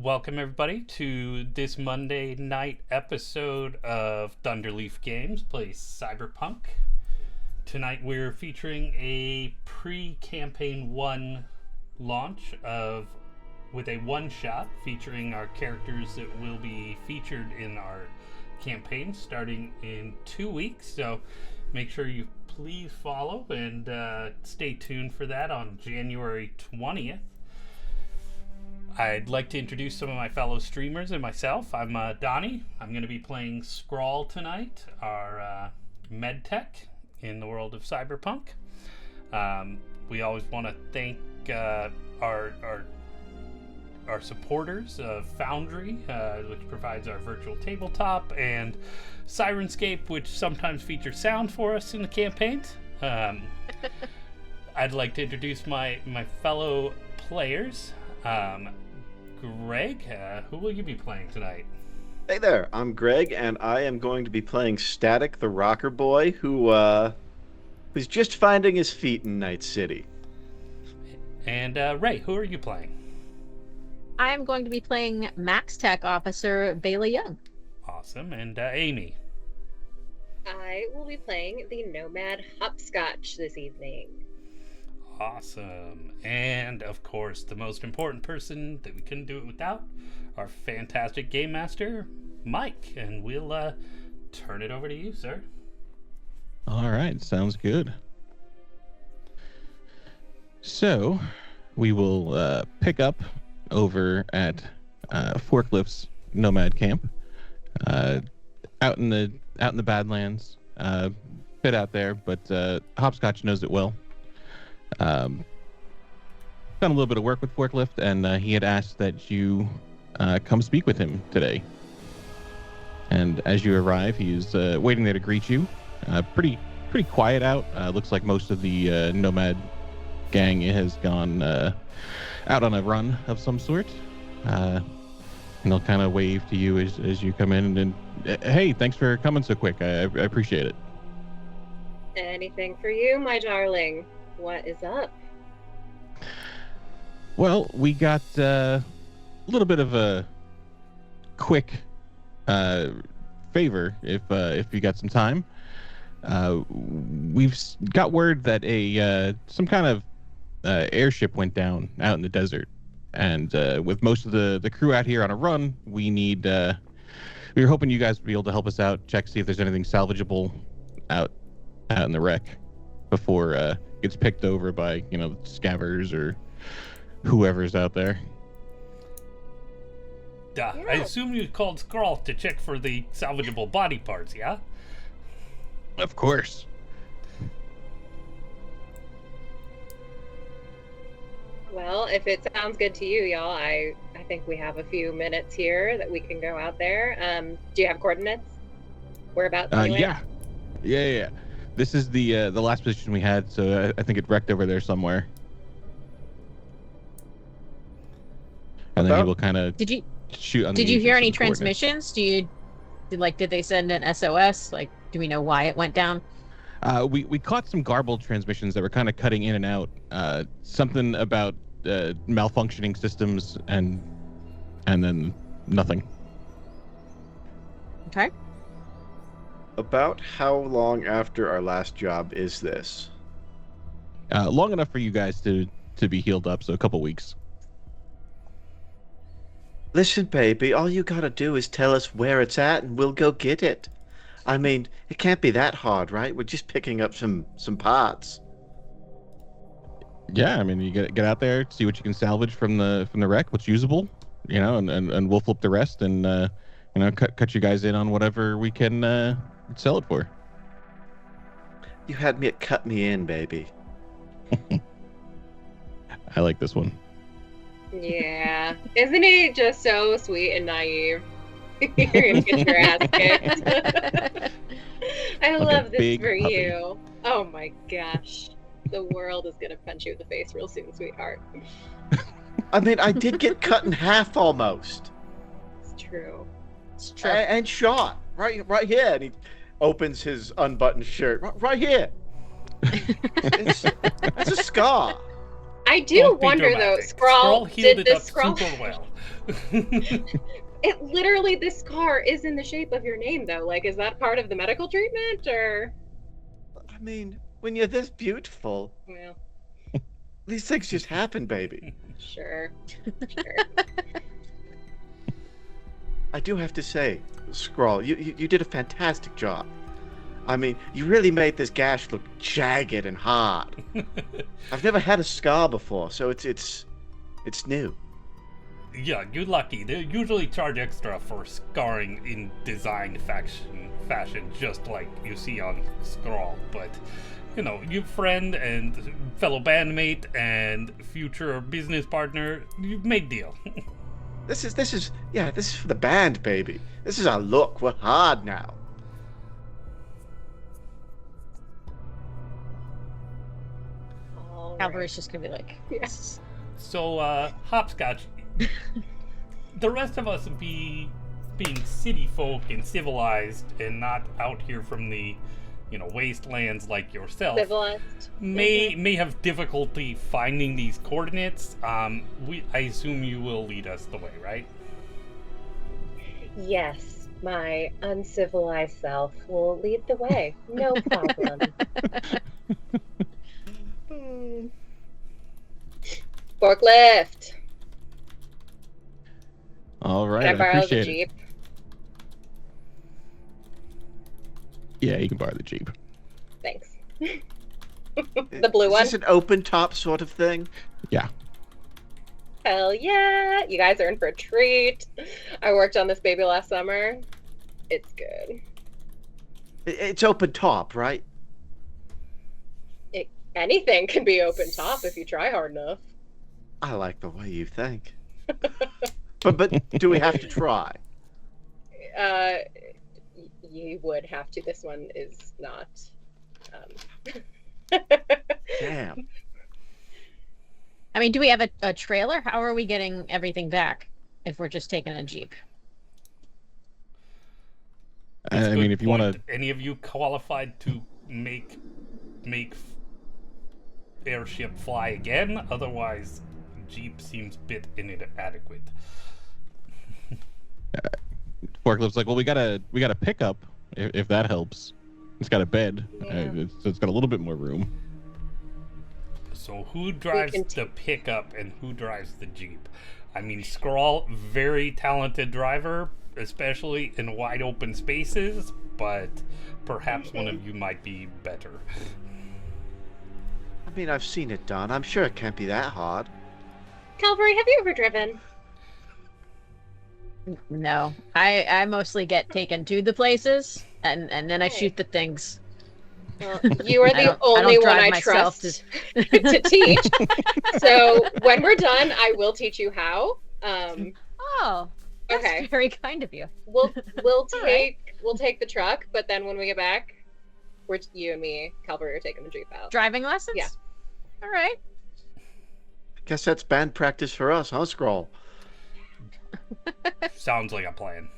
Welcome everybody to this Monday night episode of Thunderleaf Games plays Cyberpunk. Tonight we're featuring a pre-campaign 1 launch with a one-shot featuring our characters that will be featured in our campaign starting in 2 weeks. So make sure you please follow and stay tuned for that on January 20th. I'd like to introduce some of my fellow streamers and myself. I'm Donnie. I'm going to be playing Scrawl tonight, our medtech in the world of Cyberpunk. We always want to thank our supporters of Foundry, which provides our virtual tabletop, and Sirenscape, which sometimes features sound for us in the campaigns. I'd like to introduce my fellow players. Greg, who will you be playing tonight? Hey there, I'm Greg, and I am going to be playing Static, the rocker boy, who's just finding his feet in Night City. And Ray, who are you playing? I'm going to be playing Max Tech Officer Bailey Young. Awesome. And Amy? I will be playing the Nomad Hopscotch this evening. Awesome. And of course, the most important person that we couldn't do it without, our fantastic game master, Mike. And we'll turn it over to you, sir. All right, sounds good. So we will pick up over at Forklift's Nomad Camp, out in the Badlands, bit out there, but Hopscotch knows it well. Done a little bit of work with Forklift, and he had asked that you come speak with him today. And as you arrive, he's waiting there to greet you. Pretty quiet out. Looks like most of the Nomad gang has gone out on a run of some sort. And he'll kind of wave to you as you come in, and hey, thanks for coming so quick. I appreciate it. Anything for you, my darling. What is up? Well, we got a little bit of a quick favor, if you got some time. We've got word that some kind of airship went down out in the desert, and with most of the crew out here on a run, we were hoping you guys would be able to help us out, see if there's anything salvageable out in the wreck before it gets picked over by scavvers or whoever's out there. Yeah. I assume you called Scrawl to check for the salvageable body parts, yeah? Of course. Well, if it sounds good to you, y'all, I think we have a few minutes here that we can go out there. Do you have coordinates? Whereabouts? Anyway? Yeah. This is the last position we had, so I think it wrecked over there somewhere. And then he will kind of shoot on. Did you hear any transmissions? Did they send an SOS? Do we know why it went down? We caught some garbled transmissions that were kind of cutting in and out. Something about malfunctioning systems, and then nothing. Okay. About how long after our last job is this? Long enough for you guys to be healed up, so a couple weeks. Listen, baby, all you gotta do is tell us where it's at and we'll go get it. I mean, it can't be that hard, right? We're just picking up some parts. Yeah, I mean, you get out there, see what you can salvage from the wreck, what's usable, and we'll flip the rest and cut you guys in on whatever we can sell it for. You had me at cut me in, baby. I like this one. Yeah. Isn't he just so sweet and naive? You're gonna get your ass kicked. I love this for puppy. you. Oh my gosh. The world is gonna punch you in the face real soon, sweetheart. I mean, I did get cut in half almost. It's true. It's true. And shot right here. And he opens his unbuttoned shirt. Right here. That's a scar. I do Don't be wonder though, dramatic. Scrawl healed did it the up Scrawl super well. It literally, this scar is in the shape of your name, though. Like, is that part of the medical treatment, or? I mean, when you're this beautiful, Well, these things just happen, baby. sure. Sure. I do have to say, Scrawl, you did a fantastic job. I mean, you really made this gash look jagged and hard. I've never had a scar before, so it's new. Yeah, you're lucky. They usually charge extra for scarring in design fashion, just like you see on Scrawl. But, you know, your friend and fellow bandmate and future business partner, you've made deal. This is for the band, baby. This is our look. We're hard now. All Calvary's right. just gonna be like, Yes. So, Hopscotch, the rest of us being city folk and civilized and not out here from the, you know, wastelands like yourself, Civilized. may have difficulty finding these coordinates. I assume you will lead us the way, right? Yes, my uncivilized self will lead the way. No problem. Forklift. All right, Can I borrow the appreciate it. Jeep? Yeah, you can borrow the Jeep. Thanks. The blue one? Is this an open top sort of thing? Yeah. Hell yeah! You guys are in for a treat. I worked on this baby last summer. It's good. It's open top, right? Anything can be open top if you try hard enough. I like the way you think. But do we have to try? You would have to. This one is not. Damn. I mean, do we have a trailer? How are we getting everything back if we're just taking a Jeep? That's a I mean, good if you want point. Any of you qualified to make airship fly again? Otherwise, Jeep seems a bit inadequate. Forklift's like, well, we got a pickup if that helps. It's got a bed, Yeah. so it's got a little bit more room. So who drives can the pickup and who drives the Jeep? I mean, Scrawl, very talented driver, especially in wide open spaces, but perhaps one of you might be better. I mean, I've seen it done. I'm sure it can't be that hard. Calvary, have you ever driven? No, I mostly get taken to the places and then I Okay. shoot the things. Well, you are I the don't only one drive I myself trust to teach. So when we're done, I will teach you how. Oh, that's Okay. very kind of you. We'll All right. take the truck, but then when we get back, you and me, Calvary, are taking the Jeep out. Driving lessons? Yeah. All right. Guess that's band practice for us, huh, Scroll? Sounds like a plan.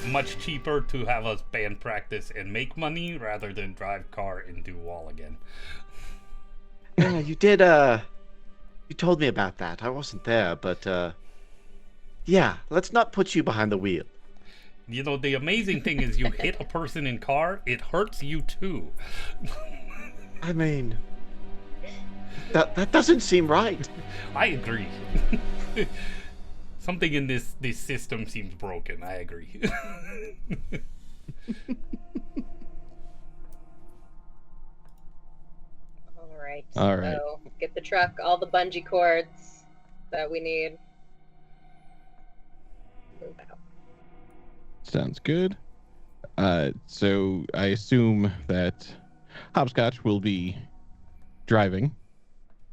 Much cheaper to have us band practice and make money rather than drive car and do wall again. Yeah, you did, you told me about that. I wasn't there, but, yeah, let's not put you behind the wheel. You know, the amazing thing is you hit a person in car, it hurts you too. I mean, that doesn't seem right. I agree. Something in this system seems broken. I agree. All right. So get the truck, all the bungee cords that we need. Move out. Sounds good. So I assume that Hopscotch will be driving.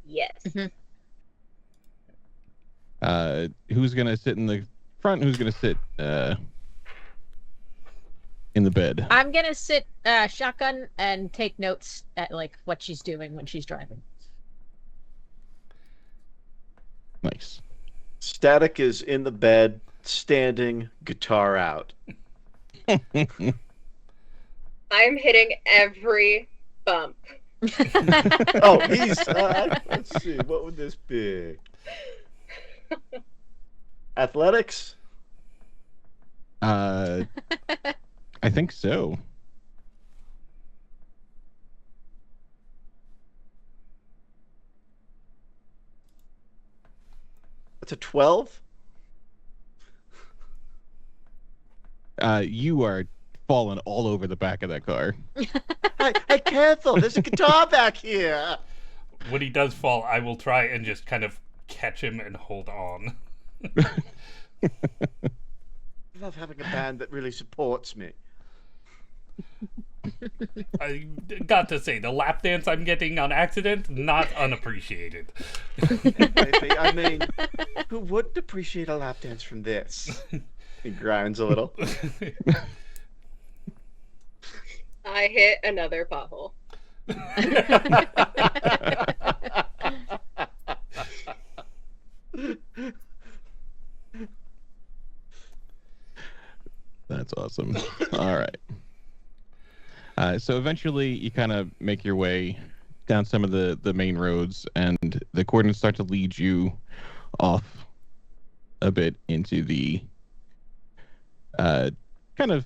Yes. Who's gonna sit in the front? Who's gonna sit in the bed? I'm gonna sit shotgun and take notes at like what she's doing when she's driving. Nice. Static is in the bed, standing, guitar out. I'm hitting every bump. Oh, he's. Let's see. What would this be? Athletics? I think so. That's a 12? You are falling all over the back of that car. Hey, careful! There's a guitar back here! When he does fall, I will try and just kind of catch him and hold on. I love having a band that really supports me. I got to say, the lap dance I'm getting on accident, not unappreciated. Maybe. I mean, who wouldn't appreciate a lap dance from this? He grinds a little. I hit another pothole. That's awesome. All right. So eventually you kind of make your way down some of the main roads, and the coordinates start to lead you off a bit into the kind of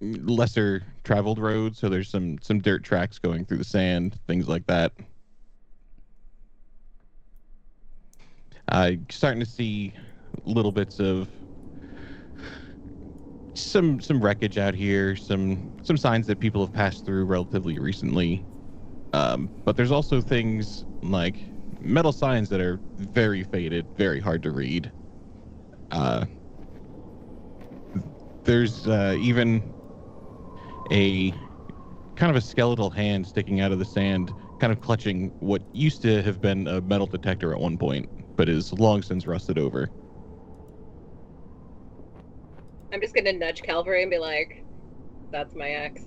lesser traveled roads. So there's some dirt tracks going through the sand, things like that. Starting to see little bits of some wreckage out here, some signs that people have passed through relatively recently. But there's also things like metal signs that are very faded, very hard to read. There's even a kind of a skeletal hand sticking out of the sand, kind of clutching what used to have been a metal detector at one point, but is long since rusted over. I'm just gonna nudge Calvary and be like, that's my ex.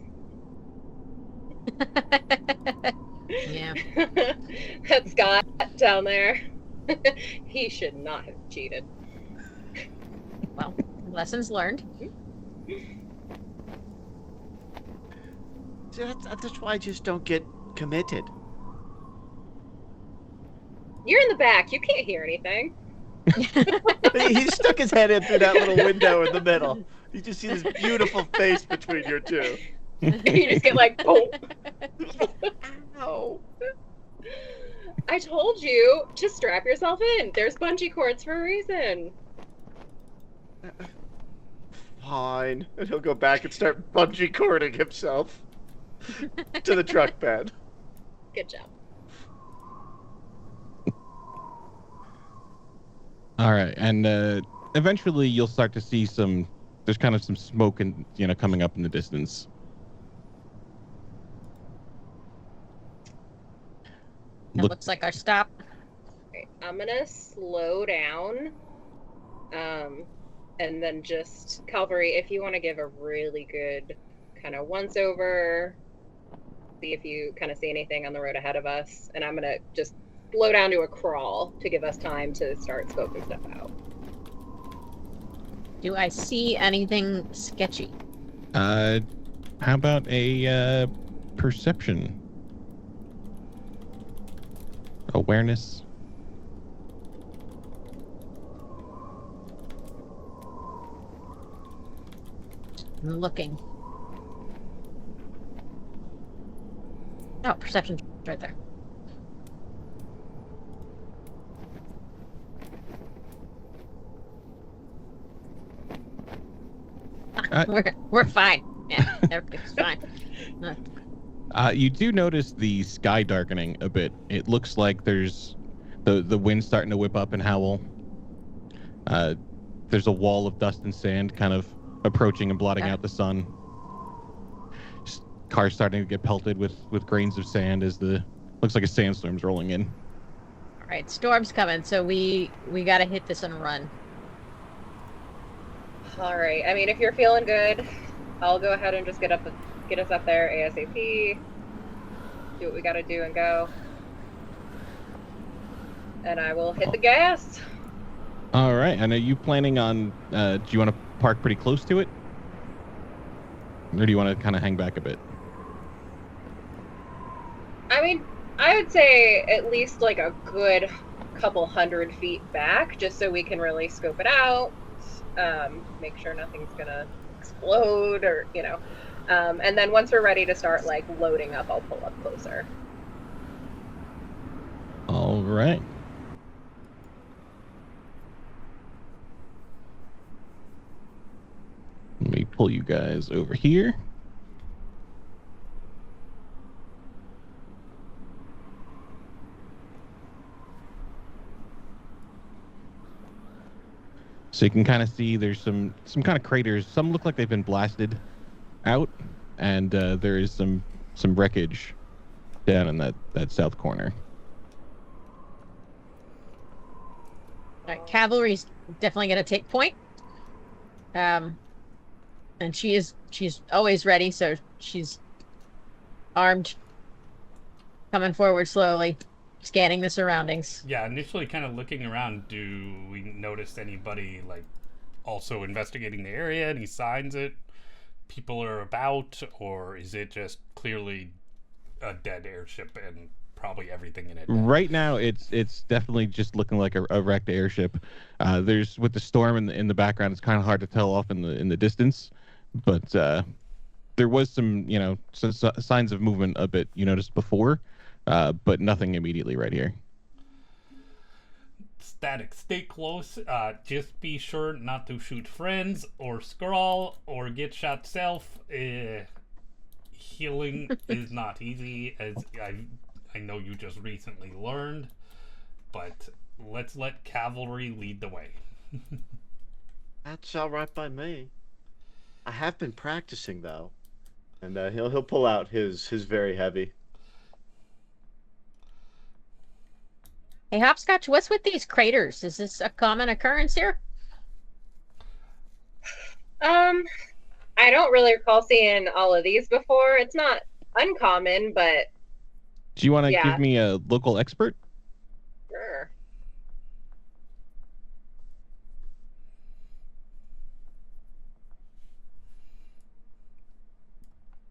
Yeah. That's Scott down there. He should not have cheated. Well, lessons learned. See, that's why I just don't get committed. You're in the back. You can't hear anything. He stuck his head in through that little window in the middle. You just see this beautiful face between your two. You just get like, boom. Ow. I told you to strap yourself in. There's bungee cords for a reason. Fine. And he'll go back and start bungee cording himself to the truck bed. Good job. All right, and eventually you'll start to see there's kind of some smoke and coming up in the distance. That looks like our stop. Okay, I'm gonna slow down, and then just Calvary, if you want to give a really good kind of once over, see if you kind of see anything on the road ahead of us, and I'm gonna just slow down to a crawl to give us time to start scoping stuff out. Do I see anything sketchy? How about a perception? Awareness? I'm looking. Oh, perception's right there. We're fine. Yeah, everything's fine. You do notice the sky darkening a bit. It looks like there's the wind starting to whip up and howl. There's a wall of dust and sand kind of approaching and blotting out the sun. Cars starting to get pelted with grains of sand as looks like a sandstorm's rolling in. All right, storm's coming, so we gotta hit this and run. All right. I mean, if you're feeling good, I'll go ahead and just get us up there ASAP. Do what we gotta do and go. And I will hit the gas. All right. And are you planning on? Do you want to park pretty close to it, or do you want to kind of hang back a bit? I mean, I would say at least like a good couple 100 feet back, just so we can really scope it out, make sure nothing's gonna explode, or and then once we're ready to start like loading up, I'll pull up closer. All right. Let me pull you guys over here. So you can kind of see there's some kind of craters. Some look like they've been blasted out, and there is some wreckage down in that south corner. All right, cavalry's definitely going to take point. And she's always ready, so she's armed, coming forward slowly, scanning the surroundings. Yeah, initially kind of looking around, do we notice anybody like also investigating the area? Any signs that people are about, or is it just clearly a dead airship and probably everything in it? Right now, it's definitely just looking like a wrecked airship. There's, with the storm in the background, it's kind of hard to tell off in the distance, but there was some signs of movement a bit you noticed before, but nothing immediately right here. Static, stay close. Just be sure not to shoot friends or scrawl or get shot self. Healing is not easy, as I know you just recently learned, but let's let cavalry lead the way. That's all right by me. I have been practicing though, and he'll pull out his very heavy. Hey, Hopscotch, what's with these craters? Is this a common occurrence here? I don't really recall seeing all of these before. It's not uncommon, but Do you want to give me a local expert? sure.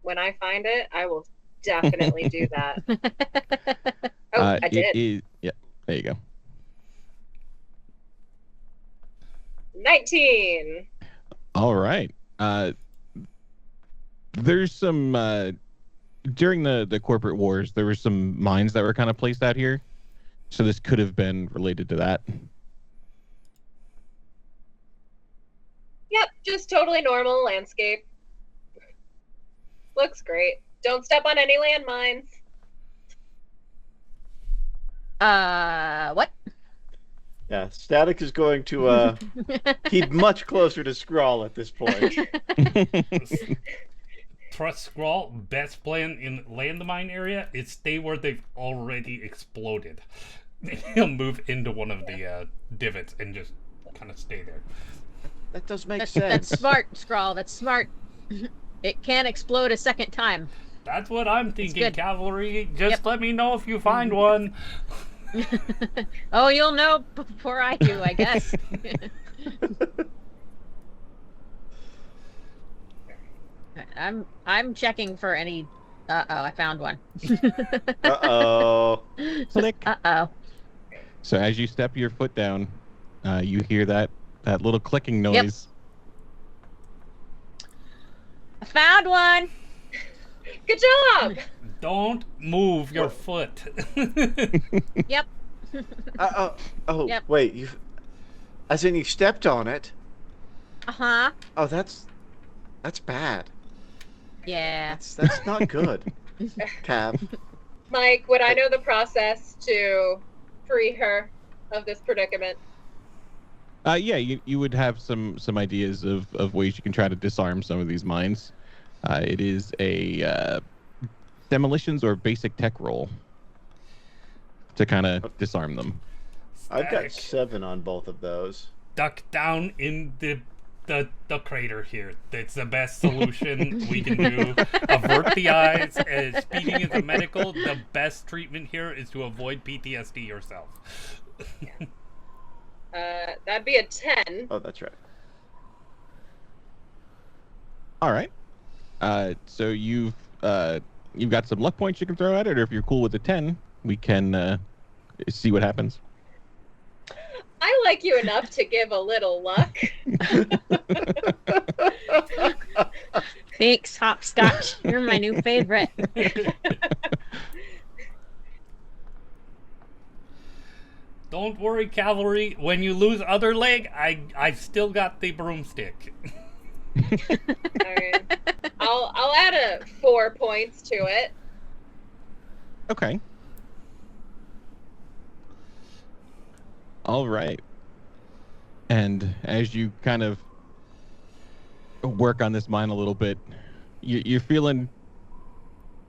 When I find it, I will definitely do that. Oh, I did. Yeah, there you go. 19. All right. There's some during the corporate wars, there were some mines that were kind of placed out here, so this could have been related to that. Yep, just totally normal landscape. Looks great. Don't step on any landmines. What? Yeah, Static is going to keep much closer to Scrawl at this point. Trust Scrawl, best plan in landmine area is stay where they've already exploded. He'll move into one of the divots and just kind of stay there. That does make sense. That's smart, Scrawl. That's smart. It can explode a second time. That's what I'm thinking, good. cavalry. Just let me know if you find one. Oh, you'll know before I do, I guess. I'm checking for any. I found one. Uh-oh. Click. Uh-oh. So as you step your foot down, you hear that little clicking noise. I found one. Good job. Don't move your foot. Yep. Oh, Yep. wait, as in you stepped on it? Uh-huh. Oh, that's bad. Yeah. That's not good. Cav. Mike, would I know the process to free her of this predicament? Yeah, you would have some ideas of ways you can try to disarm some of these mines. It is a demolitions or basic tech roll to kind of disarm them. I've got 7 on both of those. Duck down in the crater here. That's the best solution we can do. Avert the eyes. Speaking as a medical, the best treatment here is to avoid PTSD yourself. That'd be a 10. Oh, that's right. All right. So you've got some luck points you can throw at it, or if you're cool with the 10, we can see what happens. like you enough to give a little luck. Thanks, Hopscotch. You're my new favorite. Don't worry, Cavalry. When you lose other leg, I still got the broomstick. Alright. I'll add 4 points to it. Okay. All right. And as you kind of work on this mine a little bit, you're feeling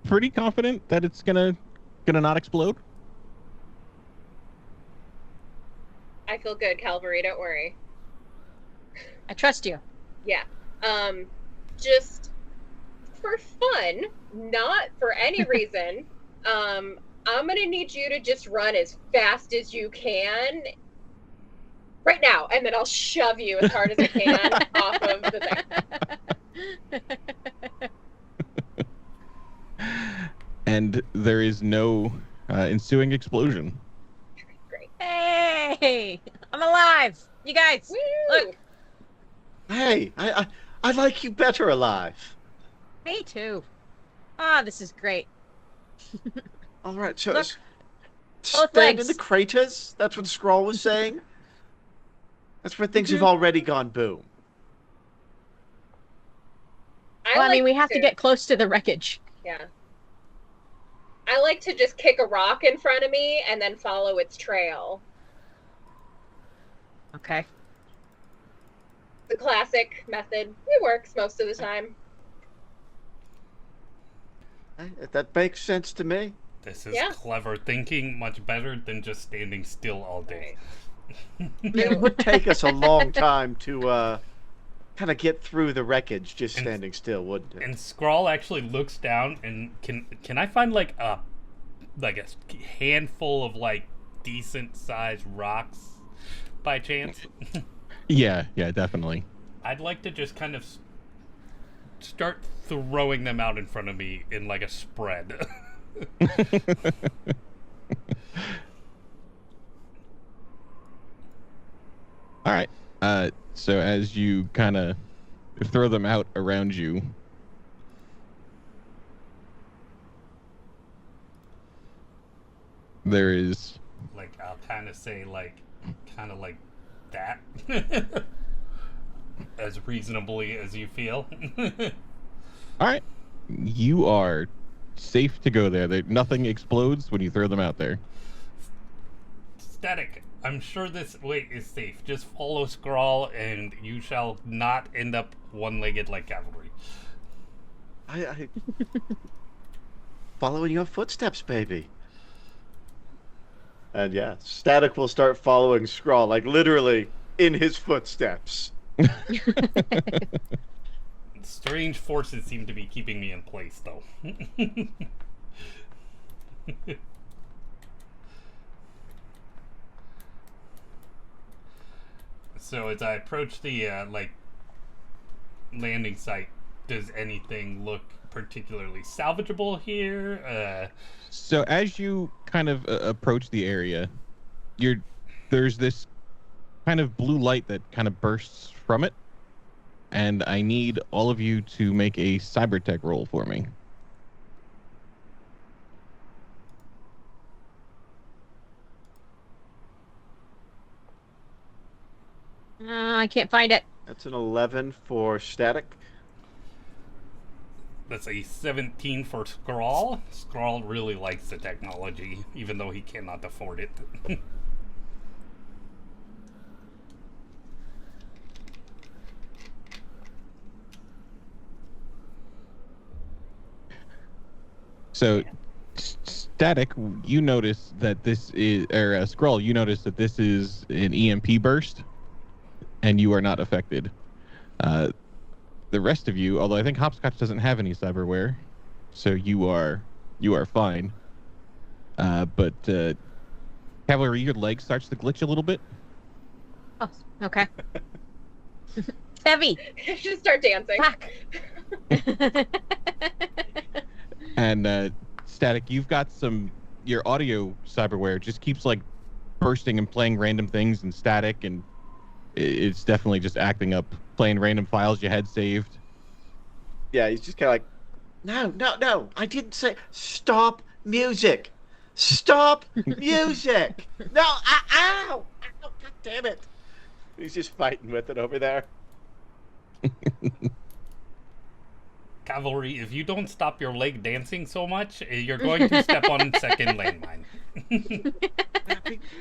pretty confident that it's gonna not explode. I feel good, Calvary, don't worry. I trust you. Yeah. Just for fun, not for any reason, I'm gonna need you to just run as fast as you can right now, and then I'll shove you as hard as I can off of the thing. And there is no ensuing explosion. Great. Hey, I'm alive. You guys, Woo! look. Hey, I like you better alive. Me too. Ah, this is great. All right, so Look, stand legs. in the craters. That's what Scroll was saying. That's where things have already gone boom. Well, I mean, we like have to get close to the wreckage. Yeah. I like to just kick a rock in front of me and then follow its trail. Okay. The classic method. It works most of the time. That makes sense to me. This is Yeah. clever thinking, much better than just standing still all day. It would take us a long time to kind of get through the wreckage just standing still, wouldn't it? And Scrawl actually looks down and can I find like a handful of like decent sized rocks by chance? Yeah, definitely. I'd like to just kind of start throwing them out in front of me in like a spread. All right. So as you kind of throw them out around you, there is Like I'll kind of say like that. As reasonably as you feel. all right. You are safe to go there. Nothing explodes when you throw them out there. Static, I'm sure this way is safe. Just follow Scrawl and you shall not end up one-legged like cavalry. I following your footsteps, baby. And yeah, Static will start following Scrawl, like literally in his footsteps. Strange forces seem to be keeping me in place, though. So as I approach the landing site, does anything look particularly salvageable here? So as you kind of approach the area, there's this kind of blue light that kind of bursts from it, and I need all of you to make a cybertech roll for me. I can't find it. That's an 11 for Static. That's a 17 for Scrawl. Scrawl really likes the technology, even though he cannot afford it. So, Static, you notice that this is, or Scroll, you notice that this is an EMP burst, and you are not affected. The rest of you, although I think Hopscotch doesn't have any cyberware, so you are fine. But Cavalry, your leg starts to glitch a little bit. Oh, okay. It's heavy. Just start dancing. Fuck. And Static, you've got your audio cyberware just keeps like bursting and playing random things and static, and it's definitely just acting up, playing random files you had saved. Yeah, he's just kind of like, no, I didn't say stop music. Stop music. No, ow, God damn it. He's just fighting with it over there. Cavalry, if you don't stop your leg dancing so much, you're going to step on second landmine.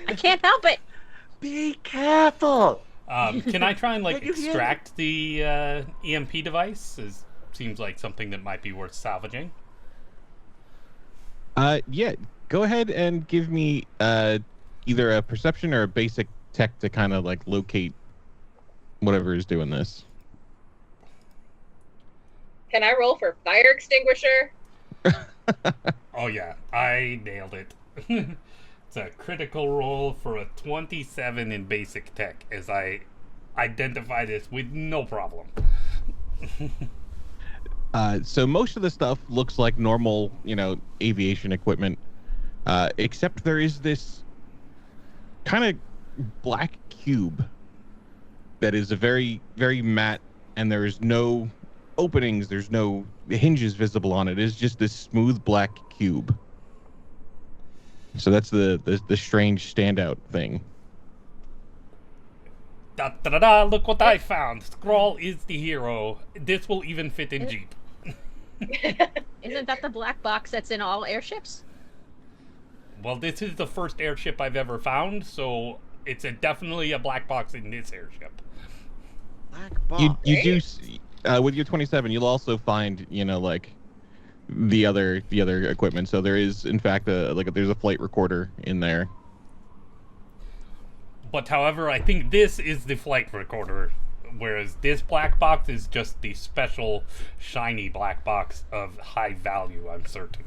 I can't help it. Be careful. Can I try and like Can you hear extract the EMP device? Seems like something that might be worth salvaging. Yeah, go ahead and give me either a perception or a basic tech to kind of like locate whatever is doing this. Can I roll for fire extinguisher? Oh yeah, I nailed it. It's a critical roll for a 27 in basic tech as I identify this with no problem. So most of the stuff looks like normal, aviation equipment, except there is this kind of black cube that is a very, very matte, and there is no openings, there's no hinges visible on it. It's just this smooth black cube. So that's the strange standout thing. Da da da da! Look what I found. Skrull is the hero. This will even fit in Jeep. Isn't that the black box that's in all airships? Well, this is the first airship I've ever found, so it's definitely a black box in this airship. Black box. You do with your 27, you'll also find like the other equipment. So there is in fact there's a flight recorder in there. But however, I think this is the flight recorder, whereas this black box is just the special shiny black box of high value, I'm certain.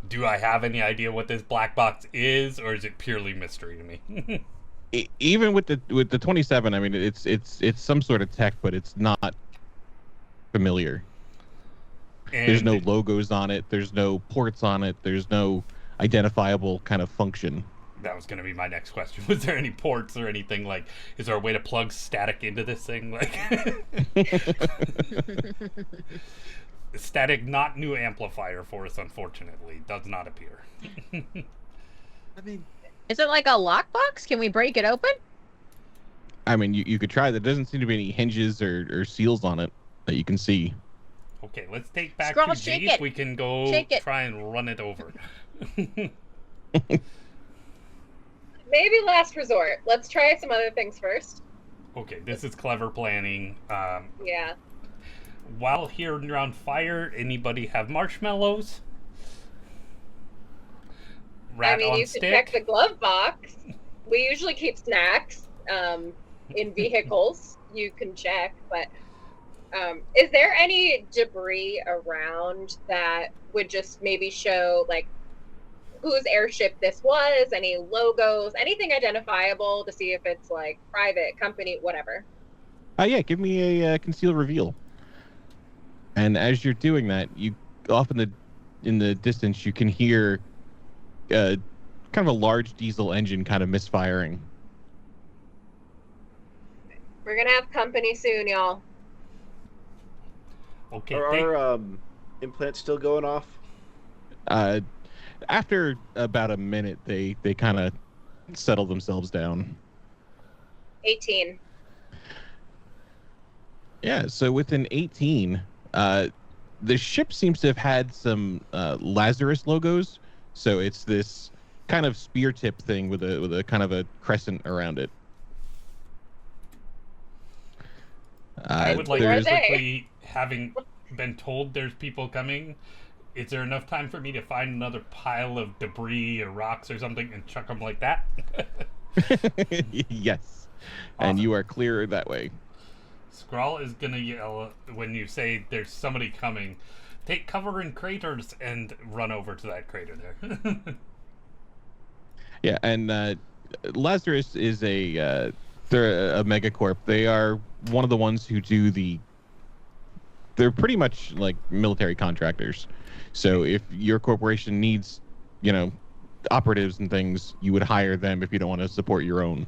Do I have any idea what this black box is, or is it purely mystery to me? Even with the 27, I mean it's some sort of tech, but it's not familiar. And there's no logos on it, there's no ports on it, there's no identifiable kind of function. That was going to be my next question. Was there any ports or anything? Like, is there a way to plug static into this thing? Like, static, not new amplifier for us, unfortunately. Does not appear. I mean, Is it like a lockbox? Can we break it open? I mean, you could try. There doesn't seem to be any hinges or seals on it that you can see. Okay, let's take back Skrull, to shake Jeep. it. We can go Shake it. try and run it over. Maybe last resort. Let's try some other things first. Okay, this is clever planning. Yeah. While here around fire, anybody have marshmallows? Rat I mean, on you stick? could check the glove box. We usually keep snacks in vehicles. You can check, but is there any debris around that would just maybe show like whose airship this was, any logos, anything identifiable to see if it's like private, company, whatever? Yeah, give me a conceal reveal. And as you're doing that, you off in the distance, you can hear kind of a large diesel engine kind of misfiring. We're gonna have company soon, y'all. Okay, are our implants still going off? After about a minute, they kind of settle themselves down. 18. Yeah, so within 18, the ship seems to have had some Lazarus logos. So it's this kind of spear tip thing with a kind of a crescent around it. I would like Where are to they? quickly, having been told there's people coming, is there enough time for me to find another pile of debris or rocks or something and chuck them like that? Yes. Awesome. And you are clear that way. Skrull is going to yell when you say there's somebody coming, take cover in craters and run over to that crater there. Yeah, and Lazarus is they're a megacorp. They are one of the ones who do they're pretty much like military contractors. So if your corporation needs, operatives and things, you would hire them if you don't want to support your own,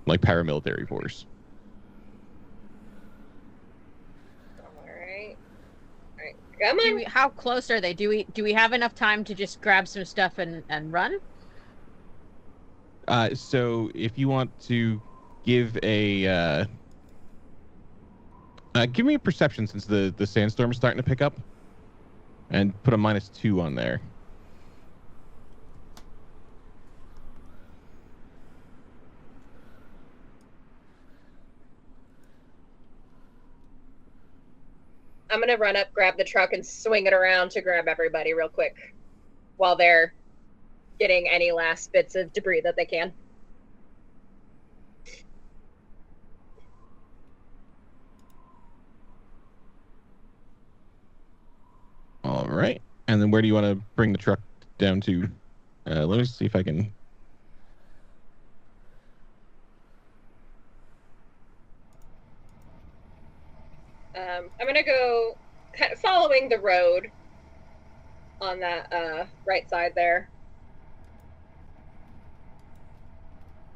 like, paramilitary force. All right. Come on. How close are they? Do we have enough time to just grab some stuff and run? So if you want to give a give me a perception, since the sandstorm is starting to pick up, and put a -2 on there. I'm gonna run up, grab the truck, and swing it around to grab everybody real quick while they're getting any last bits of debris that they can. All right. And then where do you want to bring the truck down to? Let me see if I can. I'm gonna go kind of following the road on that right side there.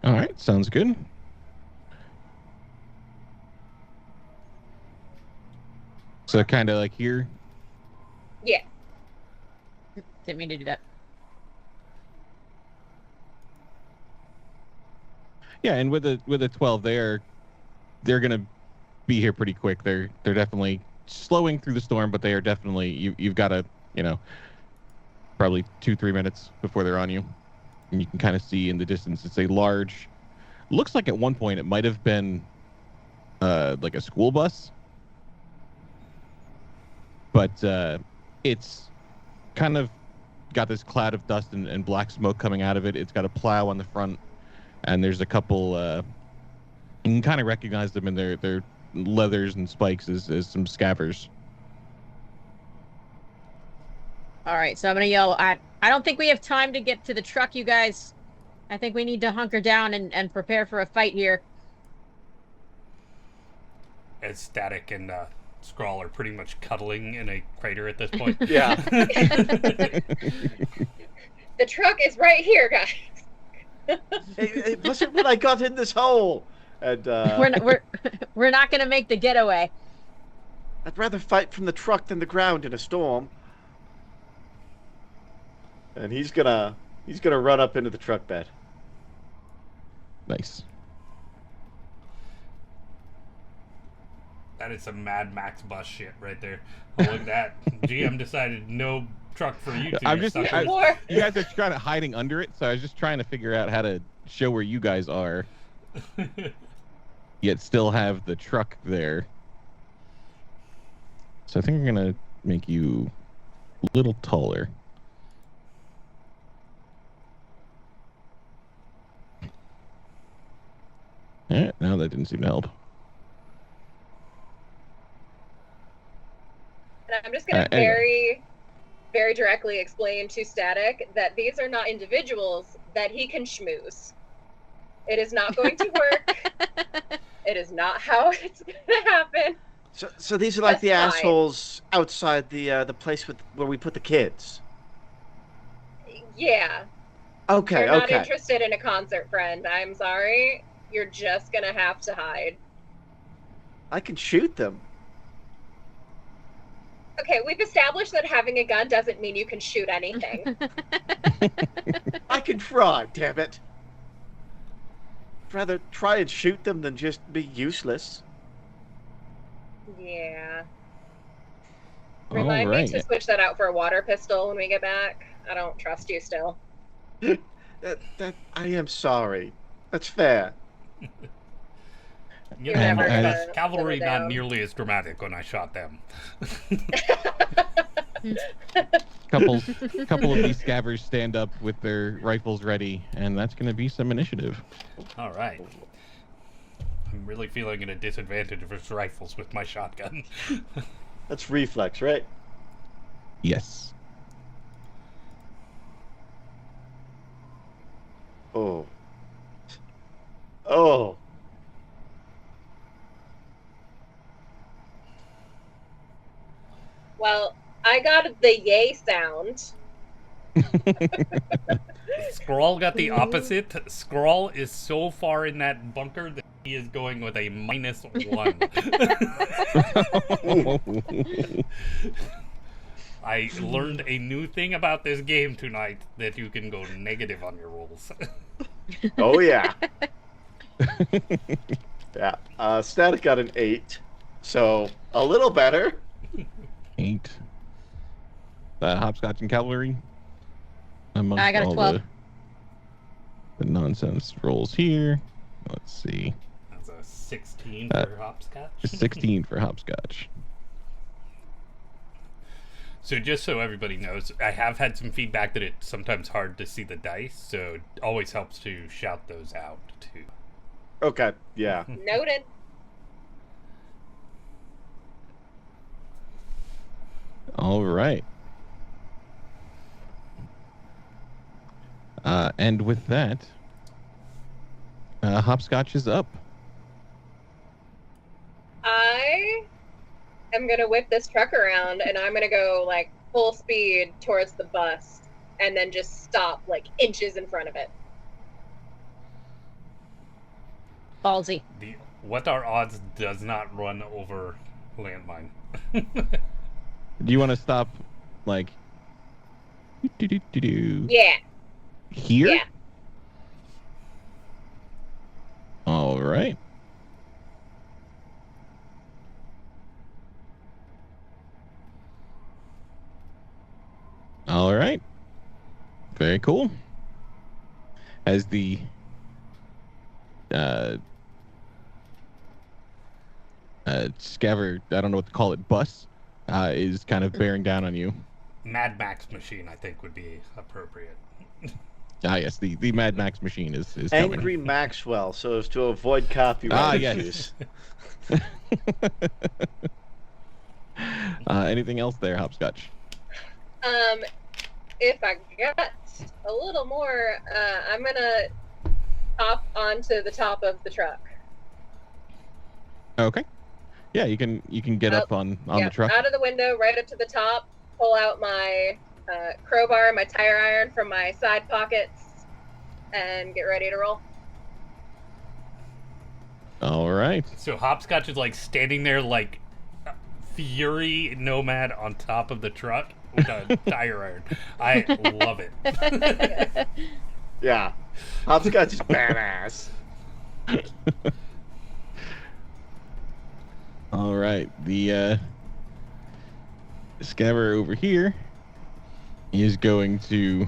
All right. Sounds good. So kind of like here. Yeah. Didn't mean to do that. Yeah, and with the 12, they're gonna be here pretty quick. They're definitely slowing through the storm, but they are definitely you've got to, probably 2-3 minutes before they're on you. And you can kind of see in the distance it's a large, looks like at one point it might have been like a school bus, but it's kind of got this cloud of dust and black smoke coming out of it. It's got a plow on the front, and there's a couple you can kind of recognize them in their leathers and spikes as some scabbers. All right, so I'm gonna yell. I don't think we have time to get to the truck, you guys. I think we need to hunker down and prepare for a fight here. As Static and Scrawl are pretty much cuddling in a crater at this point. Yeah. The truck is right here, guys. It wasn't when I got in this hole. And We're not gonna make the getaway. I'd rather fight from the truck than the ground in a storm. And he's gonna run up into the truck bed. Nice. That is some Mad Max bus shit right there. Oh, look at that. GM decided no truck for you two. I'm just suckers. you guys are kind of hiding under it, so I was just trying to figure out how to show where you guys are, yet still have the truck there. So I think I'm gonna make you a little taller. No, that didn't seem to help. And I'm just going to Anyway. very directly explain to Static that these are not individuals that he can schmooze. It is not going to work. It is not how it's going to happen. So these are like That's the fine. assholes outside the place where we put the kids. Yeah. Okay, You're not okay. interested in a concert, friend. I'm sorry. You're just going to have to hide. I can shoot them. Okay, we've established that having a gun doesn't mean you can shoot anything. I can try, damn it. I'd rather try and shoot them than just be useless. Yeah. All Remind me right. to switch that out for a water pistol when we get back. I don't trust you still. That I am sorry. That's fair. You You're know, never because gonna cavalry settle not down. nearly as dramatic when I shot them. couple of these scabbers stand up with their rifles ready, and that's going to be some initiative. All right. I'm really feeling at a disadvantage versus rifles with my shotgun. That's reflex, right? Yes. Oh. Oh. Well, I got the yay sound. Scrawl got the opposite. Scrawl is so far in that bunker that he is going with a -1. I learned a new thing about this game tonight, that you can go negative on your rolls. Oh yeah. Yeah. Static got an 8, so a little better. 8. Hopscotch and cavalry. Amongst I got a all 12. The nonsense rolls here. Let's see. That's a 16 for hopscotch. 16 for hopscotch. So just so everybody knows, I have had some feedback that it's sometimes hard to see the dice, so it always helps to shout those out too. Okay. Yeah. Noted. All right. And with that, hopscotch is up. I am gonna whip this truck around, and I'm gonna go like full speed towards the bus, and then just stop like inches in front of it. Ballsy. What are odds does not run over landmine? Do you want to stop, like, Yeah. here? Yeah. All right. All right. Very cool. As the scaver, I don't know what to call it, bus, is kind of bearing down on you. Mad Max machine, I think, would be appropriate. Ah, yes, the Mad Max machine is coming. Angry Maxwell, so as to avoid copyright yes. issues. Anything else there, Hopscotch? If I got a little more, I'm gonna hop onto the top of the truck. Okay. Yeah, you can get up on the truck. Out of the window, right up to the top. Pull out my crowbar, my tire iron from my side pockets, and get ready to roll. All right. So Hopscotch is like standing there like Fury Nomad on top of the truck with a tire iron. I love it. Yeah. Hopscotch is badass. All right. The scaver over here is going to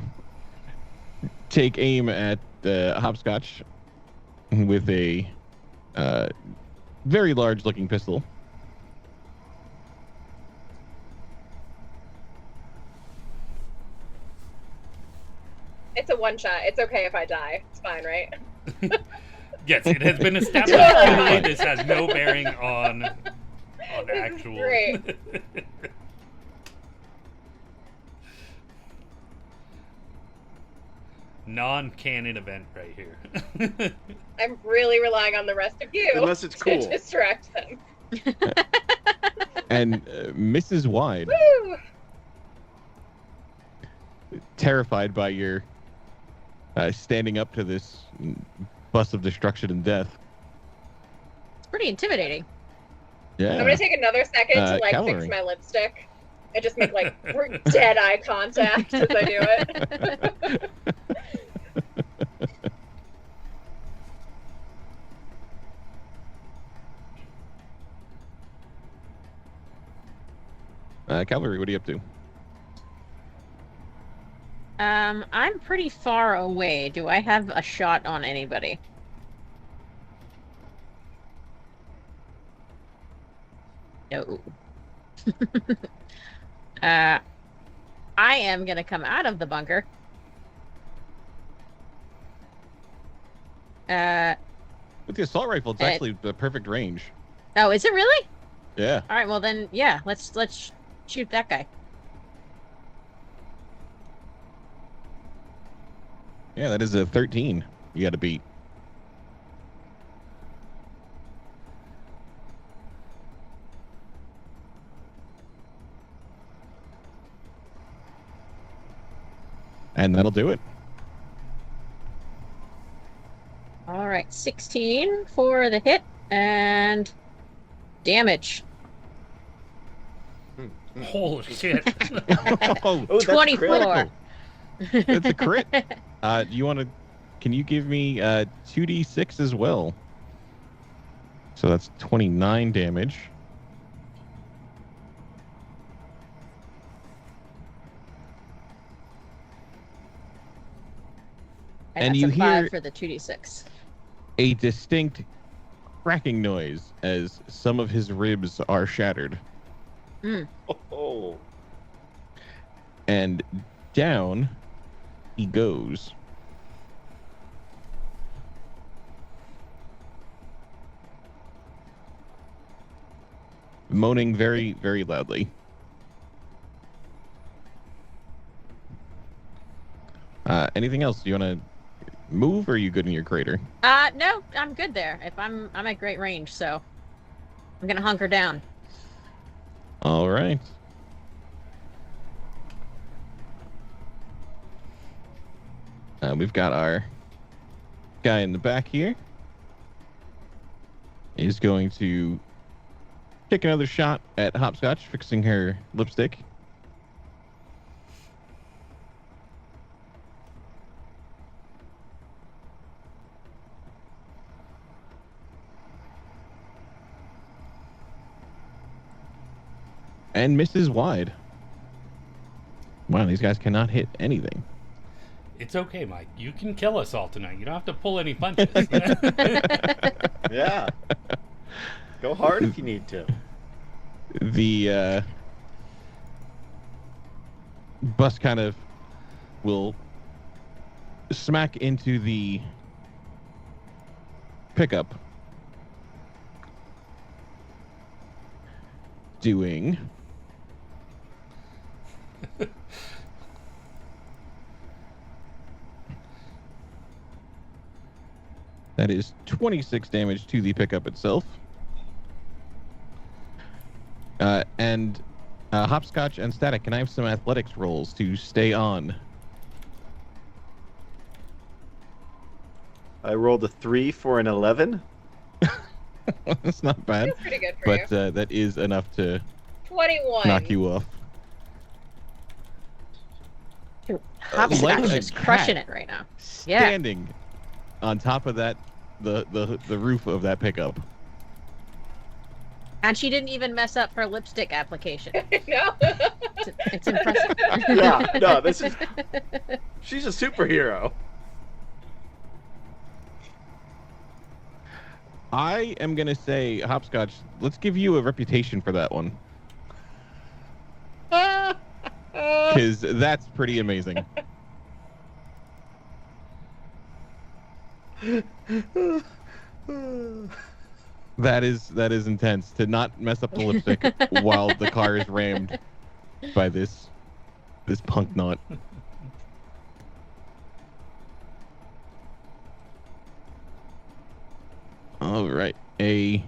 take aim at Hopscotch with a very large-looking pistol. It's a one shot. It's okay if I die. It's fine, right? Yes, it has been established clearly this has no bearing on This is actual. great. Non-canon event right here. I'm really relying on the rest of you Unless it's cool. to distract them. And Mrs. Wide, Woo! terrified by your standing up to this bus of destruction and death. It's pretty intimidating. Yeah. I'm gonna take another second to like cavalry. fix my lipstick and just make like dead eye contact as I do it. Cavalry, what are you up to? I'm pretty far away. Do I have a shot on anybody? No. I am gonna come out of the bunker. With the assault rifle, it's actually the perfect range. Oh, is it really? Yeah. All right, well then, yeah, let's shoot that guy. Yeah, that is a 13. You got to beat. And that'll do it. All right, 16 for the hit and damage. Holy shit. Oh, Oh, that's 24. that's a crit. You want to? Can you give me 2d6 as well? So that's 29 damage. And that's you a hear 5 for the 2d6. a distinct cracking noise as some of his ribs are shattered. Oh. And down he goes. Moaning very, very loudly. Anything else? Do you want to move, or are you good in your crater? No, I'm good there. If I'm at great range, so I'm gonna hunker down. All right. We've got our guy in the back here. He's going to take another shot at Hopscotch, fixing her lipstick. And misses wide. Wow, these guys cannot hit anything. It's okay, Mike. You can kill us all tonight. You don't have to pull any punches. Yeah. Go hard if you need to. The bus kind of will smack into the pickup, doing that is 26 damage to the pickup itself. And Hopscotch and Static, can I have some athletics rolls to stay on? I rolled a 3 for an 11. That's not bad, That's pretty good for but that is enough to 21. knock you off. Dude, Like Hopscotch a is crushing cat. it right now. Yeah. Standing on top of that, the roof of that pickup. And she didn't even mess up her lipstick application. No. It's impressive. Yeah, no, this is. She's a superhero. I am gonna say, Hopscotch, let's give you a reputation for that one, because that's pretty amazing. That is intense to not mess up the lipstick while the car is rammed by this punk nut. All right, a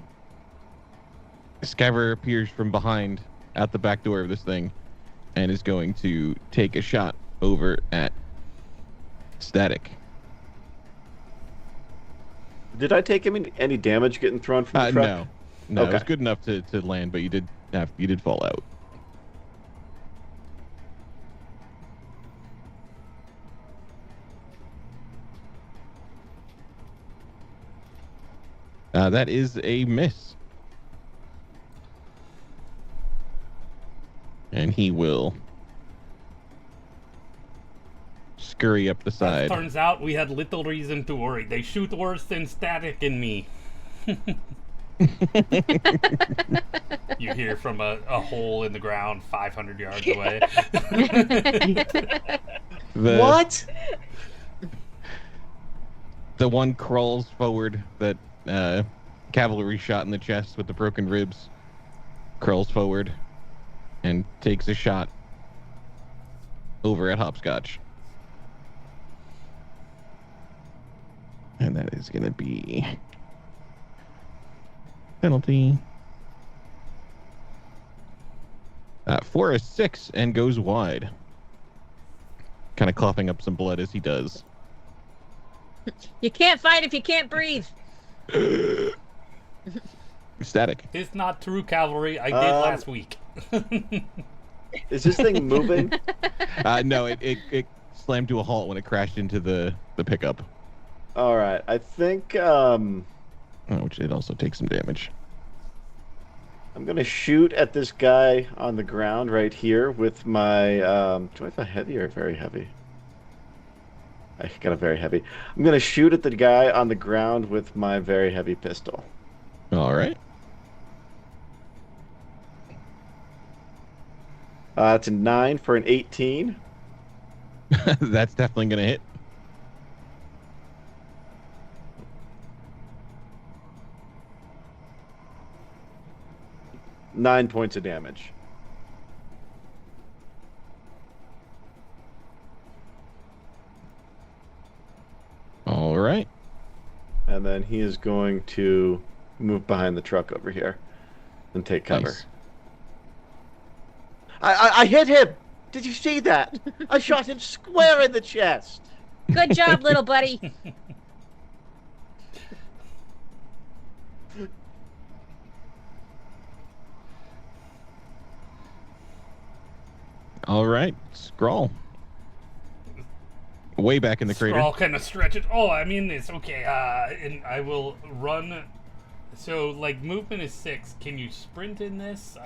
scaver appears from behind at the back door of this thing and is going to take a shot over at Static. Did I take any damage getting thrown from the truck? No, it was Okay. good enough to land, but you did fall out. That is a miss. And he will scurry up the side. Turns out we had little reason to worry. They shoot worse than Static and me. You hear from a hole in the ground 500 yards away. What? The one crawls forward that cavalry shot in the chest with the broken ribs. Crawls forward and takes a shot over at Hopscotch. And that is going to be penalty. For a 6 and goes wide. Kind of coughing up some blood as he does. You can't fight if you can't breathe. Static. It's not true, cavalry. I did last week. Is this thing moving? No, it slammed to a halt when it crashed into the pickup. All right. I think Which it also takes some damage. I'm gonna shoot at this guy on the ground right here with my. Do I have a heavy or very heavy? I got a very heavy. I'm gonna shoot at the guy on the ground with my very heavy pistol. All right. It's a 9 for an 18. That's definitely gonna hit. Nine points of damage. All right. And then he is going to move behind the truck over here and take cover. Nice. I hit him! Did you see that? I shot him square in the chest! Good job, little buddy. All right. Scrawl. Way back in the crater. I'll kind of stretch it. Oh, I'm in this. Okay, and I will run. So, like, movement is 6. Can you sprint in this?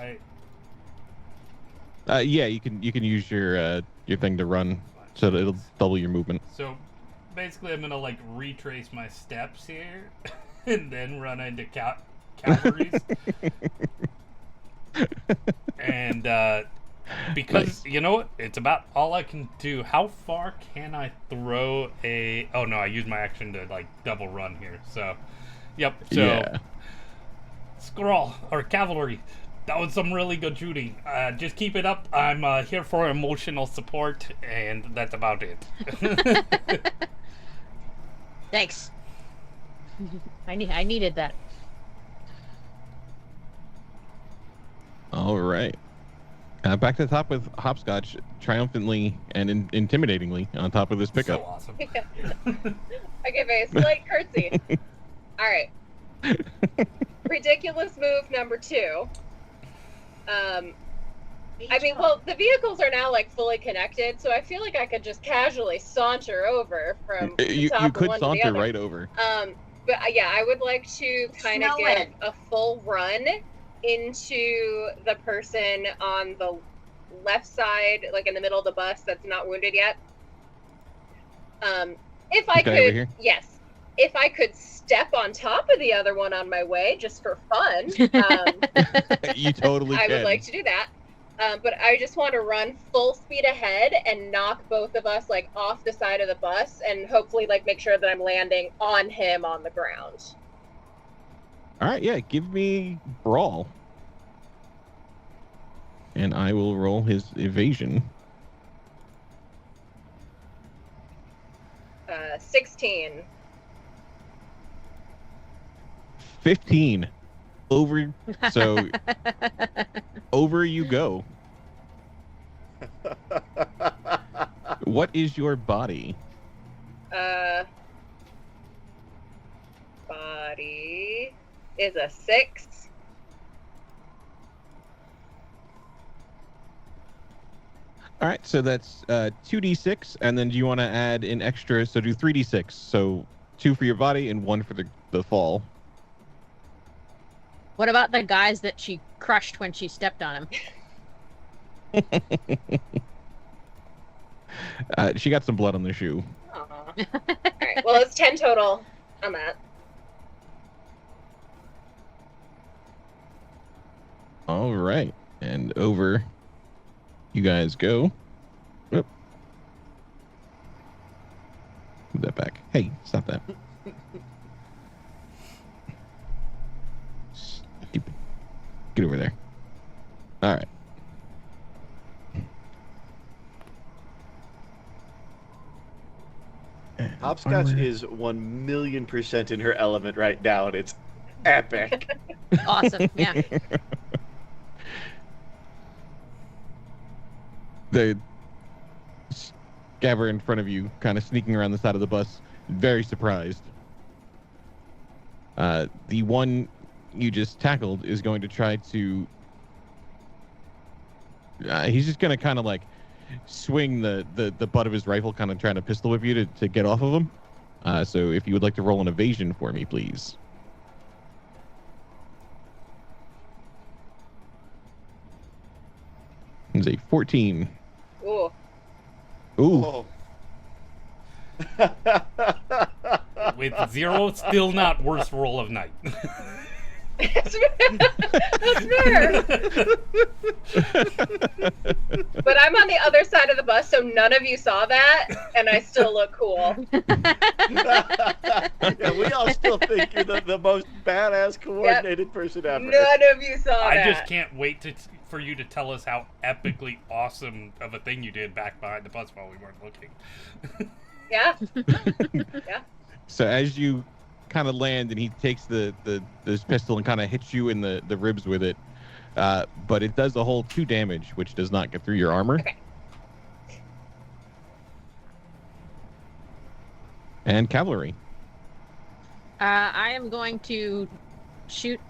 Yeah, you can use your thing to run, so that it'll double your movement. So, basically, I'm gonna like retrace my steps here, and then run into cavalries. And because Nice. you know what, it's about all I can do. How far can I throw a? Oh no, I used my action to like double run here. So, yep. So, Yeah. Scrawl or cavalry. That was some really good shooting. Just keep it up. I'm here for emotional support, and that's about it. Thanks. I needed that. All right. Back to the top with Hopscotch, triumphantly and intimidatingly on top of this So pickup. awesome. I give a slight curtsy. All right. Ridiculous move number 2. I mean, well, the vehicles are now like fully connected, so I feel like I could just casually saunter over from the You top of could one to the saunter other. right over. But yeah, I would like to kind of Smell get it. a full run into the person on the left side, like in the middle of the bus that's not wounded yet. If I Okay, over could, here? yes, if I could step on top of the other one on my way just for fun, You totally I can. would like to do that. But I just want to run full speed ahead and knock both of us like off the side of the bus and hopefully like make sure that I'm landing on him on the ground. All right, yeah, give me brawl. And I will roll his evasion. 16. 15. Over, so over you go. What is your body? Body is a 6. All right, so that's 2d6, and then do you want to add an extra? So do 3d6. So 2 for your body and 1 for the fall. What about the guys that she crushed when she stepped on him? She got some blood on the shoe. Aw. All right. Well, it's 10 total on that. All right, and over you guys go. Oop. Move that back. Hey, stop that. Stupid. Get over there. All right. Hopscotch Armor. is 1,000,000% in her element right now, and it's epic. Awesome. Yeah. The scabber in front of you, kind of sneaking around the side of the bus, very surprised. The one you just tackled is going to try to... he's just going to kind of like swing the butt of his rifle, kind of trying to pistol whip you to get off of him. So if you would like to roll an evasion for me, please. It's a 14. Ooh. Ooh. Oh. With 0, still not worst roll of night. That's fair. But I'm on the other side of the bus, so none of you saw that, and I still look cool. Yeah, we all still think you're the most badass coordinated person ever. None of you saw that. I just can't wait for you to tell us how epically awesome of a thing you did back behind the bus while we weren't looking. Yeah. Yeah. So as you kind of land and he takes this pistol and kind of hits you in the ribs with it, but it does a whole 2 damage, which does not get through your armor. Okay. And cavalry. I am going to shoot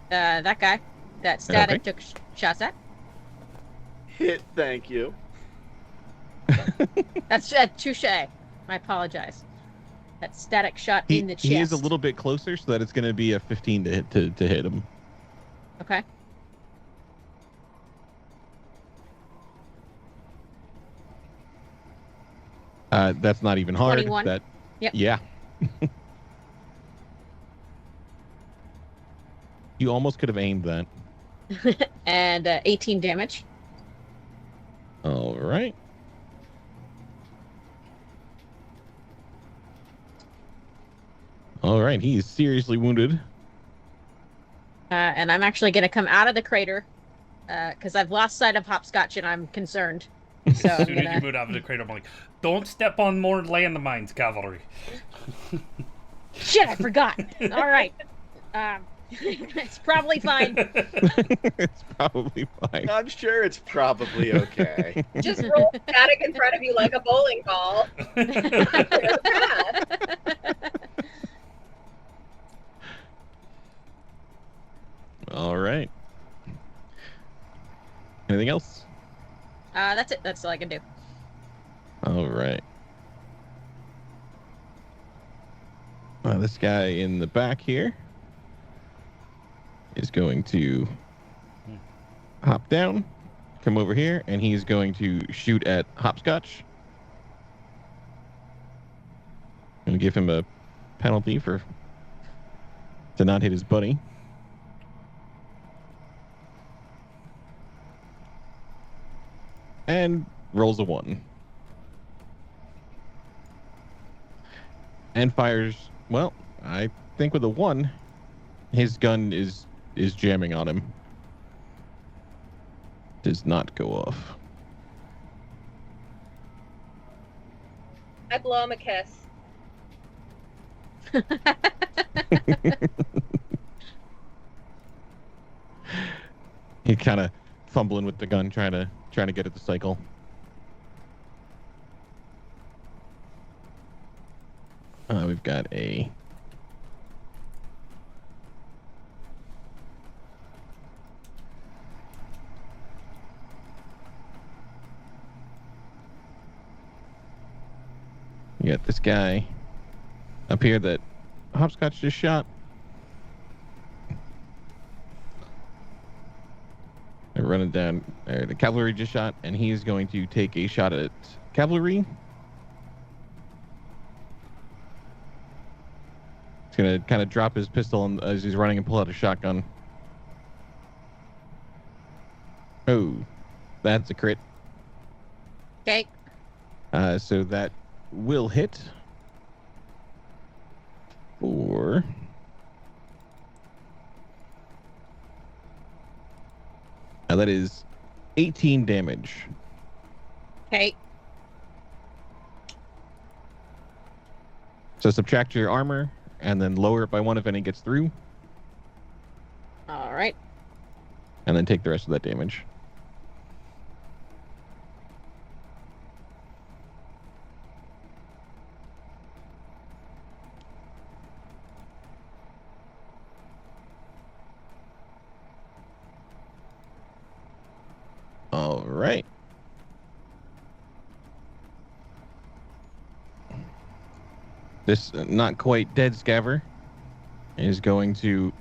that guy that Static took shots at. Hit, thank you. That's touche. I apologize. That Static shot in the chest. He is a little bit closer, so that it's going to be a 15 to hit him. Okay. That's not even hard. 21. That, Yep. Yeah. You almost could have aimed that. And 18 damage. All right. All right, he is seriously wounded. And I'm actually going to come out of the crater because I've lost sight of Hopscotch and I'm concerned. So As I'm soon as you gonna... moved out of the crater, I'm like, don't step on more landmines, cavalry. Shit, I forgot. All right. It's probably fine. It's probably fine. I'm sure it's probably okay. Just roll Static in front of you like a bowling ball. All right. Anything else? That's it. That's all I can do. All right. This guy in the back here is going to hop down, come over here, and he's going to shoot at Hopscotch. And give him a penalty to not hit his buddy. And rolls a 1. And fires, well, I think with a 1, his gun is jamming on him. Does not go off. I blow him a kiss. He kind of fumbling with the gun, trying to get at the cycle. We've got a you got this guy up here that Hopscotch just shot. They're running down. The cavalry just shot, and he is going to take a shot at cavalry. He's going to kind of drop his pistol as he's running and pull out a shotgun. Oh, that's a crit. Okay. So that will hit for... Now that is 18 damage. Okay. So subtract your armor and then lower it by 1 if any gets through. All right. And then take the rest of that damage. right. This not quite dead scaver is going to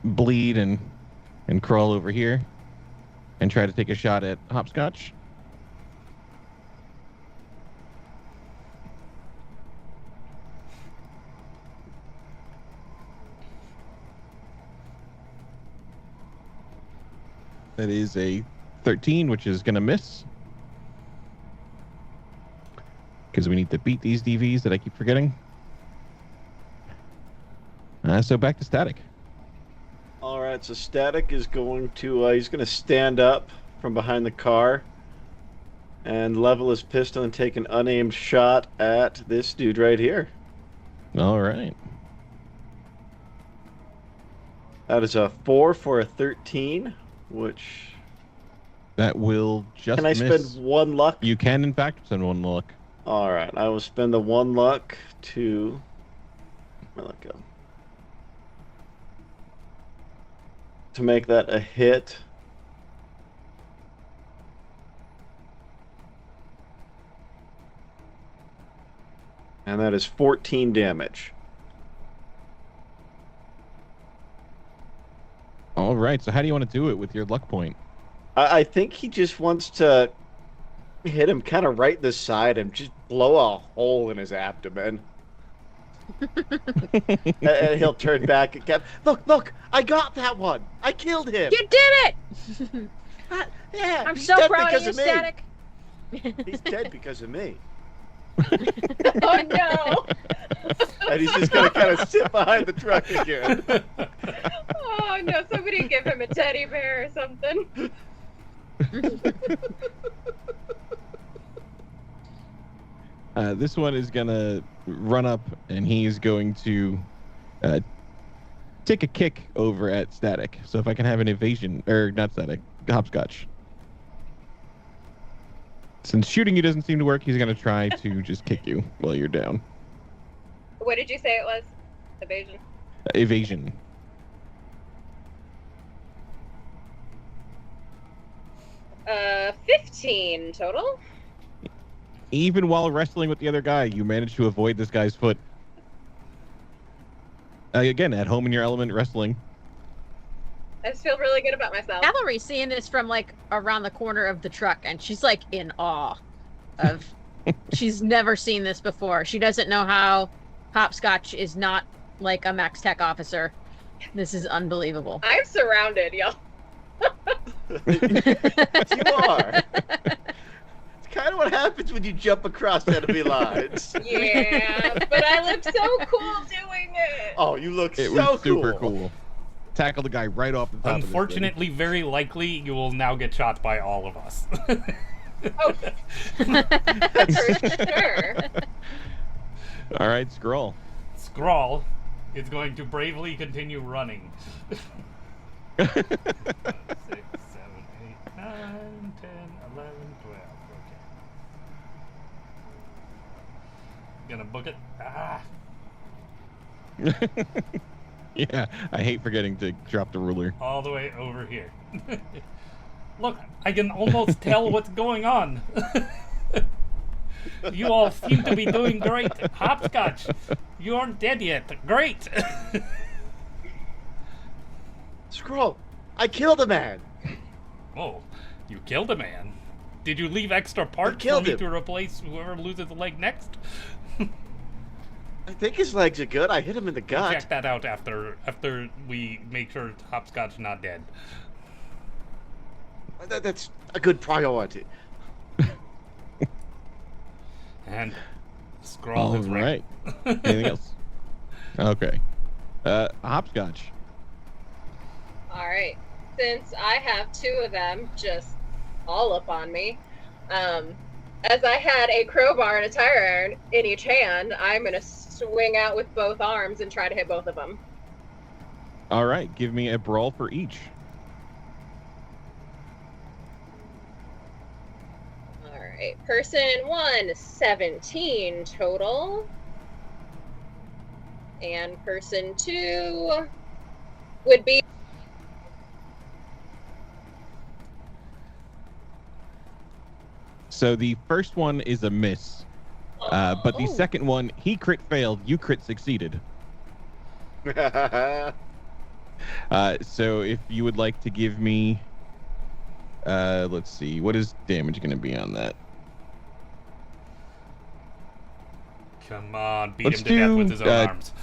bleed and crawl over here and try to take a shot at Hopscotch. That is a 13, which is going to miss. Because we need to beat these DVs that I keep forgetting. So back to Static. All right, so Static is going to, he's going to stand up from behind the car and level his pistol and take an unaimed shot at this dude right here. All right. That is a 4 for a 13, which... That will just Can I miss. spend 1 luck? You can, in fact, spend 1 luck. All right, I will spend the 1 luck to... Where'd that go? To make that a hit. And that is 14 damage. All right, so how do you want to do it with your luck point? I think he just wants to hit him kind of right in the side and just blow a hole in his abdomen. And he'll turn back again. Look, I got that one. I killed him. You did it! Yeah, I'm he's so dead proud of because you, me. Static. He's dead because of me. Oh no! And he's just gonna kind of sit behind the truck again. Oh no! Somebody give him a teddy bear or something. This one is going to run up, and he's going to take a kick over at Static. So if I can have an evasion, or not Static, Hopscotch. Since shooting you doesn't seem to work, he's going to try to just kick you while you're down. What did you say it was? Evasion. Evasion. Uh, 15 total. Even while wrestling with the other guy, you managed to avoid this guy's foot. Again, at home in your element, wrestling. I just feel really good about myself. Valerie's seeing this from like around the corner of the truck, and she's like in awe of. She's never seen this before. She doesn't know how Hopscotch is not like a Max Tech officer. This is unbelievable. I'm surrounded, y'all. You are. It's kind of what happens when you jump across enemy lines. Yeah, but I looked so cool doing it. Oh, you look It so was super cool. Tackle the guy right off the top Unfortunately, very likely, you will now get shot by all of us. Oh, for sure. All right, Scroll. Scrawl is going to bravely continue running. 6, 7, 8, 9, 10, 11, 12. Okay. Gonna book it. Ah. Yeah, I hate forgetting to drop the ruler. All the way over here. Look, I can almost tell what's going on. You all seem to be doing great. Hopscotch, you aren't dead yet. Great. Scroll, I killed a man. Oh, you killed a man. Did you leave extra parts for killed me him. to replace whoever loses a leg next? I think his legs are good. I hit him in the gut. Check that out after we make sure Hopscotch not dead. That's a good priority. And Scrawl is All right. right. Anything else? Okay. Hopscotch. All right. Since I have 2 of them just all up on me, as I had a crowbar and a tire iron in each hand, I'm going to swing out with both arms and try to hit both of them. All right, give me a brawl for each. All right. Person 1, 17 total. And person 2 would be So the first one is a miss, but the Oh. second one, he crit failed, you crit succeeded. So if you would like to give me, let's see, what is damage going to be on that? Come on, beat Let's him to death with do, his own arms.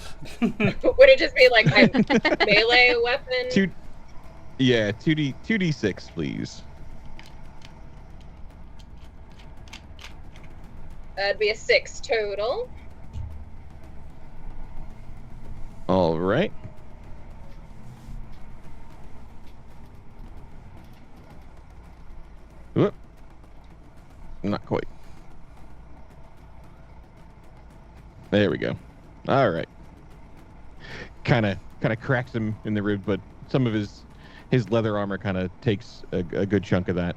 Would it just be like my melee weapon? 2d6, please. That'd be a 6 total. All right. Whoop. Not quite. There we go. All right. Kind of cracks him in the rib, but some of his leather armor kind of takes a good chunk of that.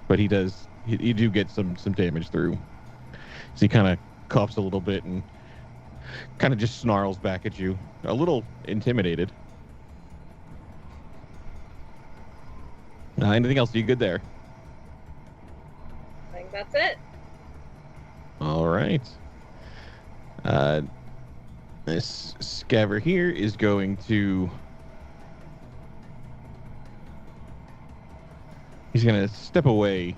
But you do get some damage through. So he kind of coughs a little bit and kind of just snarls back at you, a little intimidated. Anything else? Are you good there? I think that's it. All right. This scaver here is going to... He's going to step away,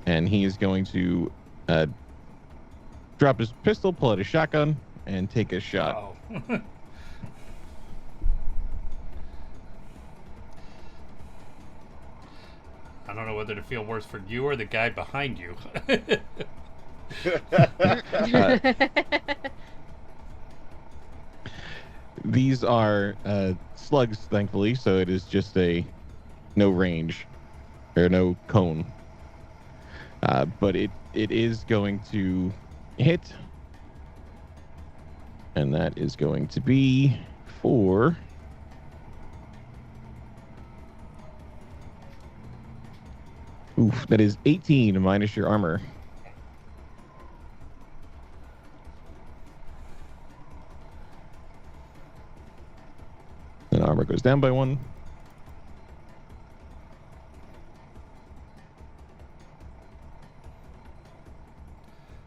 and he is going to drop his pistol, pull out his shotgun, and take a shot. Oh. I don't know whether to feel worse for you or the guy behind you. These are slugs, thankfully, so it is just no range or no cone. But it is going to hit, and that is going to be for... Oof, that is 18 minus your armor. And armor goes down by 1.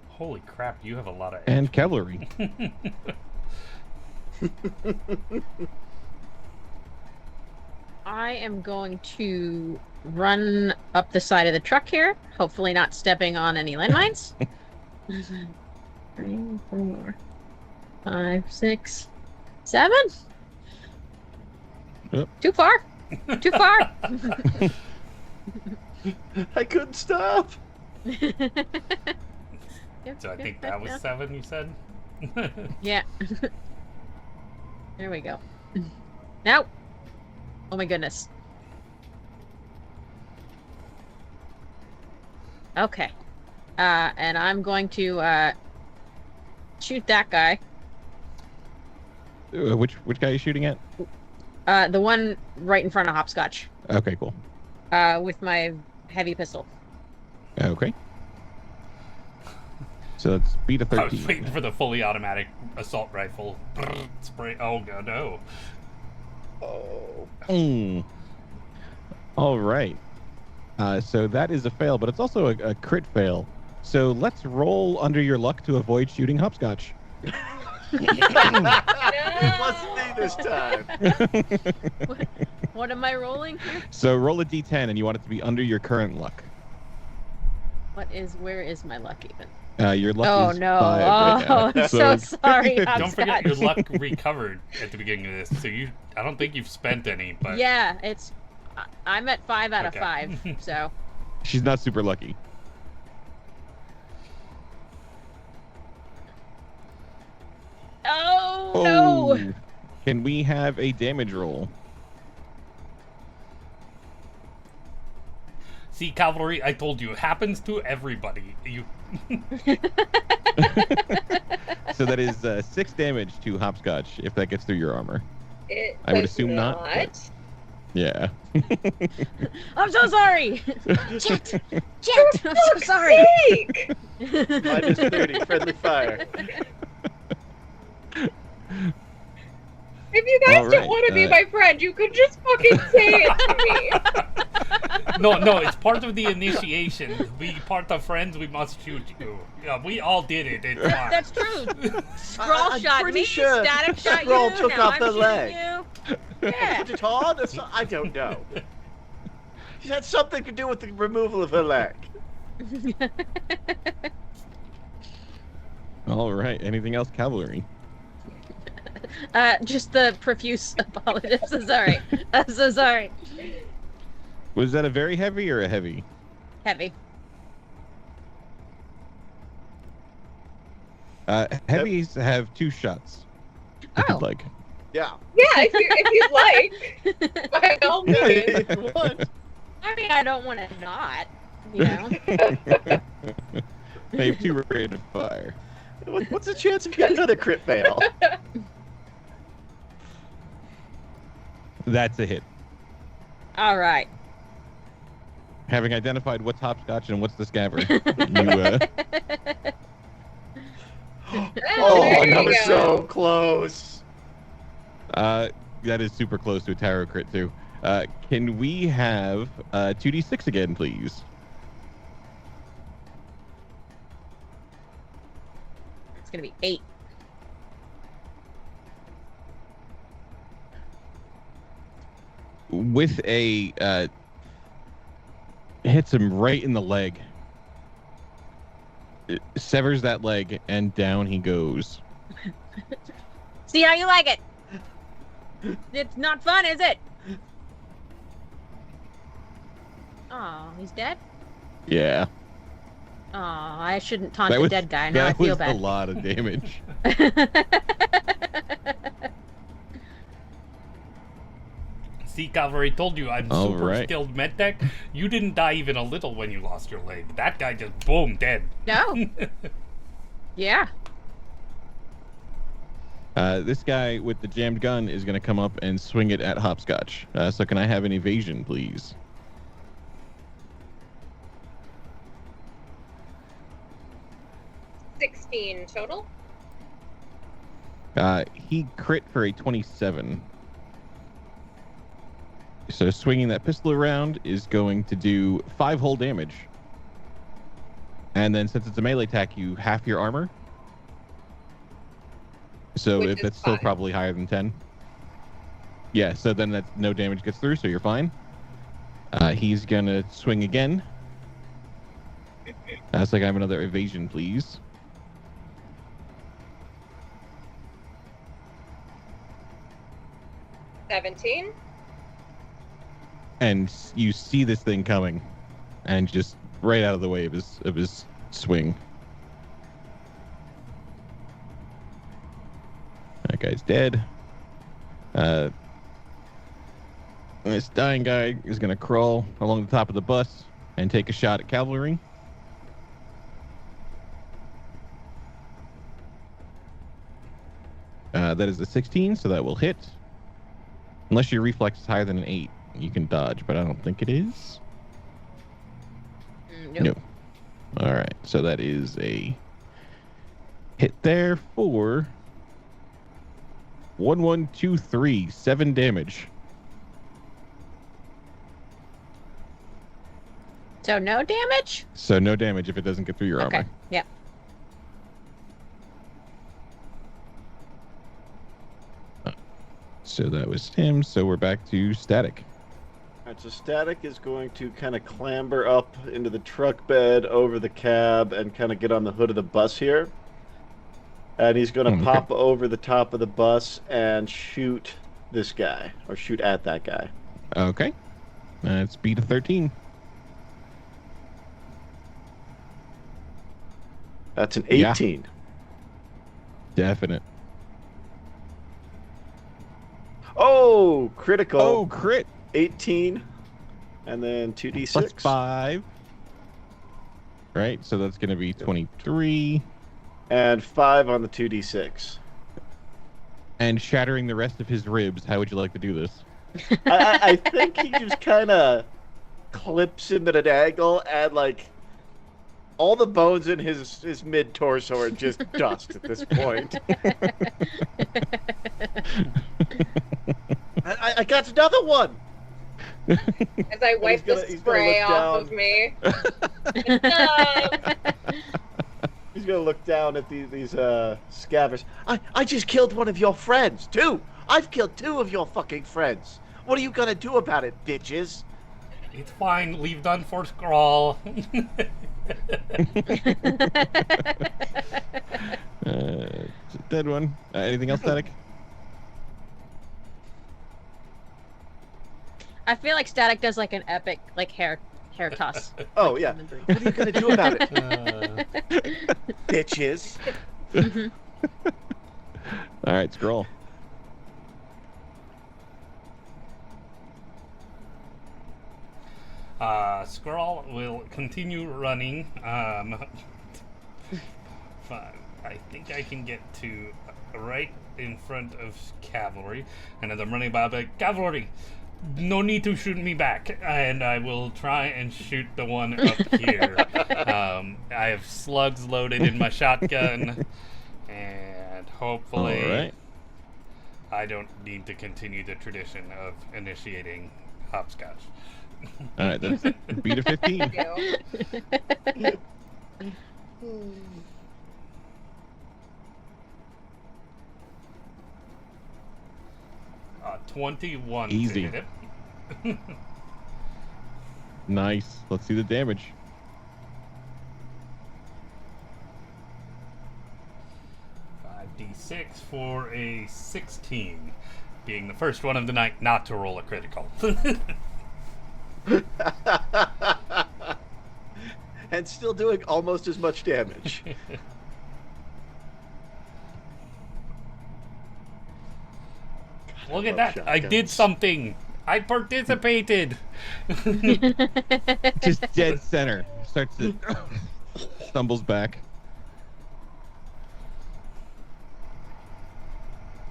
Holy crap, you have a lot of... And cavalry. I am going to run up the side of the truck here, hopefully not stepping on any landmines. 3, 4, 5, 6, 7. Yep. Too far. Too far. I couldn't stop. So I think that was 7, you said? Yeah. There we go. Now. Oh my goodness. Okay. And I'm going to shoot that guy. Which guy are you shooting at? The one right in front of Hopscotch. Okay, cool. With my heavy pistol. Okay. So let's beat a 13. I was waiting for the fully automatic assault rifle. Spray. Oh, God, no. Oh. All right. So that is a fail, but it's also a crit fail. So let's roll under your luck to avoid shooting Hopscotch. It wasn't me this time. What am I rolling here? So roll a d10, and you want it to be under your current luck. Where is my luck even? Your luck is 5 right now. I'm so sorry. Don't forget your Hopscotch. luck recovered at the beginning of this. So I don't think you've spent any, but... Yeah, I'm at 5 out of Okay. 5, so... She's not super lucky. Oh, no! Can we have a damage roll? See, Cavalry, I told you, it happens to everybody. You... So that is 6 damage to Hopscotch, if that gets through your armor. It I would does assume not, but- Yeah. I'm so sorry! Jet! I'm so sorry! Sake! Minus 30, friendly fire. If you guys All don't right, want to be my friend, you could just fucking say it to me. No, it's part of the initiation. To be part of friends, we must shoot you. Yeah, we all did it. It's fine. That's true. Scroll I'm shot pretty me, sure Static shot Scroll you, took now off I'm the shooting leg. you. Yeah. Put it on? I don't know. She had something to do with the removal of her leg. All right. Anything else, cavalry? Just the profuse apologies. I'm so sorry. I'm so sorry. Was that a very heavy or a heavy? Heavy. Heavies have 2 shots. If Oh. you'd like. Yeah. Yeah, if you'd like, by all means. If you want. I mean, I don't want to not, you know. They have 2 rate of fire. What's the chance of getting another crit fail? That's a hit. All right. Having identified what's hopscotch and what's the scabber, you Oh, There that you was go. so close. that is super close to a tarot crit too. Can we have 2d6 again, please? It's gonna be 8. With a hits him right in the leg. It severs that leg and down he goes. See how you like it. It's not fun, is it? Oh, he's dead. Yeah, Oh, I shouldn't taunt that the was dead guy. Now I that feel was a bad. lot of damage. See, Cavalry told you I'm All super right. skilled medtech. You didn't die even a little when you lost your leg. That guy just boom dead. No. Yeah. This guy with the jammed gun is going to come up and swing it at Hopscotch. So can I have an evasion, please? $16 total. He crit for a 27. So swinging that pistol around is going to do 5 whole damage. And then since it's a melee attack, you half your armor. So Which if is that's still 5. probably higher than 10. Yeah, so then that's no damage gets through, so you're fine. He's gonna swing again. So I have another evasion, please. $17. And you see this thing coming, and just right out of the way of his swing. That guy's dead. This dying guy is gonna crawl along the top of the bus and take a shot at cavalry. That is a 16, so that will hit. Unless your reflex is higher than an 8, you can dodge, but I don't think it is. Nope. No. All right, so that is a hit there for 1, 1, 2, 3, 7 damage. So no damage? So no damage if it doesn't get through your Okay. armor. Yep. So that was him. So we're back to Static. Alright, so Static is going to kind of clamber up into the truck bed over the cab and kind of get on the hood of the bus here. And he's going to Okay. pop over the top of the bus and shoot this guy, or shoot at that guy. Okay. That's beat a 13. That's an Yeah. 18. Definite. Oh, critical. Oh, crit. 18. And then 2d6. Plus 5. Right, so that's going to be 23. And 5 on the 2d6. And shattering the rest of his ribs. How would you like to do this? I think he just kind of clips him at an angle, and like all the bones in his mid torso are just dust at this point. I got another one. As I wipe gonna- the he's gonna spray look off down. of me. No. He's gonna look down at these scavengers. I just killed one of your friends, too. I've killed 2 of your fucking friends. What are you gonna do about it, bitches? It's fine. Leave done for Scrawl. It's a dead one. Anything else, Static? I feel like Static does like an epic like hair toss. Oh yeah. What are you gonna do about it, bitches? All right, scroll. Scrawl will continue running. I think I can get to right in front of cavalry, and as I'm running by, I'll be like, cavalry, no need to shoot me back, and I will try and shoot the one up here. I have slugs loaded in my shotgun, and hopefully All right. I don't need to continue the tradition of initiating hopscotch. All right, that's beat a 15. Ew. 21 Easy. to hit it. Nice. Let's see the damage. D6 for a 16, being the first one of the night not to roll a critical. And still doing almost as much damage. Look at Love that! I did shotguns. something. I participated. Just dead center. Starts to stumbles back.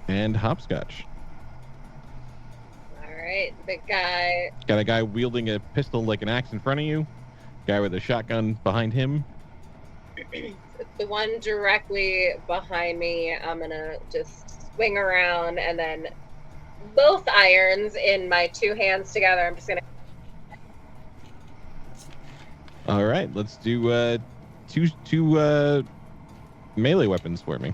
And hopscotch. Alright, the guy. Got a guy wielding a pistol like an axe in front of you. Guy with a shotgun behind him. The one directly behind me, I'm gonna just swing around and then both irons in my 2 hands together. I'm just gonna. All right, let's do two melee weapons for me.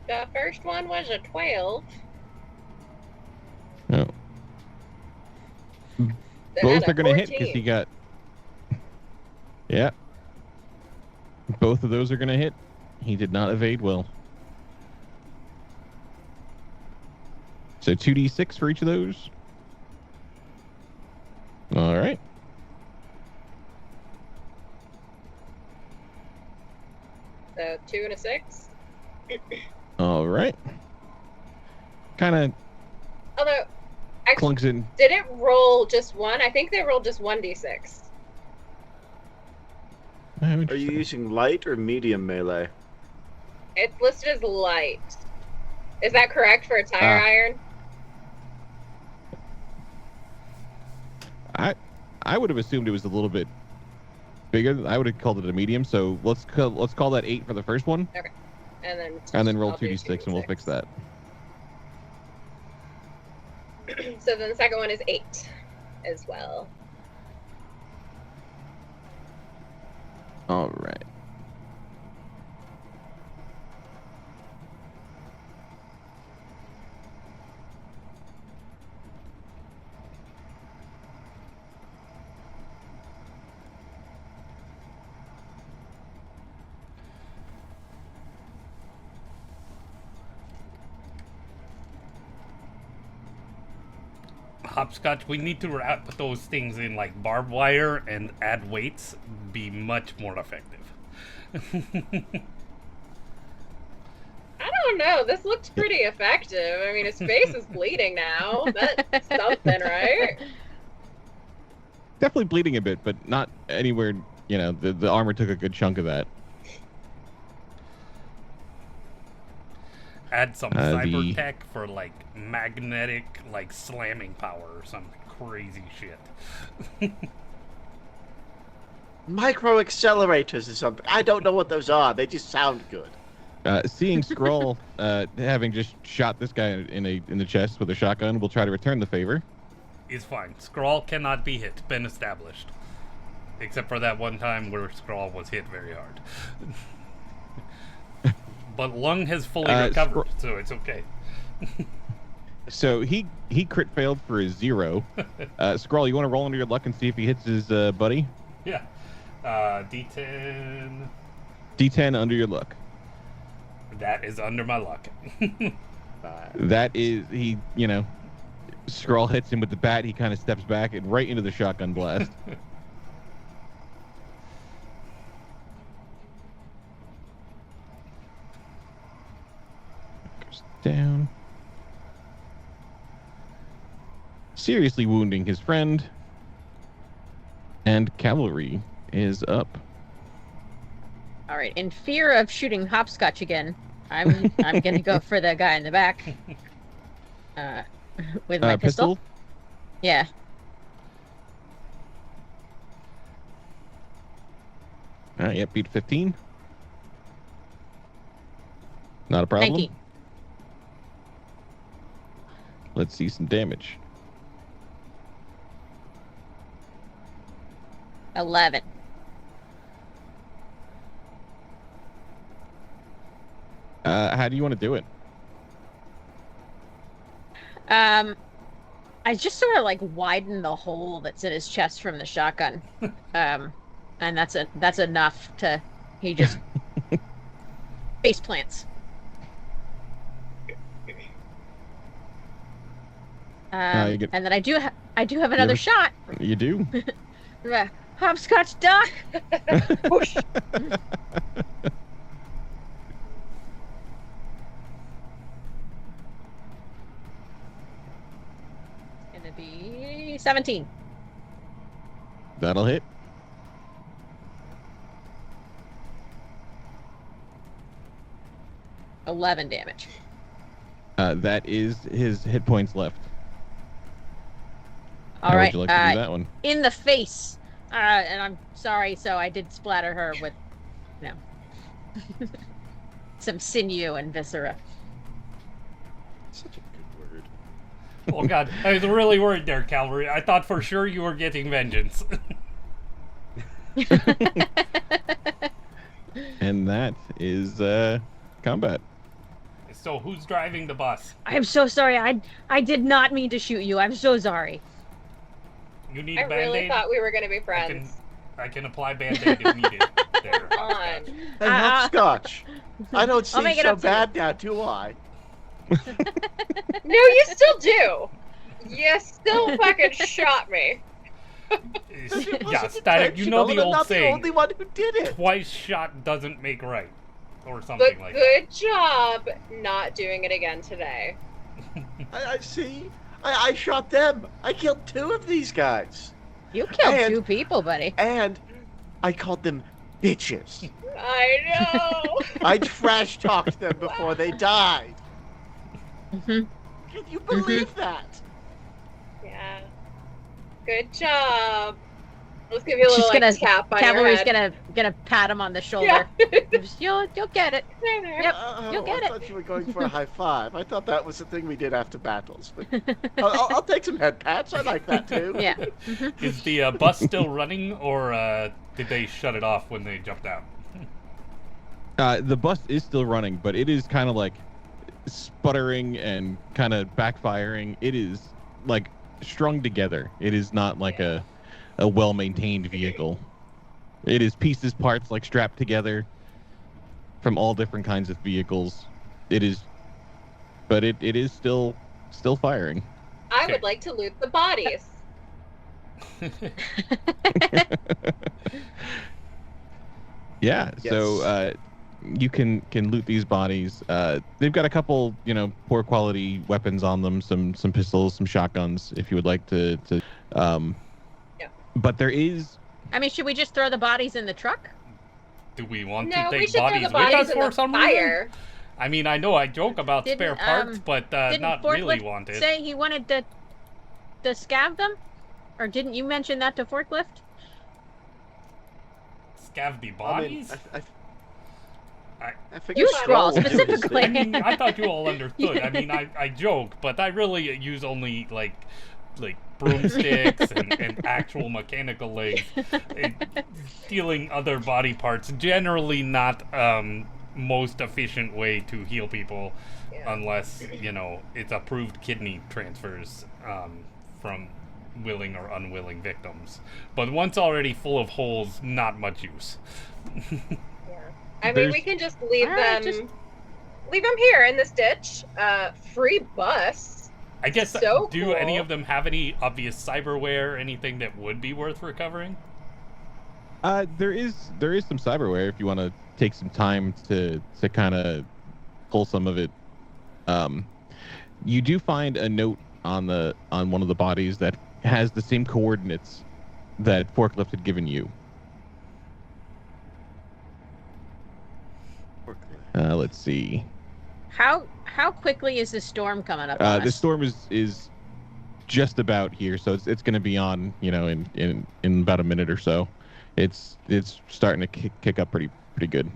The first one was a 12. Oh. Then Both had a are going to hit because 14. he got. Yeah. Both of those are going to hit. He did not evade well. So 2d6 for each of those. All right. So 2 and a 6. All right. Kind of Although, actually, clunks in. did it roll just one? I think they rolled just 1d6. Are you using light or medium melee? It's listed as light. Is that correct for a tire iron? I would have assumed it was a little bit bigger. I would have called it a medium. So let's call that 8 for the first one, And then roll I'll do 2d6 and we'll fix that. So then the second one is 8 as well. All right. Hopscotch, we need to wrap those things in like barbed wire and add weights. Be much more effective. I don't know. This looked pretty effective. I mean, his face is bleeding now. That's something, right? Definitely bleeding a bit, but not anywhere. You know, the armor took a good chunk of that. Add some The- cyber tech for like magnetic, like slamming power or some crazy shit. Micro accelerators or something. I don't know what those are. They just sound good. Seeing Skrull having just shot this guy in the chest with a shotgun, will try to return the favor. Is fine. Skrull cannot be hit. Been established. Except for that one time where Skrull was hit very hard. But Lung has fully recovered, so it's okay. So he crit failed for a 0. Skrull, you want to roll under your luck and see if he hits his buddy? Yeah. D10. D10 under your luck. That is under my luck. That is, Skrull hits him with the bat. He kind of steps back and right into the shotgun blast. Goes down. Seriously wounding his friend. And Cavalry is up. All right. In fear of shooting hopscotch again, I'm gonna go for the guy in the back. With my pistol. Yeah. Yep, beat 15. Not a problem. 19. Let's see some damage. 11. How do you want to do it? I just sort of like widen the hole that's in his chest from the shotgun, and that's enough to. He just face plants. And then I do have another shot. You do. Hopscotch duck. Whoosh. Gonna be 17. That'll hit. $11 damage. That is his hit points left. All How right. would you like to do that one? In the face. And I'm sorry, so I did splatter her with, some sinew and viscera. Such a good word. Oh god, I was really worried there, Cavalry. I thought for sure you were getting vengeance. And that is combat. So who's driving the bus? I'm so sorry. I did not mean to shoot you. I'm so sorry. You need I a Band-Aid? really thought we were gonna be friends. I can apply Band-Aid if needed. There. Come on. Hey, hopscotch. I don't I'll seem make it so up to you. bad now, do I? No, you still do. You still fucking shot me. Yeah, Static, you know the and I'm old not the saying, only one who did it. twice shot doesn't make right. Or something But like good job not doing it again today. I see. I shot them. I killed 2 of these guys. You killed And- 2 people, buddy. And I called them bitches. I know. I trash talked them before they died. Mhm. Can you believe that? Yeah. Good job. Let's give you a little tap on Cavalry's your head. gonna pat him on the shoulder. Just, you'll get it. There, there. Yep. You'll get I it. thought you were going for a high five. I thought that was the thing we did after battles. But I'll take some head pats. I like that too. Yeah. that. Is the bus still running, or did they shut it off when they jumped out? The bus is still running, but it is kind of like sputtering and kind of backfiring. It is like strung together. It is not like a well-maintained vehicle. It is pieces, parts like strapped together from all different kinds of vehicles. It is, but it is still firing. I Okay. would like to loot the bodies. Yeah. Yes. So you can loot these bodies. They've got a couple, poor quality weapons on them. Some pistols, some shotguns, if you would like to. Yeah. But there is. I mean, should we just throw the bodies in the truck? Do we want No, to we take should throw bodies the with us bodies in for the some fire. reason? I mean, I know I joke about Didn't, spare parts, but Didn't not Forklift really wanted. say he wanted to scav them? Or didn't you mention that to Forklift? Scav the I mean, bodies? I figured You Skrull Skrull, would do his specifically. I thing. mean, I thought you all understood. I mean, I joke, but I really use only like broomsticks and actual mechanical legs. Stealing other body parts, generally not most efficient way to heal people, unless it's approved kidney transfers from willing or unwilling victims. But once already full of holes, not much use. I mean, we can just leave them. Leave them here in this ditch. Free bus. I guess. So do cool. any of them have any obvious cyberware, anything that would be worth recovering? There is some cyberware if you want to take some time to kind of pull some of it. You do find a note on one of the bodies that has the same coordinates that Forklift had given you. Let's see. How quickly is the storm coming up on The us? storm is just about here, so it's going to be on, in about a minute or so. It's starting to kick up pretty good.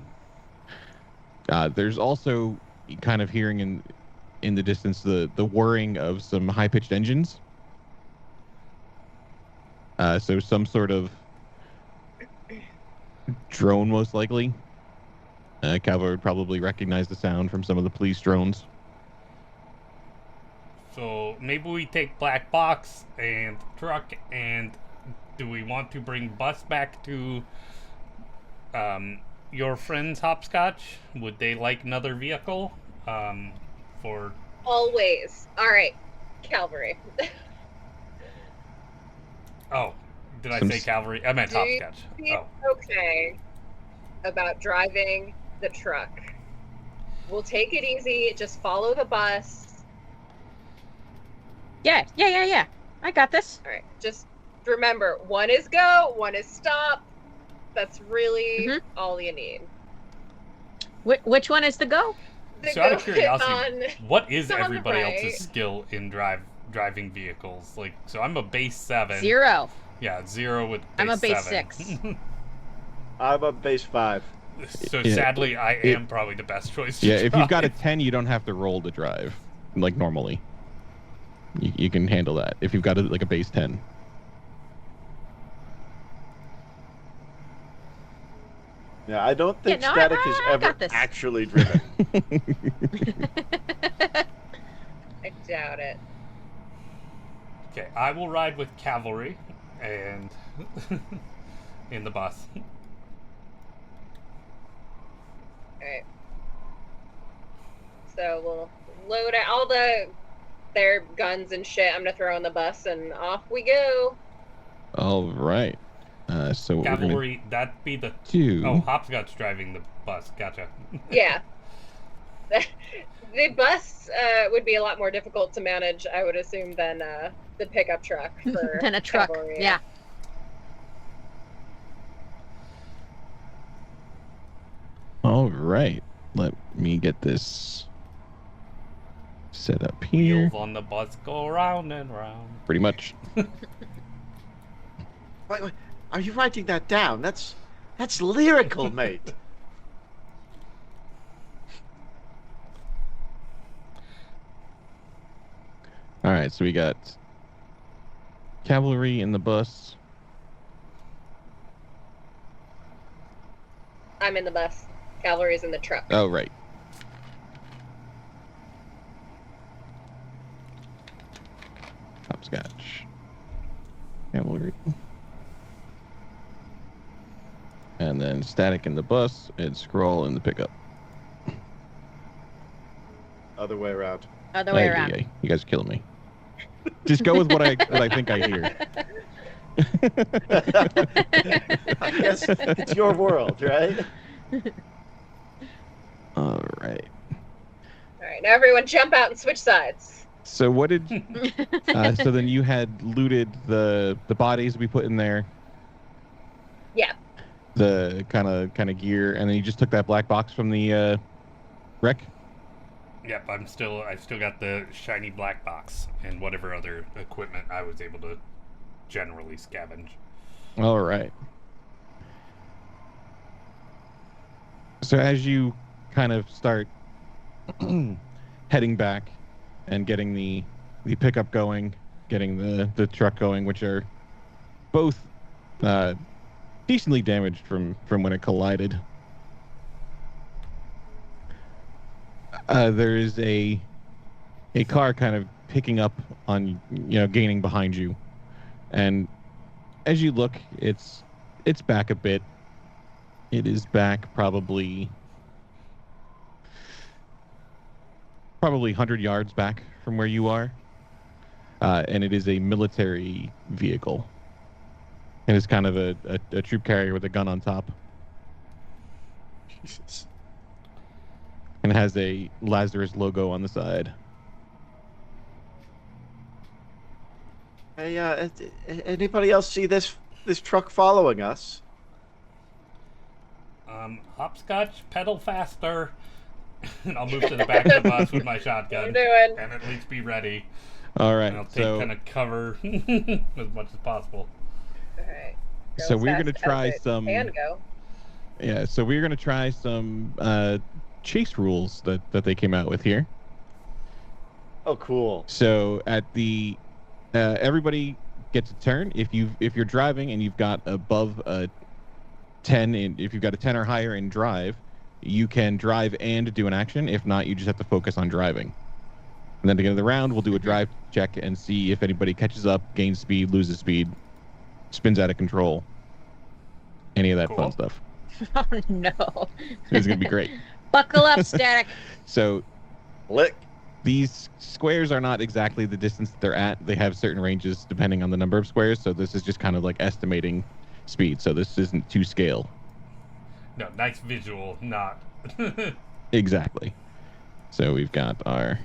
There's also kind of hearing in the distance the whirring of some high-pitched engines. So some sort of drone, most likely. Cavalry would probably recognize the sound from some of the police drones. So maybe we take black box and truck, and do we want to bring bus back to your friend's Hopscotch? Would they like another vehicle? For Always. All right, Calvary. Oh, did I say cavalry? I meant Do you Hopscotch. feel okay about driving the truck? We'll take it easy. Just follow the bus. Yeah. I got this. All right. Just remember, one is go, one is stop. That's really all you need. Which one is the go? The So out of go curiosity, on- what is on the everybody right. else's skill in driving vehicles? Like, so I'm a base 7. 0. Yeah, 0 with base I'm a base 7. 6. I'm a base 5. So sadly, I am probably the best choice to Yeah, if you've got a drive. 10, you don't have to roll to drive, like normally. You can handle that if you've got a base 10. Yeah, I don't think no, Static I has got ever this. actually driven. I doubt it. Okay, I will ride with cavalry and in the bus. Alright. So we'll load out all their guns and shit. I'm gonna throw in the bus and off we go. All right. So what Cavalry, that'd be the... we're Oh, going to Hopscotch driving the bus. Gotcha. Yeah. The bus would be a lot more difficult to manage, I would assume, than the pickup truck for Than a truck. cavalry. Yeah. All right. Let me get this set up here. Wheels on the bus go round and round. Pretty much. Wait, are you writing that down? That's lyrical, mate. All right, so we got cavalry in the bus. I'm in the bus. Cavalry's in the truck. Oh, right. Hopscotch. Cavalry. And then Static in the bus and Scroll in the pickup. Other way around. Other way Ay, around. ay, ay. You guys are killing me. Just go with what I think I hear. I guess it's your world, right? All right. Alright, now everyone jump out and switch sides. So what did? So then you had looted the bodies we put in there. Yeah. The kind of gear, and then you just took that black box from the wreck. Yep, I've still got the shiny black box and whatever other equipment I was able to generally scavenge. All right. So as you kind of start heading back and getting the pickup going, getting the truck going, which are both decently damaged from when it collided. There is a car kind of picking up on, gaining behind you, and as you look, it's back a bit. It is back probably 100 yards back from where you are, and it is a military vehicle. And it's kind of a troop carrier with a gun on top. Jesus. And it has a Lazarus logo on the side. Hey, anybody else see this truck following us? Hopscotch, pedal faster. And I'll move to the back of the bus with my shotgun. I'm doing. And at least be ready. All right. And I'll take kind of cover as much as possible. All right. Go So as we're fast gonna try as it some. can go. Yeah. So we're gonna try some chase rules that they came out with here. Oh, cool. So at the everybody gets a turn if you're driving and you've got above a 10, if you've got a 10 or higher in drive, you can drive and do an action. If not, you just have to focus on driving. And then at the end of the round, we'll do a drive check and see if anybody catches up, gains speed, loses speed, spins out of control. Any of that fun stuff. Oh no. It's gonna be great. Buckle up, Static. So Lick. these squares are not exactly the distance that they're at. They have certain ranges depending on the number of squares. So this is just kind of like estimating speed. So this isn't to scale. No, nice visual, not. Exactly. So we've got our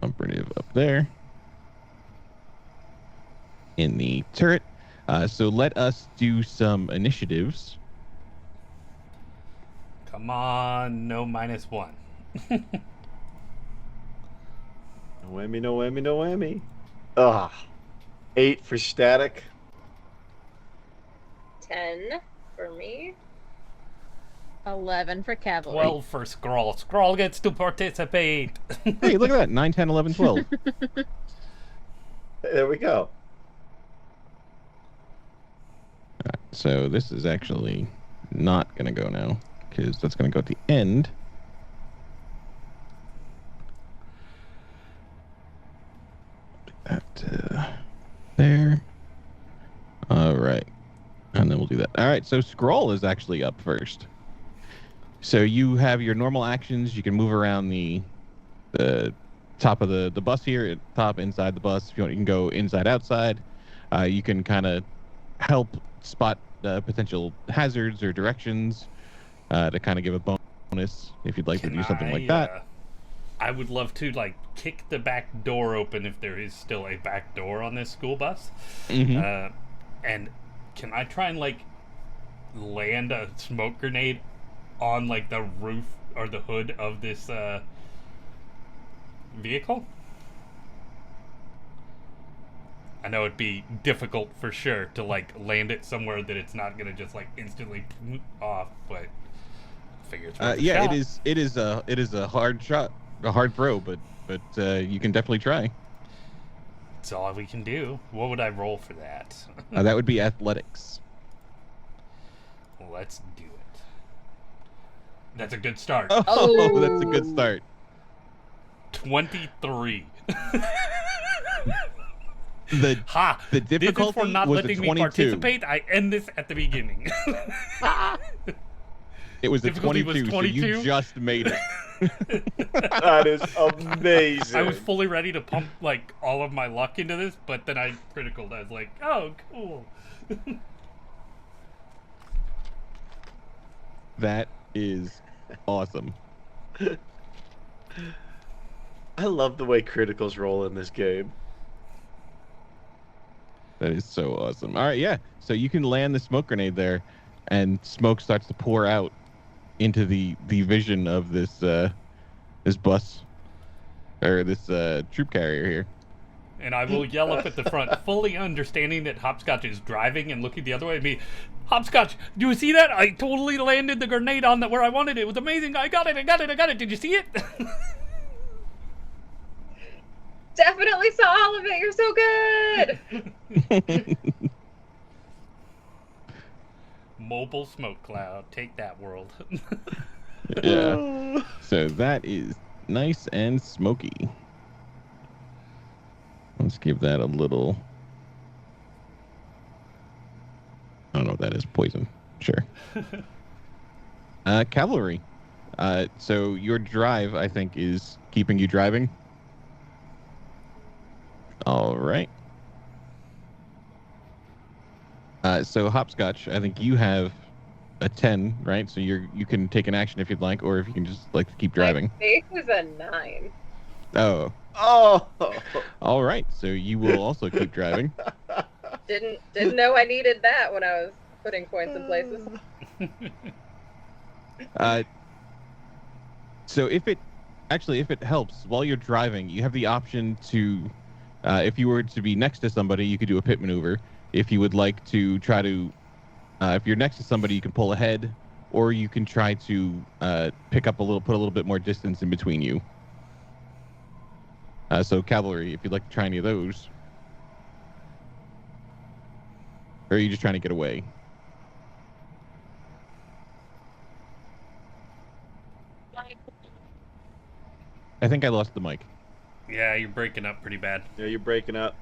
operative up there in the turret. So let us do some initiatives. Come on, no -1. No whammy, no whammy, no whammy. Ugh. 8 for Static. 10 for me. 11 for cavalry. 12 for Scrawl. Scrawl gets to participate. Hey, look at that. 9, 10, 11, 12. There we go. So this is actually not going to go now, because that's going to go at the end. Put that there. All right. And then we'll do that. All right, so Scroll is actually up first. So you have your normal actions. You can move around the top of the bus here, top, inside the bus. If you want, you can go inside, outside. You can kind of help spot potential hazards or directions to kind of give a bonus if you'd like to do something like that. I would love to kick the back door open if there is still a back door on this school bus. Mm-hmm. And can I try and land a smoke grenade on the roof or the hood of this vehicle? I know it'd be difficult for sure to land it somewhere that it's not gonna just instantly off, but I figure it's worth a yeah, shot. it is a hard shot, a hard throw, but you can definitely try. That's all we can do. What would I roll for that? That would be athletics. Let's do it. That's a good start. Oh, that's a good start. 23. The This is difficulty for not was a letting me 22. participate. I end this at the beginning. It was a Difficulty 22, was so you 22? just made it. That is amazing. I was fully ready to pump all of my luck into this, but then I criticaled. I was like, oh, cool. That is awesome. I love the way criticals roll in this game. That is so awesome. All right, yeah. So you can land the smoke grenade there, and smoke starts to pour out into the vision of this this bus or this troop carrier here. And I will yell up at the front, fully understanding that Hopscotch is driving and looking the other way at me. Hopscotch, do you see that? I totally landed the grenade on where I wanted it. It was amazing. I got it. Did you see it? Definitely saw all of it. You're so good. Mobile smoke cloud. Take that, world. Yeah. So that is nice and smoky. Let's give that a little... I don't know what that is. Poison. Sure. Cavalry. So your drive, I think, is keeping you driving. All right. So Hopscotch, I think you have a 10, right? So you can take an action if you'd like, or if you can just like to keep driving. My base is a 9. Oh. Oh. All right. So you will also keep driving. Didn't know I needed that when I was putting points in places. So if it helps while you're driving, you have the option to, if you were to be next to somebody, you could do a pit maneuver. If you would like to try to, if you're next to somebody, you can pull ahead, or you can try to put a little bit more distance in between you. So cavalry, if you'd like to try any of those. Or are you just trying to get away? I think I lost the mic. Yeah, you're breaking up pretty bad. Yeah, you're breaking up.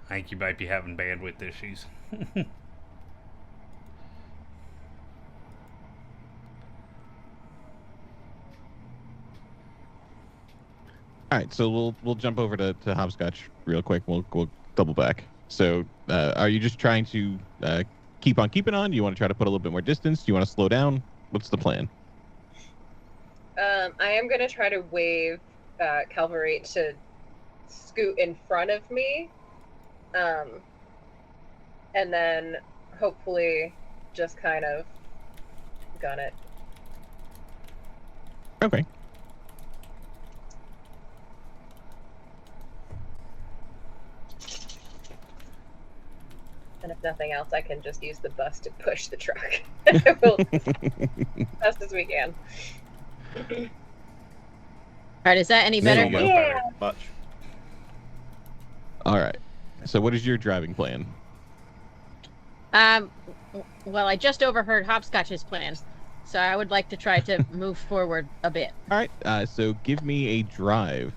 I think you might be having bandwidth issues. All right, so we'll jump over to Hopscotch real quick. We'll double back. So, are you just trying to keep on keeping on? Do you want to try to put a little bit more distance? Do you want to slow down? What's the plan? I am going to try to wave cavalry to scoot in front of me. And then hopefully just kind of gun it. Okay. And if nothing else, I can just use the bus to push the truck. We'll, best as we can. All right, is that any better? There you go. Yeah. Much. All right. So what is your driving plan? Well, I just overheard Hopscotch's plan, so I would like to try to move forward a bit. All right. So give me a drive.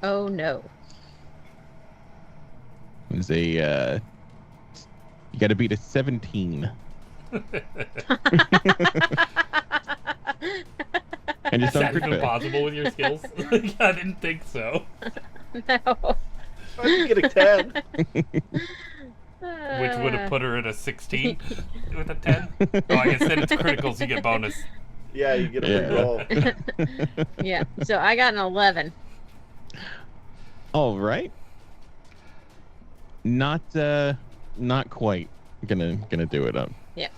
Oh no. It's a you got to beat a 17. And just Is don't that crit even fail. possible with your skills? I didn't think so. No. How'd you get a 10? Which would have put her at a 16 with a 10. Oh, I guess then it's critical, so you get bonus. Yeah, you get a big roll. Yeah, so I got an 11. All right. Not quite gonna do it up. Yeah.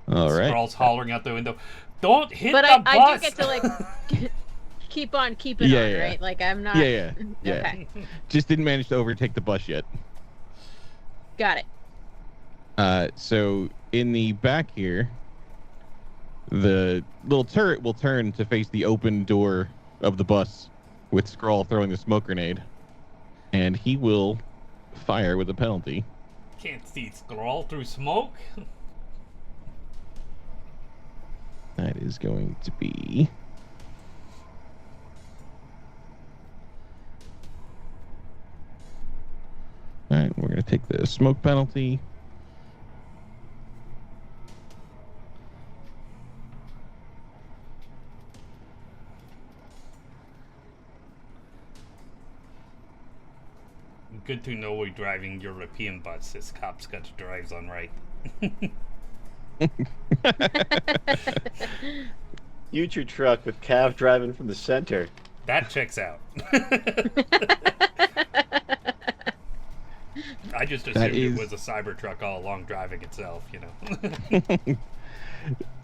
All right. Scrawl's hollering out the window. Don't hit But the bus! I do get to, like, keep on keeping Yeah, on, yeah. right? Like, I'm not... Yeah. Okay, Just didn't manage to overtake the bus yet. got it. So in the back here, the little turret will turn to face the open door of the bus with Scrawl throwing the smoke grenade. And he will fire with a penalty. Can't see Scrawl through smoke. That is going to be... Alright, we're going to take the smoke penalty. Good to know we're driving European bus. This Hopscotch drives on right. Use your truck with Cav driving from the center. That checks out. I just assumed it was a Cybertruck all along driving itself,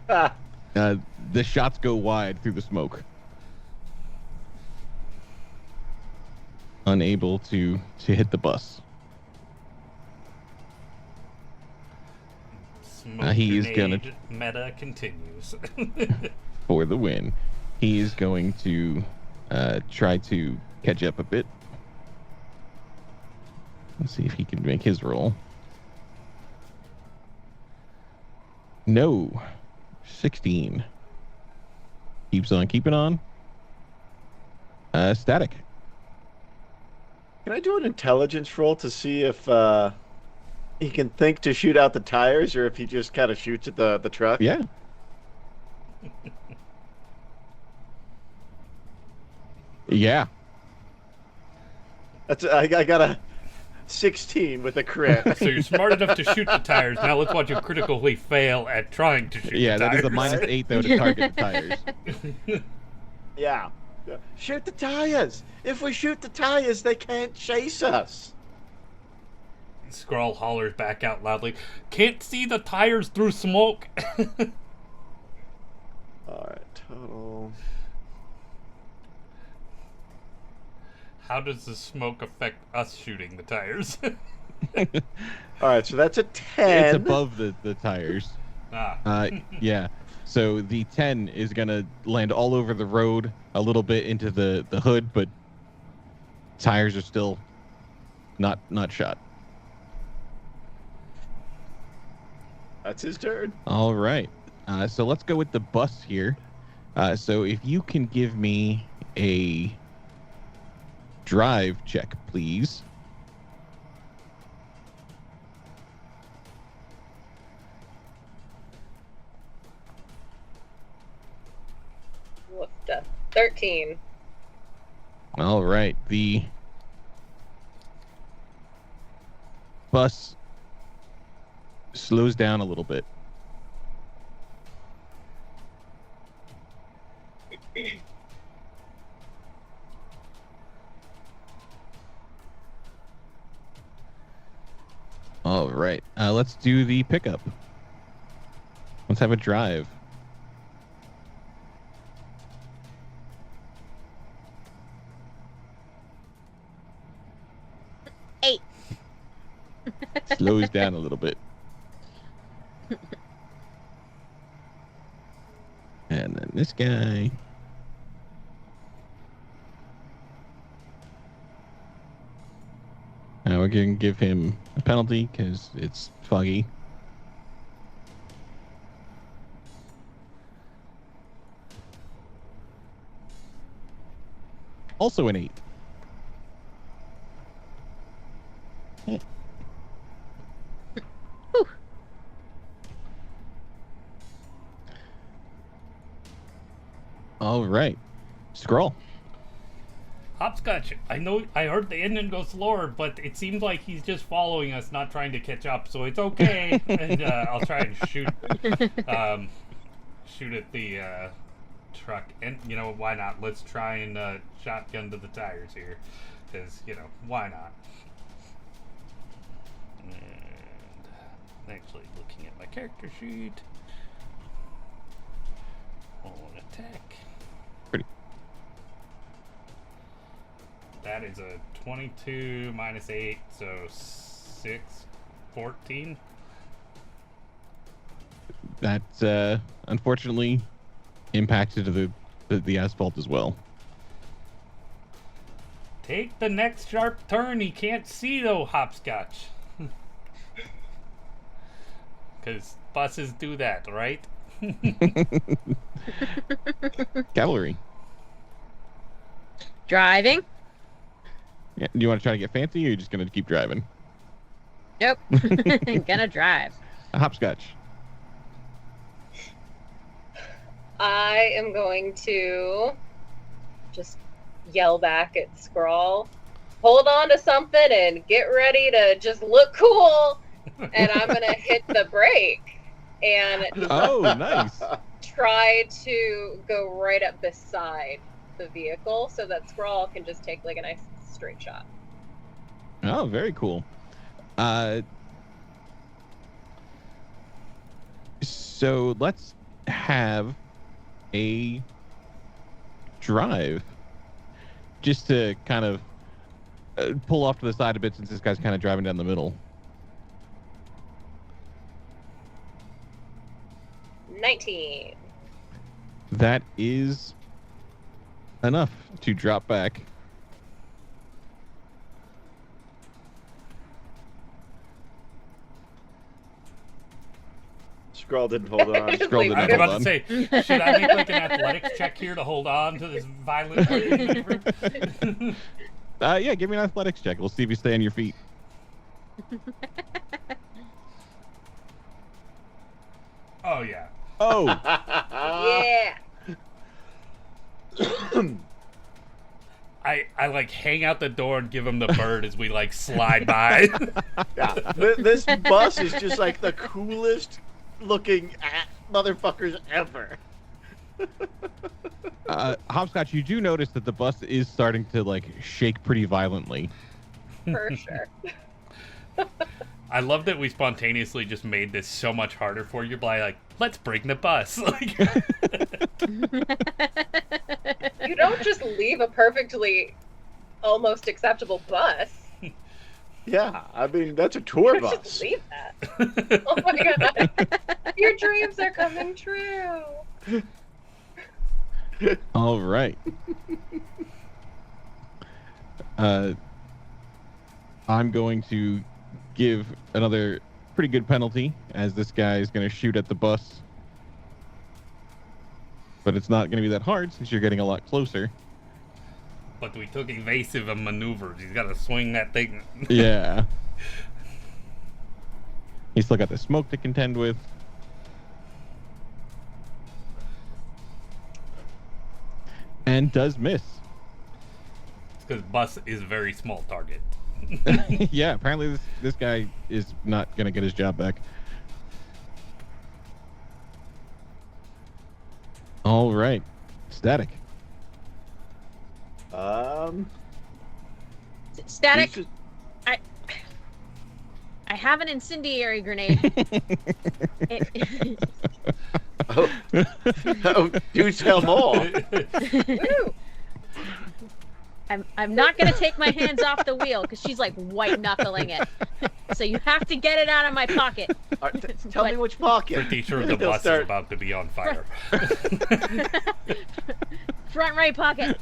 Ah, The shots go wide through the smoke. Unable to hit the bus. Smoke he is gonna meta continues. for the win. He is going to try to catch up a bit. Let's see if he can make his roll. No. 16. Keeps on keeping on. Static. can I do an intelligence roll to see if he can think to shoot out the tires, or if he just kind of shoots at the truck? Yeah. Yeah. I got a 16 with a crit. So you're smart enough to shoot the tires. Now let's watch you critically fail at trying to shoot the tires. Yeah, that is a -8 though to target the tires. Yeah. Shoot the tires. If we shoot the tires, they can't chase us. Skrull hollers back out loudly. Can't see the tires through smoke. All right, total. How does the smoke affect us shooting the tires? All right, so that's a 10. It's above the tires. Yeah. So the 10 is going to land all over the road, a little bit into the hood, but tires are still not shot. That's his turn. All right. So let's go with the bus here. So if you can give me a drive check, please. Woofda. 13. All right. The bus slows down a little bit. All right. Let's do the pickup. Let's have a drive. Eight. Slows down a little bit. And then this guy. Now we're going to give him a penalty because it's foggy. Also an 8. All right. Scroll. Hopscotch, I know I heard the engine go slower, but it seems like he's just following us, not trying to catch up, so it's okay. And I'll try and shoot at the truck. And, why not? Let's try and shotgun to the tires here. Because, why not? And actually looking at my character sheet. On attack. Pretty. That is a 22 minus 8, so 6, 14. That unfortunately impacted the asphalt as well. Take the next sharp turn. He can't see though, Hopscotch. Because buses do that, right? Cavalry. Driving? Yeah. Do you want to try to get fancy, or are you just going to keep driving? Nope. Gonna drive. A hopscotch. I am going to just yell back at Scrawl, hold on to something and get ready to just look cool. And I'm going to hit the brake and Oh, nice. try to go right up beside the vehicle so that Scrawl can just take like a nice straight shot. Oh, very cool. So let's have a drive just to kind of pull off to the side a bit since this guy's kind of driving down the middle. 19. That is enough to drop back. Scroll didn't hold on. Scroll didn't I was hold about on. to say, should I make like an athletics check here to hold on to this violent maneuver? Yeah, give me an athletics check. We'll see if you stay on your feet. Oh yeah. Oh, Yeah. I like hang out the door and give him the bird as we like slide by. Yeah, this bus is just like the coolest looking motherfuckers ever. Hopscotch, you do notice that the bus is starting to like shake pretty violently. For sure. I love that we spontaneously just made this so much harder for you by like, let's bring the bus. Like, You don't just leave a perfectly almost acceptable bus. Yeah, I mean that's a tour You bus. just leave that. Oh my god. Your dreams are coming true. All right. I'm going to give another pretty good penalty as this guy is going to shoot at the bus. But it's not going to be that hard since you're getting a lot closer. but we took evasive maneuvers. He's got to swing that thing. Yeah. He's still got the smoke to contend with. And does miss. Because bus is a very small target. Yeah, apparently this guy is not going to get his job back. All right. Static. Static. He's I have an incendiary grenade. oh, do tell more. Woo! I'm not gonna take my hands off the wheel because she's like white knuckling it. So you have to get it out of my pocket. All right, tell me which pocket. Pretty sure the He'll bus start- is about to be on fire. Front right pocket.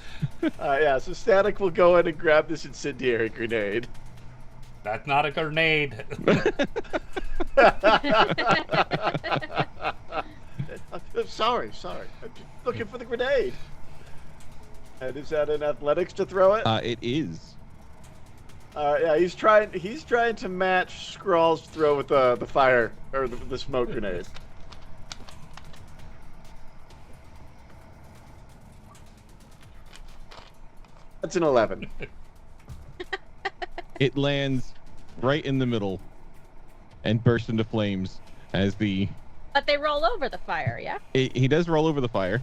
Yeah, so Static will go in and grab this incendiary grenade. That's not a grenade. I'm sorry. I'm just looking for the grenade. And is that an athletics to throw it? It is. Yeah, he's trying to match Skrull's throw with the fire or the smoke grenade. That's an 11. It lands right in the middle and bursts into flames as But they roll over the fire, yeah? he does roll over the fire.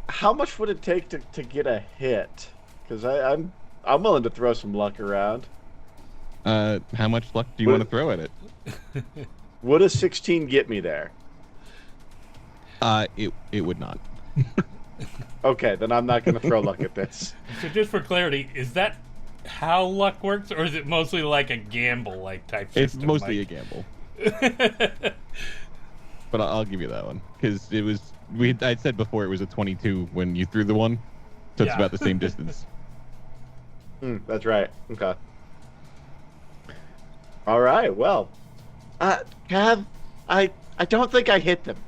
How much would it take to get a hit? Because I'm willing to throw some luck around. How much luck do you want to throw at it? Would a 16 get me there? It would not. Okay, then I'm not going to throw luck at this. So just for clarity, is that how luck works, or is it mostly like a gamble like type It's system? mostly a gamble, but I'll give you that one because it was I'd said before it was a 22 when you threw the one, so it's Yeah. about the same distance. That's right. Okay. All right. Well, Cav, I don't think I hit them.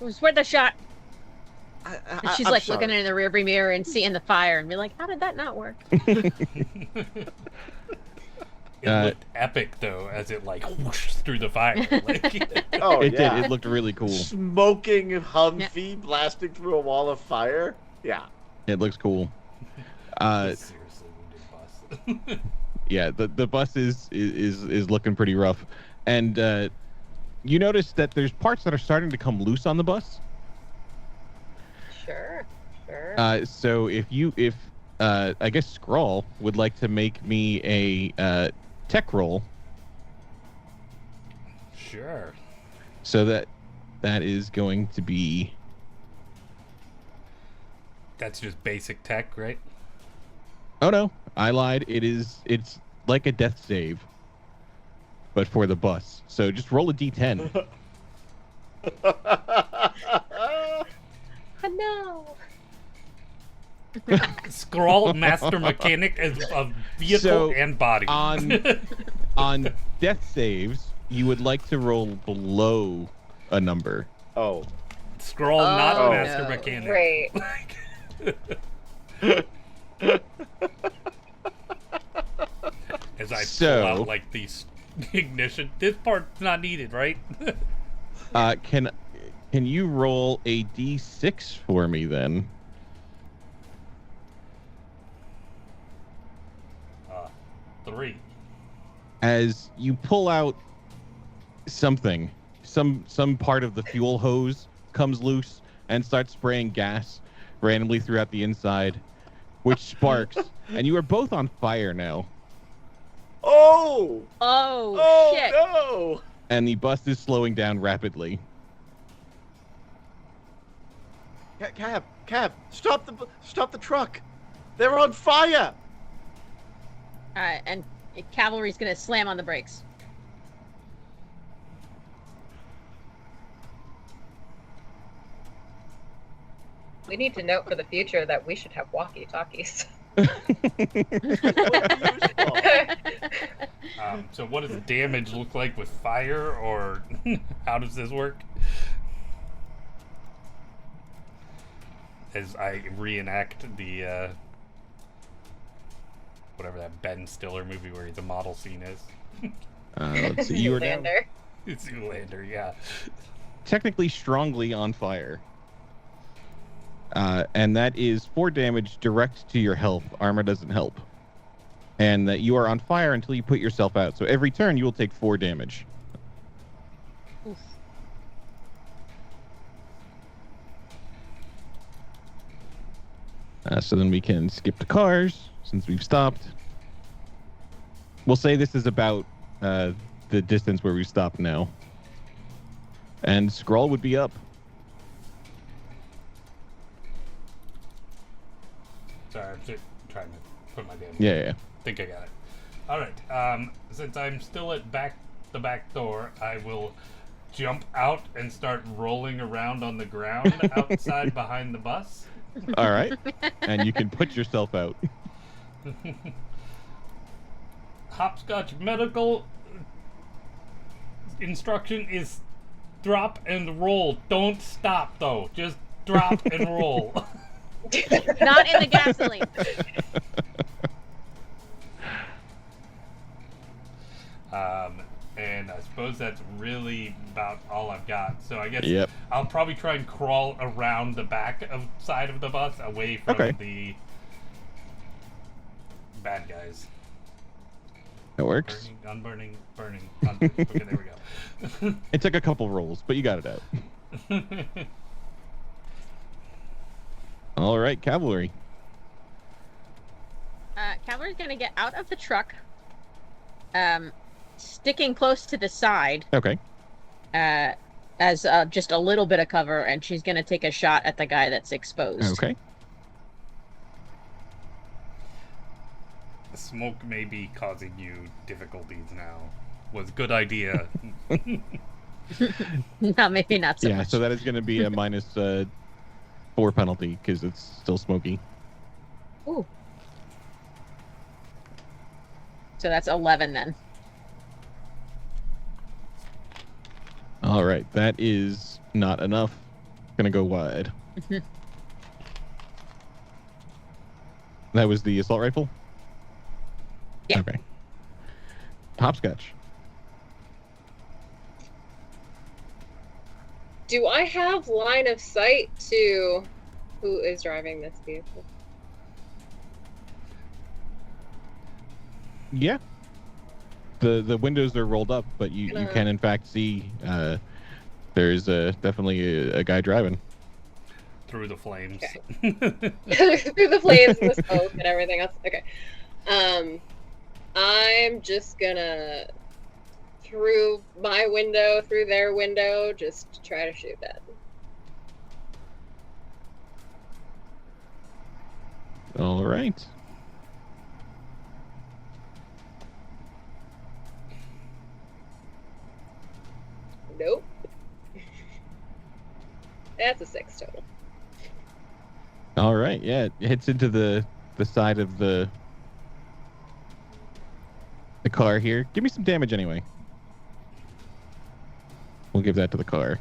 It was worth a shot. And she's I'm like sorry. looking in the rearview mirror and seeing the fire and be like, how did that not work? It looked epic though, as it like whooshed through the fire. Like, Oh It yeah. did. It looked really cool. Smoking Humvee blasting through a wall of fire. Yeah. It looks cool. seriously, we did bus. Yeah, the bus is looking pretty rough, and you notice that there's parts that are starting to come loose on the bus. Sure. So if I guess Scrawl would like to make me a tech roll. Sure. So that is going to be. That's just basic tech, right? Oh no, I lied. It's like a death save, but for the bus. So just roll a d10. Oh, no. Scroll master mechanic of vehicle So, and body. On death saves, you would like to roll below a number. Oh. Scroll not Oh, master no. mechanic. Right. As I So- pull out like the ignition. This part's not needed, right? Can you roll a d6 for me then? 3. As you pull out something, some part of the fuel hose comes loose and starts spraying gas randomly throughout the inside, which sparks, and you are both on fire now. Oh! Oh, Oh shit. no! And the bus is slowing down rapidly. Cab! Stop the truck! They're on fire! And cavalry's gonna slam on the brakes. We need to note for the future that we should have walkie-talkies. So what does damage look like with fire, or how does this work? As I reenact the whatever that Ben Stiller movie where the model scene is. Let's see. You are down Lander. Zoolander, yeah. technically strongly on fire. And that is 4 damage direct to your health. Armor doesn't help. And that you are on fire until you put yourself out. So every turn you will take 4 damage. Oof. So then we can skip the cars since we've stopped. We'll say this is about the distance where we stopped now. And Scroll would be up. Sorry, I'm just trying to put my damn. Yeah. Think I got it. All right. Since I'm still at the back door, I will jump out and start rolling around on the ground outside behind the bus. All right. And you can put yourself out. Hopscotch medical instruction is drop and roll. Don't stop though. Just drop and roll. Not in the gasoline. And I suppose that's really about all I've got. So I guess Yep. I'll probably try and crawl around the back side of the bus, away from Okay. the bad guys. That works. Burning. Okay, there we go. It took a couple rolls, but you got it out. All right, cavalry. Cavalry's gonna get out of the truck, sticking close to the side, Okay. as just a little bit of cover, and she's gonna take a shot at the guy that's exposed. Okay. The smoke may be causing you difficulties now. Was good idea. No, maybe not so Yeah, much. so that is going to be a minus 4 penalty because it's still smoky. Ooh. So that's 11 then. All right, that is not enough. Gonna go wide. That was the assault rifle? Yeah. Okay. Hopscotch. Do I have line of sight to who is driving this vehicle? Yeah. The windows are rolled up, but you can in fact see there's definitely a guy driving. through the flames. Okay. Through the flames and the smoke and everything else. Okay. I'm just gonna through my window, through their window, just try to shoot that. All right. Nope. That's a 6 total. All right. Yeah, it hits into the side of the car here. Give me some damage anyway. We'll give that to the car.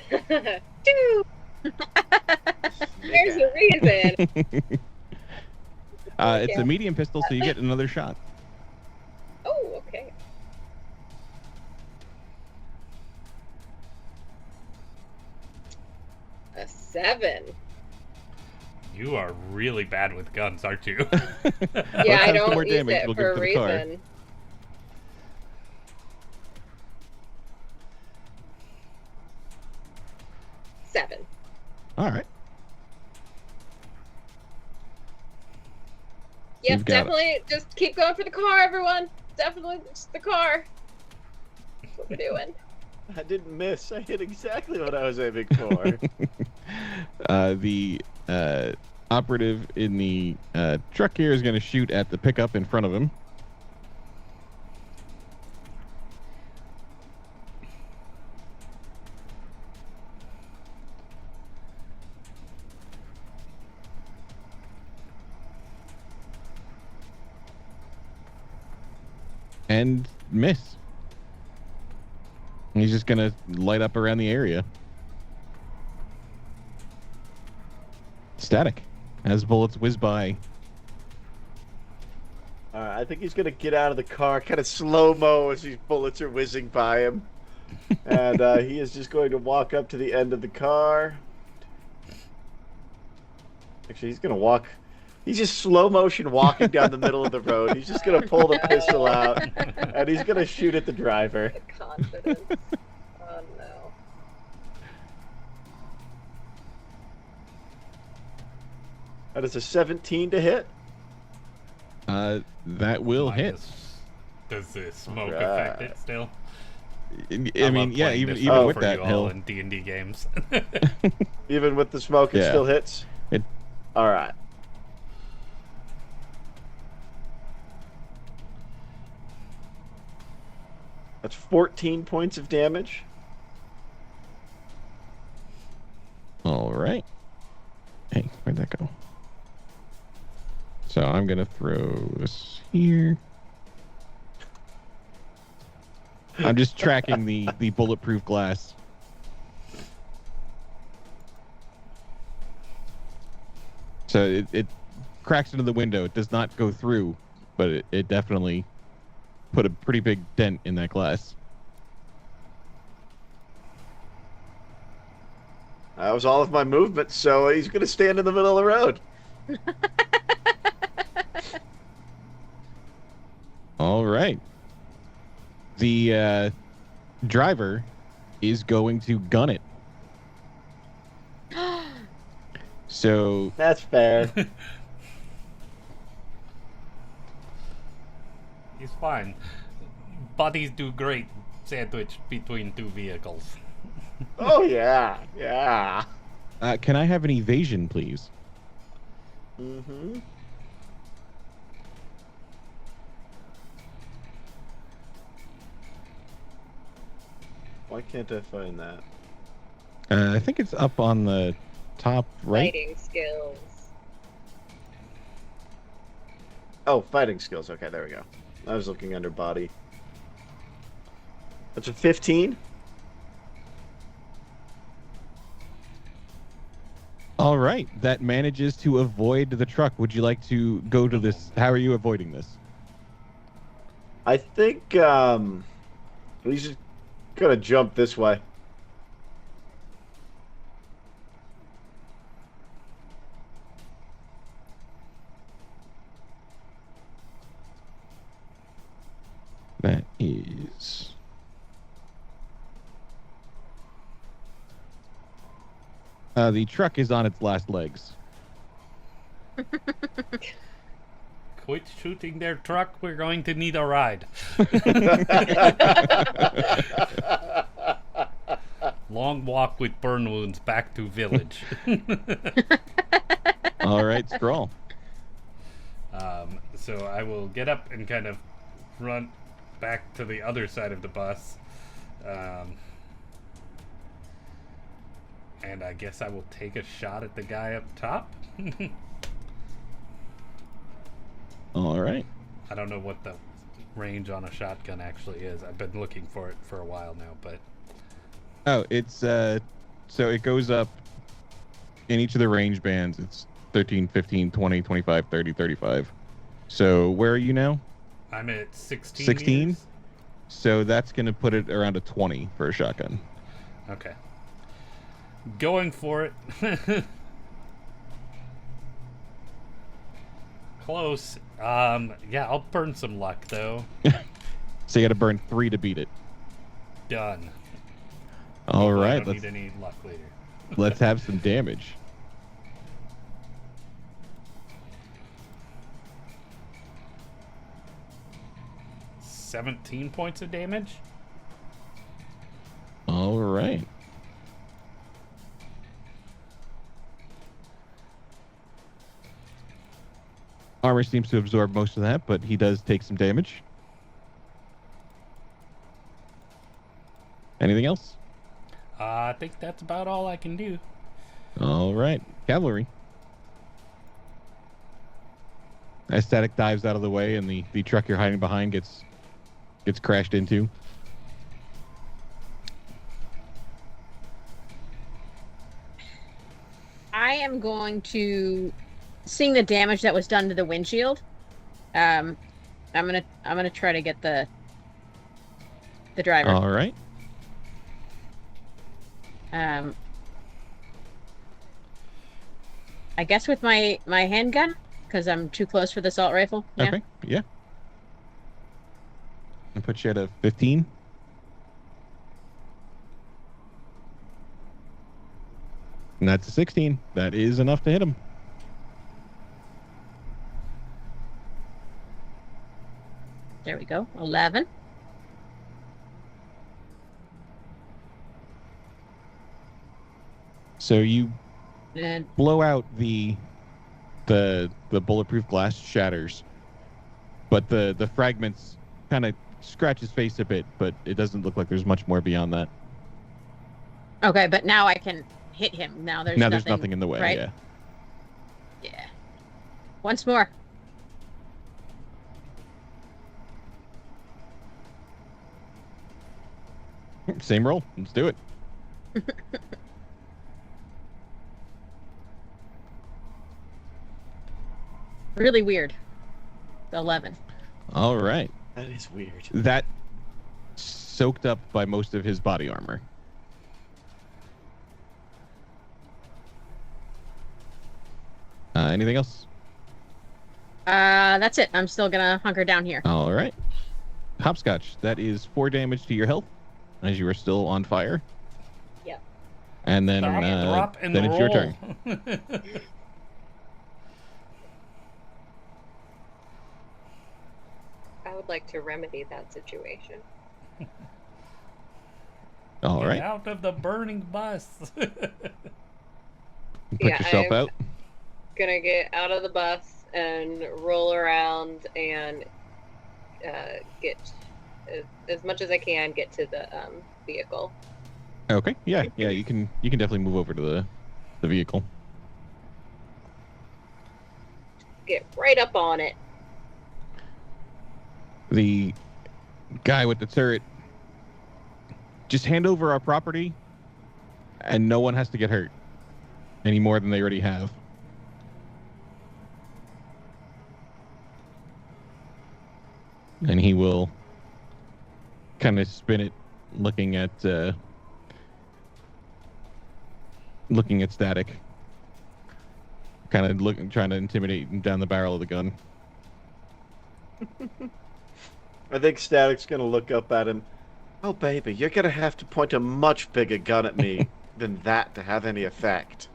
Dude, there's a reason. It's a medium pistol, so you get another shot. Oh, okay. A 7. You are really bad with guns, aren't you? Yeah, I have some don't more use damage, it we'll for a give it to the car. reason. Seven. All right. Yep, You've got it. definitely. Just keep going for the car, everyone. Definitely just the car. That's what we're doing. I didn't miss. I hit exactly what I was aiming for. The operative in the truck here is going to shoot at the pickup in front of him. And miss. He's just going to light up around the area. Static as bullets whiz by. I think he's gonna get out of the car, kind of slow mo as these bullets are whizzing by him, and he is just going to walk up to the end of the car. Actually, he's gonna walk. He's just slow motion walking down the middle of the road. He's just gonna pull the pistol out, and he's gonna shoot at the driver. The confidence. Oh no. That is a 17 to hit. That will hit. Does the smoke Right. affect it still? I mean, love yeah, playing even this even with for that you all hill. in D&D games. Even with the smoke, it Yeah. still hits. It- All right. That's 14 points of damage. All right. Hey, where'd that go? So I'm gonna throw this here. I'm just tracking the bulletproof glass. So it cracks into the window. It does not go through, but it definitely put a pretty big dent in that glass. That was all of my movement, so he's going to stand in the middle of the road. All right. The driver is going to gun it. So That's fair. He's fine. Bodies do great sandwich between two vehicles. Oh, yeah. Yeah. can I have an evasion, please? Mm-hmm. Why can't I find that? I think it's up on the top right. Fighting skills. Oh, fighting skills. Okay, there we go. I was looking under body. That's a 15. All right. That manages to avoid the truck. Would you like to go to this? How are you avoiding this? I think he's just gonna jump this way. That is The truck is on its last legs. Quit shooting their truck. We're going to need a ride. Long walk with burn wounds back to village. All right, Scroll. So I will get up and kind of run back to the other side of the bus. And I guess I will take a shot at the guy up top. All right. I don't know what the range on a shotgun actually is. I've been looking for it for a while now, but... Oh, it's so it goes up in each of the range bands. It's 13, 15, 20, 25, 30, 35. So where are you now? I'm at 16 16? meters. So that's going to put it around a 20 for a shotgun. Okay. Going for it. Close. Yeah, I'll burn some luck, though. So you got to burn 3 to beat it. Done. All I right, don't need any luck later. let's have some damage. — 17 points of damage. All right. Armor seems to absorb most of that, but he does take some damage. Anything else? I think that's about all I can do. All right. Cavalry. As Static dives out of the way and the truck you're hiding behind gets crashed into. I am going to, seeing the damage that was done to the windshield, I'm gonna try to get the driver. All right. I guess with my handgun, because I'm too close for the assault rifle. Yeah. Okay. Yeah. I'll put you at a 15. And that's a 16. That is enough to hit him. There we go. 11. So you And blow out the bulletproof glass shatters, but the fragments kind of scratch his face a bit, but it doesn't look like there's much more beyond that. okay, but now I can hit him. Now there's Nothing in the way. right? Yeah. Yeah. Once more. Same roll. Let's do it. Really weird. 11. All right. That is weird. That soaked up by most of his body armor. Anything else? That's it. I'm still gonna hunker down here. All right. Hopscotch, that is 4 damage to your health as you are still on fire. Yep. And then, Drop and then it's your roll. turn. I would like to remedy that situation. All Get right. out of the burning bus. Put Yeah, yourself I'm- out. Gonna get out of the bus and roll around and get as much as I can get to the vehicle. Okay. Yeah. Yeah. You can definitely move over to the vehicle. Get right up on it. The guy with the turret, just hand over our property, and no one has to get hurt any more than they already have. And he will kind of spin it, looking at Static, kind of trying to intimidate him down the barrel of the gun. I think Static's gonna look up at him. Oh, baby, you're gonna have to point a much bigger gun at me than that to have any effect.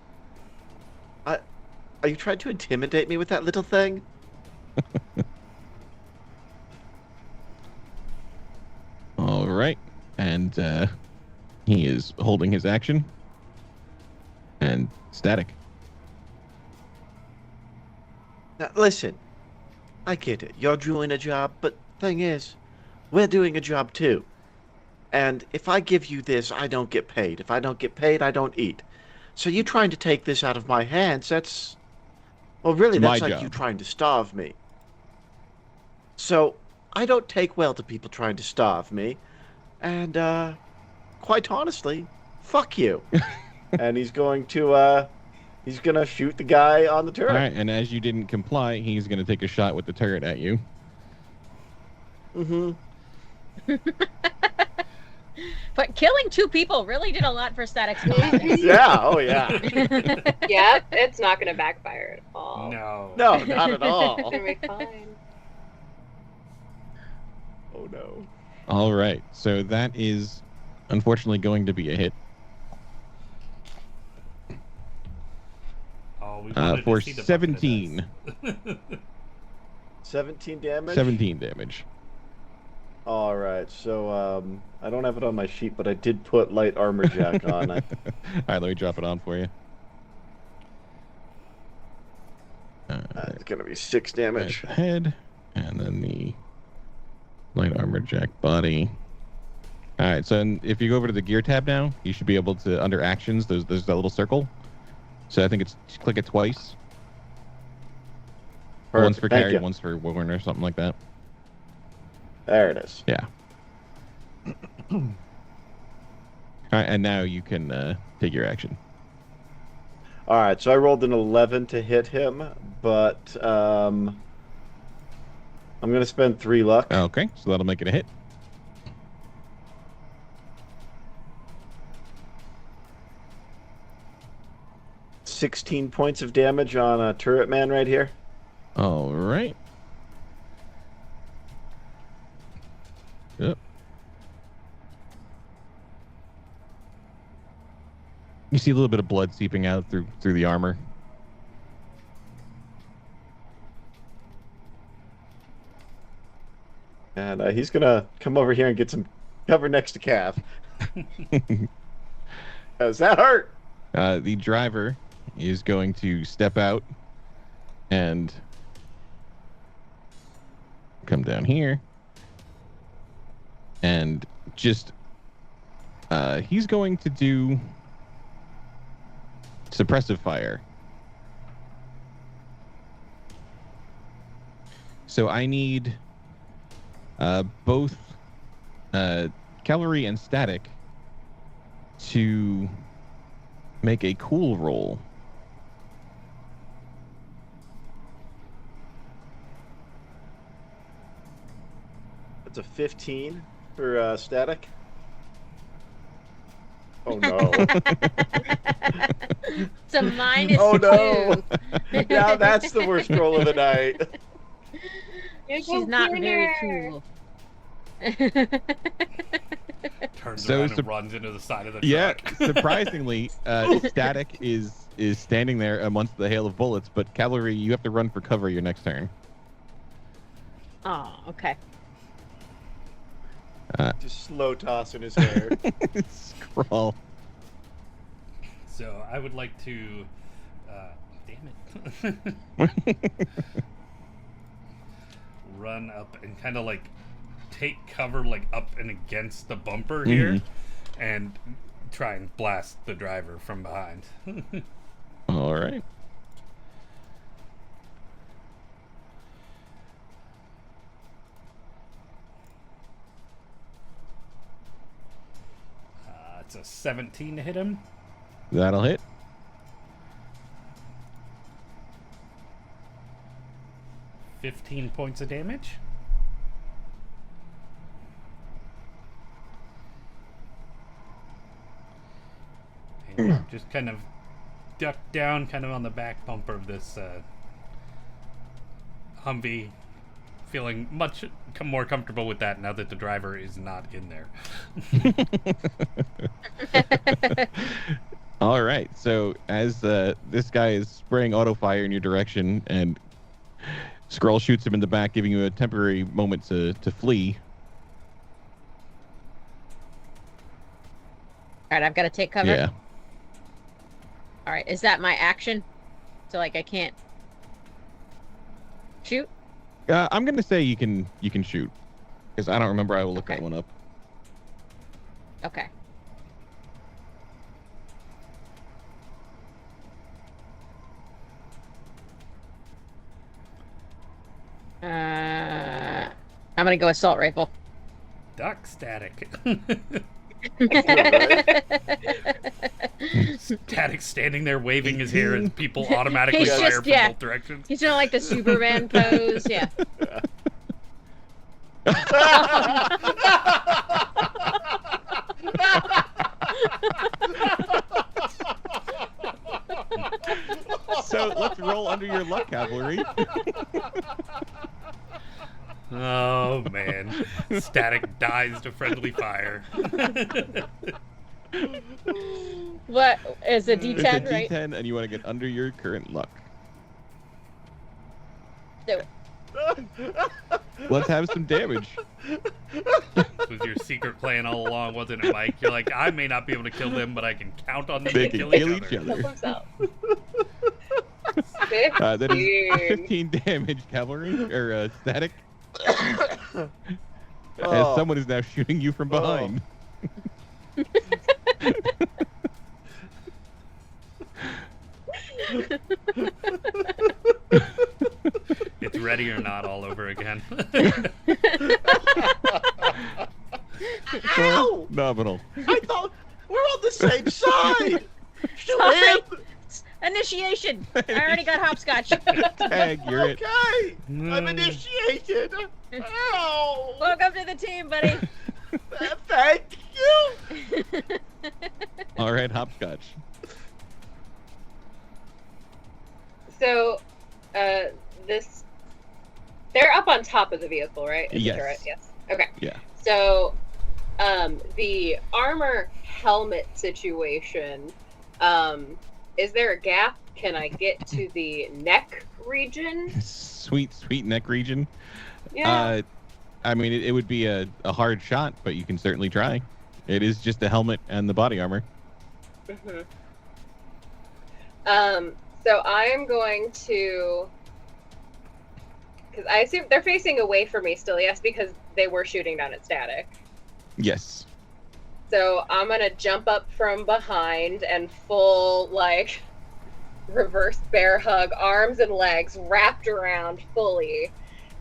Are you trying to intimidate me with that little thing? All right. And he is holding his action. And static. Now, listen. I get it. You're doing a job, but thing is, we're doing a job too. And if I give you this, I don't get paid. If I don't get paid, I don't eat. So you trying to take this out of my hands, that's... Well, really, that's My like job. you trying to starve me. So, I don't take well to people trying to starve me. And, quite honestly, fuck you. And he's going to shoot the guy on the turret. All right. And as you didn't comply, he's going to take a shot with the turret at you. Mm-hmm. But killing 2 people really did a lot for Static's confidence. Yeah, oh yeah. Yeah, it's not going to backfire at all. No. No, not at It's all. going to be fine. Oh no. All right. So that is unfortunately going to be a hit. Oh, we wanted For to see the bucket of 17. dice. 17 damage? 17 damage. Alright, so I don't have it on my sheet, but I did put light armor jack on. All right, let me drop it on for you. It's gonna be 6 damage. Right, the head, and then the light armor jack body. All right, so if you go over to the gear tab now, you should be able to, under actions, there's that little circle. So I think it's click it twice. Once for Thank carry, you. once for warn or something like that. There it is. Yeah. All right, and now you can take your action. Alright, so I rolled an 11 to hit him, but I'm gonna spend 3 luck. Okay, so that'll make it a hit. $16 points of damage on a turret man right here. All right. Yep. You see a little bit of blood seeping out through the armor. And he's gonna come over here and get some cover next to Cav. Does that hurt? The driver is going to step out and come down here and just he's going to do suppressive fire. So I need both cavalry and static to make a cool roll. That's a 15 for static. Oh no. It's a -2. Oh no. Yeah, that's the worst roll of the night. She's not very cool. Turns So around sup- and runs into the side of the Yeah, truck. surprisingly, static is standing there amongst the hail of bullets, but cavalry, you have to run for cover your next turn. Oh, okay. Just slow tossing his hair. Scroll. So I would like to, damn it, run up and kind of like take cover like up and against the bumper here, and try and blast the driver from behind. All right. It's a 17 to hit him. That'll hit. $15 points of damage. And just kind of duck down, kind of on the back bumper of this Humvee, feeling much more comfortable with that now that the driver is not in there. All right. So as this guy is spraying auto fire in your direction, and Skrull shoots him in the back, giving you a temporary moment to flee. All right, I've got to take cover. Yeah. All right, is that my action? So like I can't shoot? I'm gonna say you can shoot, because I don't remember. I will look that Okay. one up. Okay. I'm gonna go assault rifle. Duck static. Right? Static standing there waving his hair and people automatically He's fire just- from yeah. both directions. He's doing like the Superman pose. Yeah. So let's roll under your luck, cavalry. Oh man. Static dies to friendly fire. What is a It's a D10, right? D10, and you want to get under your current luck. Do it. Let's have some damage. This was your secret plan all along, wasn't it, Mike? You're like, I may not be able to kill them, but I can count on them They to can kill kill each each other. other. Help himself. That is 15. 15 damage, cavalry, or static. As Oh. someone is now shooting you from behind. It's ready or not all over again. Ow! Phenomenal. I thought we're on the same side. Shoot Sorry. him. Initiation. I already got hopscotch. Tag, you're it. Okay, I'm Mm. initiated. Ow! Welcome to the team, buddy. Thank you. All right, hopscotch. So, this. They're up on top of the vehicle, right? Is Yes. it right? Yes. Okay. Yeah. So, the armor helmet situation, is there a gap? Can I get to the neck region? Sweet neck region. Yeah. I mean, it would be a hard shot, but you can certainly try. It is just the helmet and the body armor. Mm-hmm. So I am going to, because I assume they're facing away from me still, yes, because they were shooting down at static. Yes. So I'm gonna jump up from behind and full like reverse bear hug, arms and legs wrapped around fully,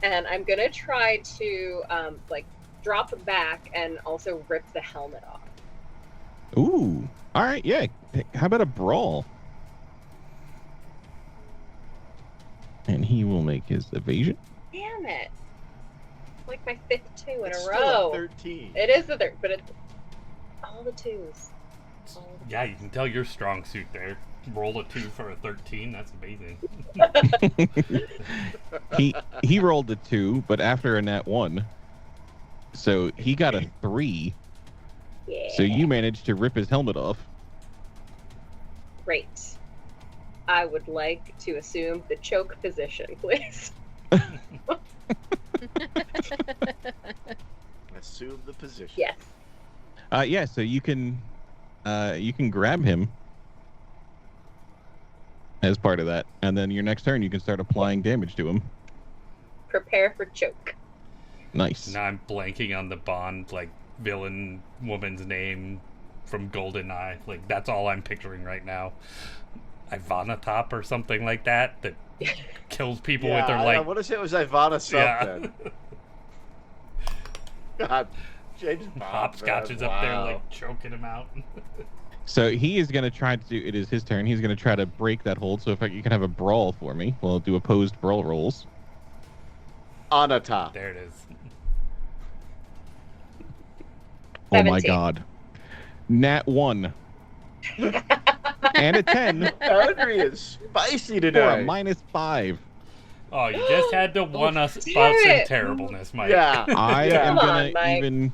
and I'm gonna try to like drop back and also rip the helmet off. Ooh. All right. Yeah. How about a brawl? And he will make his evasion. Damn it! Like my 5th 2 in It's a still row. 13. It is the 3rd, but it's all the 2s. Yeah, you can tell your strong suit there. Roll a 2 for a 13. That's amazing. He rolled a 2, but after a nat 1, so he got a 3. Yeah. So you managed to rip his helmet off. Great. I would like to assume the choke position, please. Assume the position. Yes. Yeah. So you can grab him as part of that, and then your next turn you can start applying damage to him. Prepare for choke. Nice. Now I'm blanking on the Bond, like, villain woman's name from GoldenEye. Like, that's all I'm picturing right now. Ivanatop or something like that kills people with their, I like... want to say it was Ivana something. Yeah. God, James Bond, Hopscotch man, is up there, wow. like, choking him out. So he is going to try to do. It is his turn. He's going to try to break that hold. So if you can have a brawl for me, we'll do opposed brawl rolls. Anata. There it is. Oh my 17. god. Nat 1. And a 10 Henry is spicy for a today. -5. Oh, you just had to one us damn about some it. terribleness, Mike. Yeah. I Yeah. am Come gonna on, Mike. even.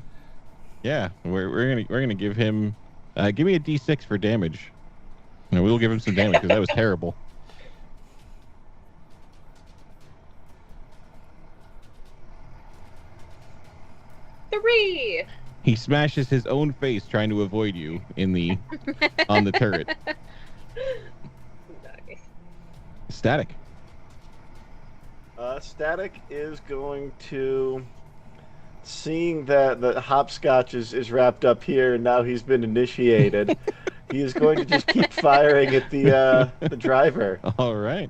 Yeah, we're gonna give him. Give me a D6 for damage. No, we'll give him some damage because that was terrible. Three. He smashes his own face trying to avoid you on the turret. Nice. Static. Static is going to, seeing that the hopscotch is wrapped up here and now he's been initiated, he is going to just keep firing at the driver. All right.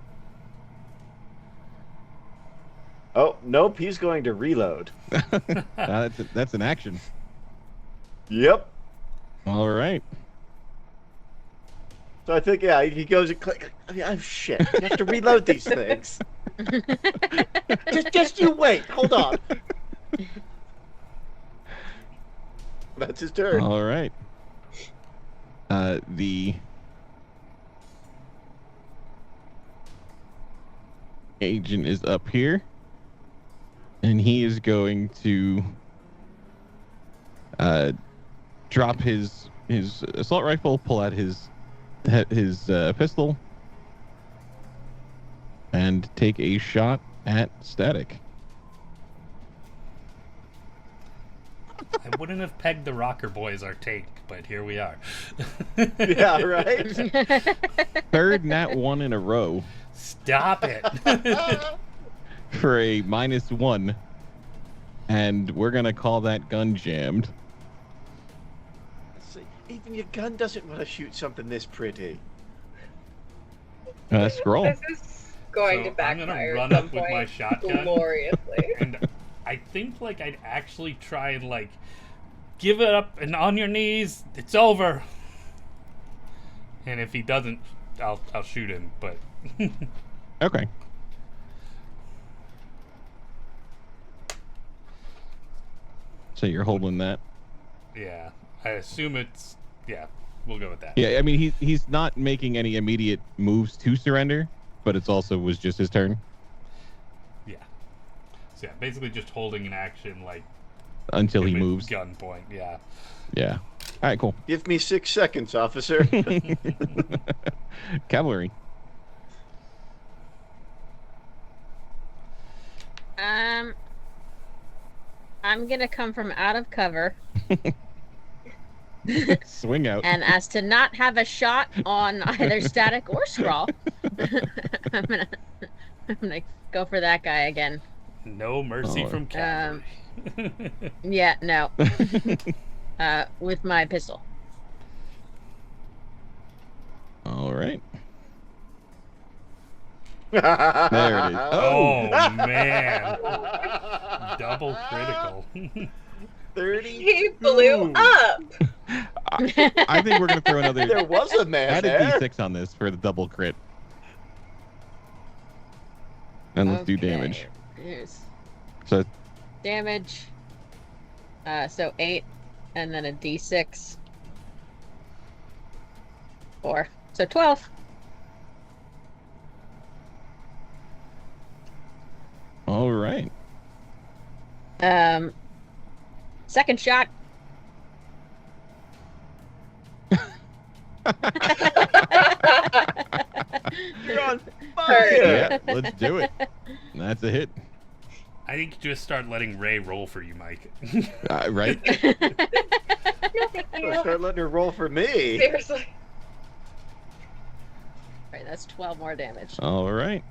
Oh, nope, he's going to reload. That's an action. Yep. All right. So I think, yeah, he goes and click. Oh, shit. You have to reload these things. just you wait. Hold on. That's his turn. All right. The agent is up here, and he is going to drop his assault rifle, pull out his pistol, and take a shot at Static. I wouldn't have pegged the Rocker Boys our take, but here we are. Yeah, right? Third nat 1 in a row Stop it. for a -1, and we're gonna call that gun jammed. See, even your gun doesn't want to shoot something this pretty. Scroll. This is going So to I'm gonna backfire run at some up with point my shotgun. gloriously. And I think like I'd actually try and like give it up and on your knees, it's over. And if he doesn't, I'll shoot him, but Okay. So you're holding that. yeah. I assume it's we'll go with that. Yeah, I mean he's not making any immediate moves to surrender, but it's also was just his turn Yeah. So yeah, basically just holding an action like until he him at moves. gunpoint, yeah. Yeah. All right, cool. Give me 6 seconds, officer. Cavalry. I'm gonna come from out of cover, Swing out. and as to not have a shot on either Static or Scrawl, I'm gonna go for that guy again. No mercy Oh. from cavalry. Yeah, no. With my pistol. All right. There it is. Oh man. Double critical. 30. He blew up. I think we're gonna throw another. There was a man Add a there. D6 on this for the double crit. And let's do damage. Here's So damage. So 8, and then a D6. 4. So 12. all right. Second shot. You're on Yeah, fire. let's do it. That's a hit. I think you just start letting Ray roll for you, Mike. Right? No, thank you. Start letting her roll for me. Seriously. Right, that's 12 more damage. All right.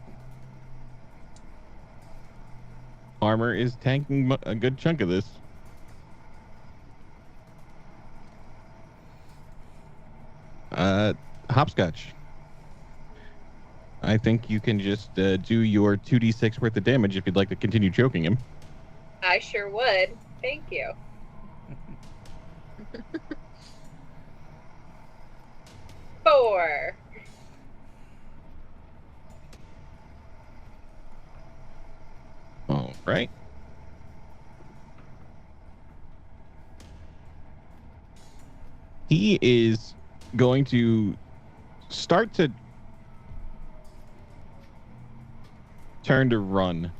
Armor is tanking a good chunk of this. Hopscotch. I think you can just do your 2d6 worth of damage if you'd like to continue choking him. I sure would. Thank you. Four. All right. He is going to start to turn to run.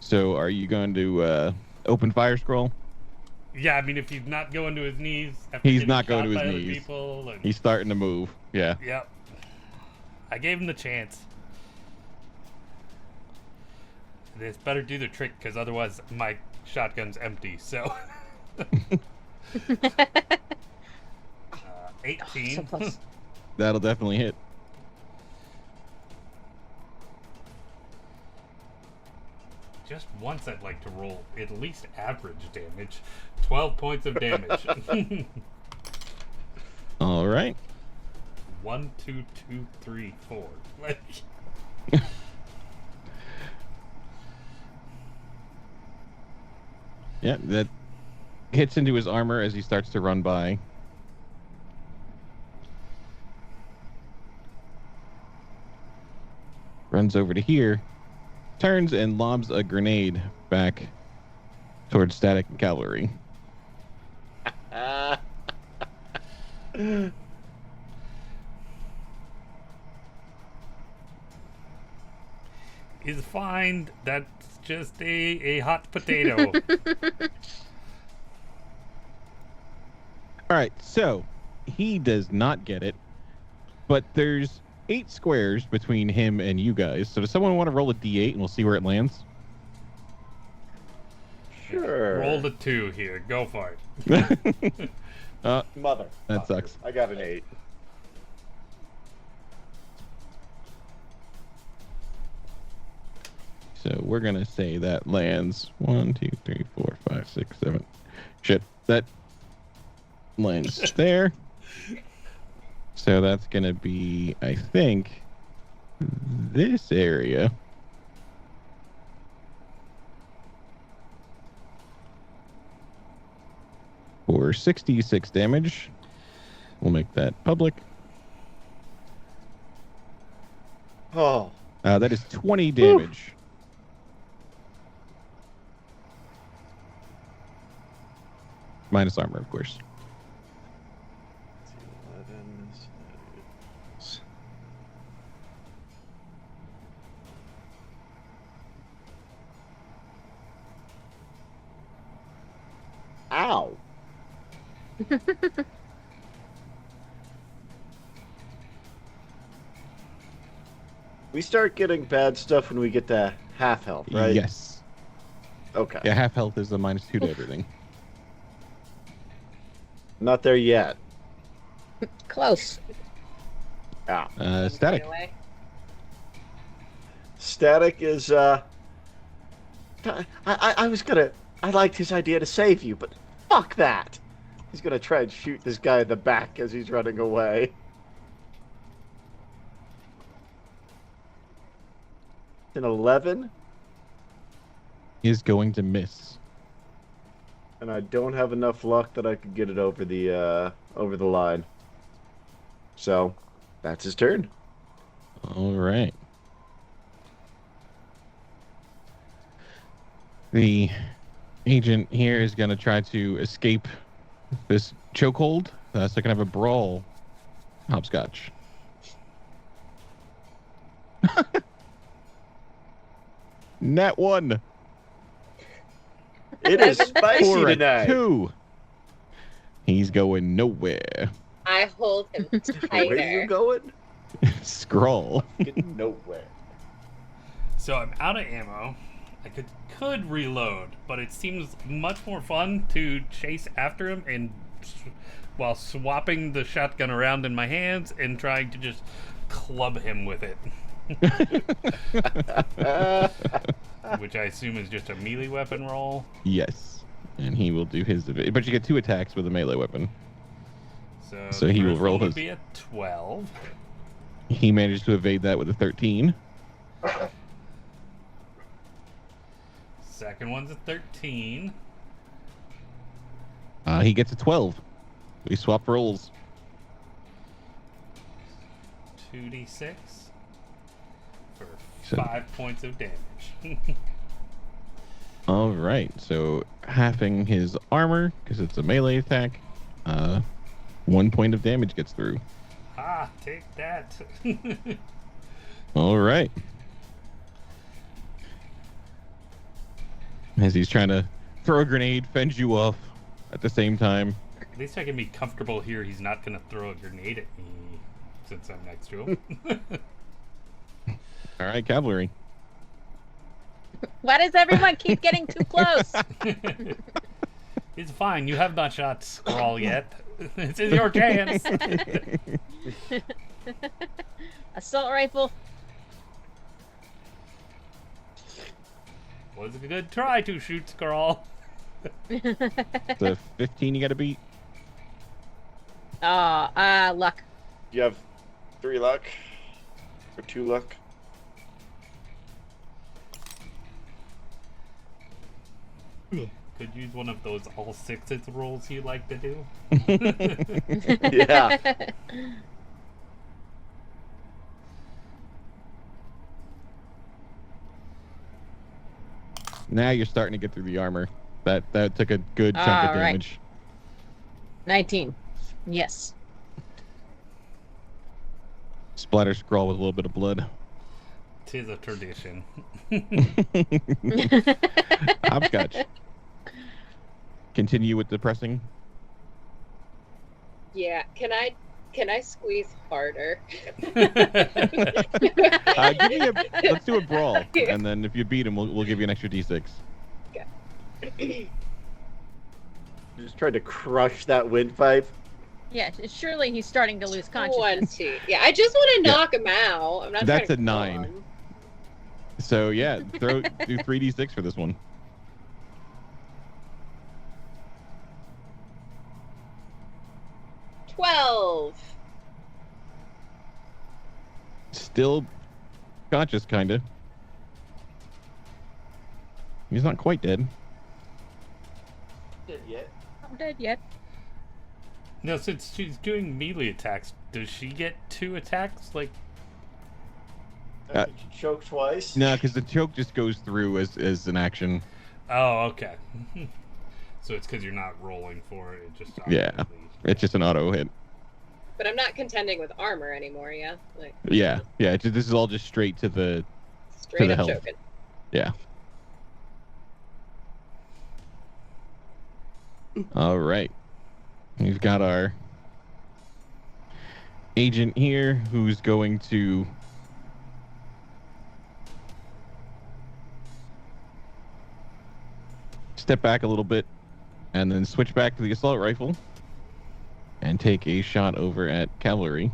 So are you going to open fire scroll? Yeah, I mean, if he's not going to his knees, after He's getting not going shot to his by other knees. people, and... He's starting to move. Yeah. Yep. I gave him the chance. This better do the trick, because otherwise my shotgun's empty, so... 18. So close. That'll definitely hit. Just once I'd like to roll at least average damage. 12 points of damage. All right. 1, 2, 2, 3, 4. Like... Yeah, that hits into his armor as he starts to run by. Runs over to here, turns and lobs a grenade back towards Static and Cavalry. He's fine. That's just a hot potato. All right, so he does not get it, but there's 8 squares between him and you guys. So does someone want to roll a d8 and we'll see where it lands? Sure. Roll the 2 here. Go for it. Mother. That sucks. I got an 8. So we're gonna say that lands 1, 2, 3, 4, 5, 6, 7. Shit, that lands there. So that's gonna be, I think, this area. For 66 damage. We'll make that public. Oh. That is 20 damage. Minus armor, of course. 11. Ow. We start getting bad stuff when we get to half health, right? Yes. Okay. Yeah, half health is a -2 to everything. Not there yet. Close. Ah. Static. Anyway. Static is, I was gonna... I liked his idea to save you, but fuck that! He's gonna try and shoot this guy in the back as he's running away. An 11, Is going to miss. and I don't have enough luck that I could get it over the line. So, that's his turn. All right. The agent here is going to try to escape this chokehold, so I can have a brawl. Hopscotch. Nat 1. It is spicy For a tonight. 2. He's going nowhere. I hold him Where are you tighter. going? Scroll. Getting nowhere. So I'm out of ammo. I could reload, but it seems much more fun to chase after him and while swapping the shotgun around in my hands and trying to just club him with it. Which I assume is just a melee weapon roll. Yes. And he will do his... But you get 2 attacks with a melee weapon. So he the will first roll one would his- be a 12. He managed to evade that with a 13. Second one's a 13. He gets a 12. We swap rolls. 2d6 for So- 5 points of damage. All right. So halving his armor, because it's a melee attack. 1 point of damage gets through. Ah, take that. All right. As he's trying to throw a grenade, fend you off at the same time. At least I can be comfortable here. He's not going to throw a grenade at me since I'm next to him. All right, cavalry. Why does everyone keep getting too close? It's fine. You have not shot Scrawl yet. This is your chance. Assault rifle. Was a good try to shoot Scrawl. The 15 you got to beat. Luck. You have 3 luck or 2 luck. Could use one of those all sixes rolls you like to do. Yeah. Now you're starting to get through the armor. That took a good chunk of All right. damage. 19. Yes. Splatter scroll with a little bit of blood. Tis a tradition. Hopscotch. Continue with the pressing. Yeah. Can I squeeze harder? Let's do a brawl, and then if you beat him, we'll give you an extra d6. Just tried to crush that windpipe. Yeah, surely he's starting to lose consciousness. 20. Yeah, I just want to knock him out. I'm not. That's trying to a 9. kill him. So yeah, do 3d6 for this one. Still conscious, kinda. He's not quite dead. Dead yet? I'm dead yet. Now, since she's doing melee attacks, does she get 2 attacks? Like, She choked twice. No, because the choke just goes through as an action. oh, okay. So it's because you're not rolling for it. It just Yeah. automatically- It's just an auto hit. But I'm not contending with armor anymore. Yeah, like Yeah. This is all just straight to the. straight the up health. choking. Yeah. All right. We've got our agent here who's going to step back a little bit and then switch back to the assault rifle and take a shot over at cavalry.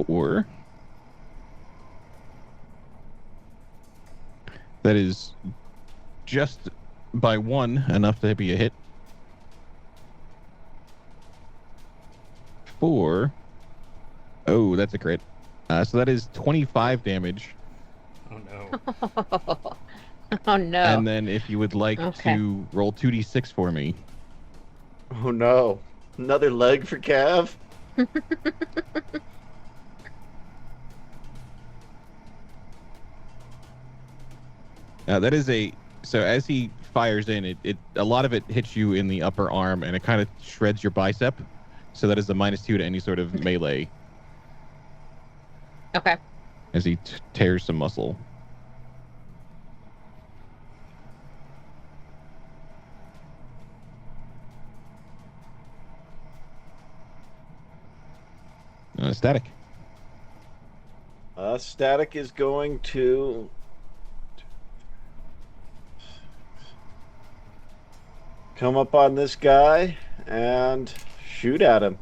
Or that is just by 1 enough to be a hit. 4. Oh, that's a crit. So that is 25 damage. Oh, no. Oh no. And then if you would like Okay. to roll 2d6 for me. Oh no. Another leg for Cav? That is so as he fires in, it a lot of it hits you in the upper arm and it kind of shreds your bicep. So that is a -2 to any sort of melee Okay. as he tears some muscle. Static. Static is going to come up on this guy and shoot at him.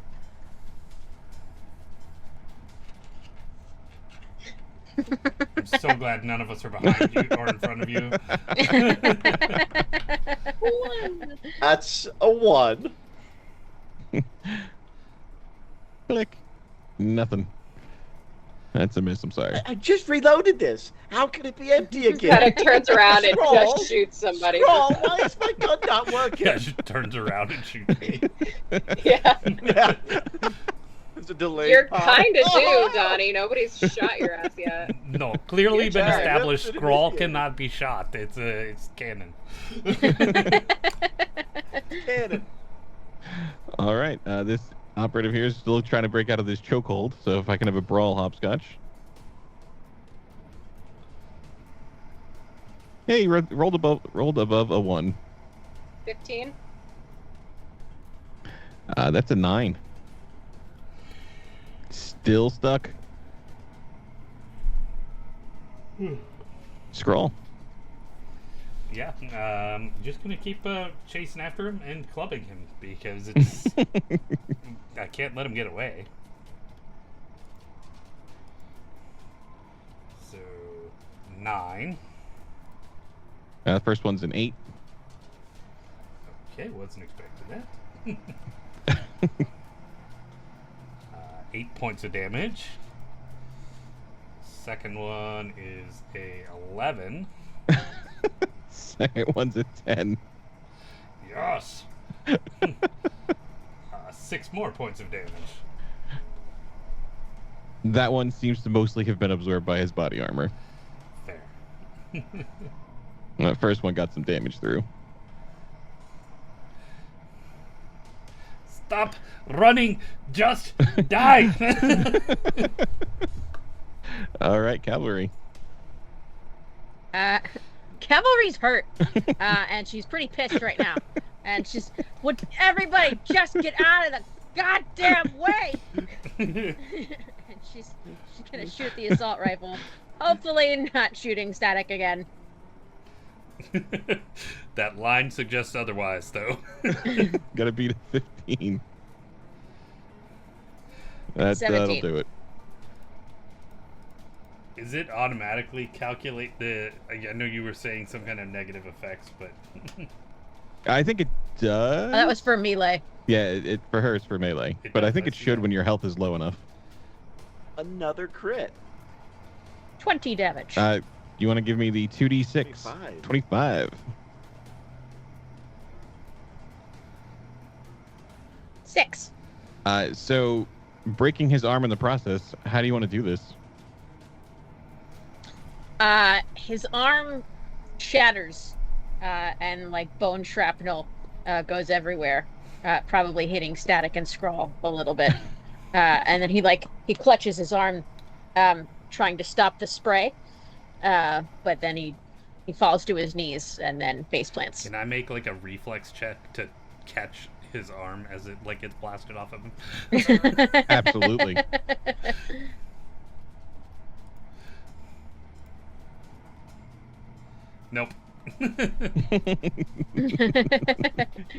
I'm so glad none of us are behind you or in front of you. That's a 1. Click. Nothing. That's a miss. I'm sorry. I just reloaded this. How can it be empty again? Static turns around and Scroll. just shoots somebody. Scroll, why is my gun not working? Yeah, she turns around and shoots me. Yeah. Yeah. There's a delay. You're pop. kind of Oh! due, Donnie. Nobody's shot your ass yet. No, clearly been Yeah, established. that's what it Scrawl is. cannot be shot. It's canon. Cannon. All right. This operative here is still trying to break out of this chokehold. So if I can have a brawl hopscotch. Hey, rolled above a 1. 15. That's a 9. Still stuck. Scroll. Yeah, just gonna keep chasing after him and clubbing him because it's I can't let him get away. So 9. First one's an 8. Okay, wasn't expecting that. 8 points of damage. Second one is a 11. Second one's a 10. Yes. 6 more points of damage. That one seems to mostly have been absorbed by his body armor. Fair. That first one got some damage through. Stop running! Just die! All right, cavalry. Cavalry's hurt, and she's pretty pissed right now. And would everybody just get out of the goddamn way? And she's gonna shoot the assault rifle. Hopefully not shooting static again. That line suggests otherwise, though. Gotta beat a 15. That'll 17. do it. Is it automatically calculate the... I know you were saying some kind of negative effects, but... I think it does. Oh, that was for melee. Yeah, it for her it's for melee. It But I does, think it I see should that. when your health is low enough. Another crit. 20 damage. You want to give me the 2d6? 25. 25. 6. So, breaking his arm in the process, how do you want to do this? His arm shatters, and like bone shrapnel goes everywhere, probably hitting Static and Scrawl a little bit. And then he clutches his arm, trying to stop the spray, but then he falls to his knees and then face plants. Can I make like a reflex check to catch his arm as it like gets blasted off of him? Absolutely. Nope. You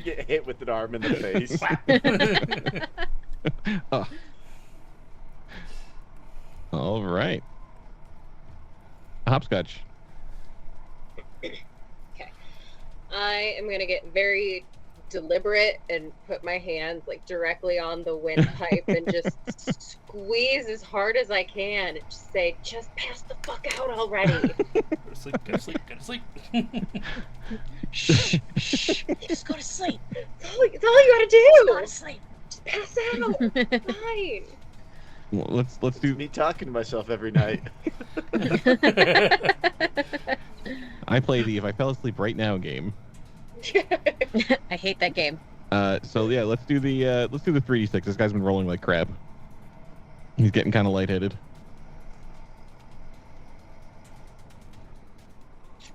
get hit with an arm in the face. Oh. All right. Hopscotch. I am gonna get very deliberate and put my hands like directly on the windpipe and just squeeze as hard as I can and just say, just pass the fuck out already. Go to sleep, go to sleep, go to sleep. Shh, shh, just go to sleep. That's all you gotta do. Go to sleep. Just pass out. Fine. Well, let's do. Me talking to myself every night. I play the if I fell asleep right now game. I hate that game. So yeah, let's do the 3d6. This guy's been rolling like crap. He's getting kind of lightheaded.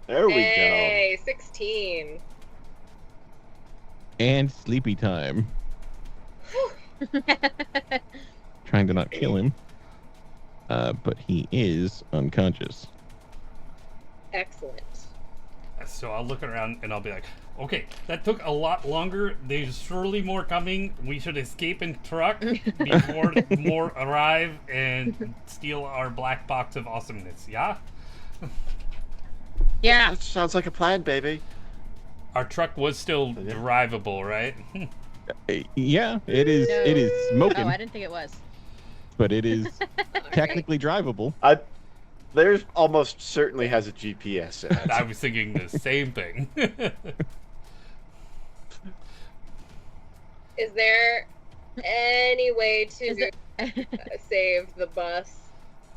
There we Hey, 16. And sleepy time. Trying to not kill him. But he is unconscious. Excellent. So I'll look around and I'll be like, okay, that took a lot longer. There's surely more coming. We should escape in truck before more arrive and steal our black box of awesomeness. Yeah? Yeah. That sounds like a plan, baby. Our truck was still drivable, right? Yeah, it is. No. It is smoking, Oh, I didn't think it was. but it is technically drivable. There's almost certainly has a GPS in it. I was thinking the same thing. Is there any way to Is it- save the bus?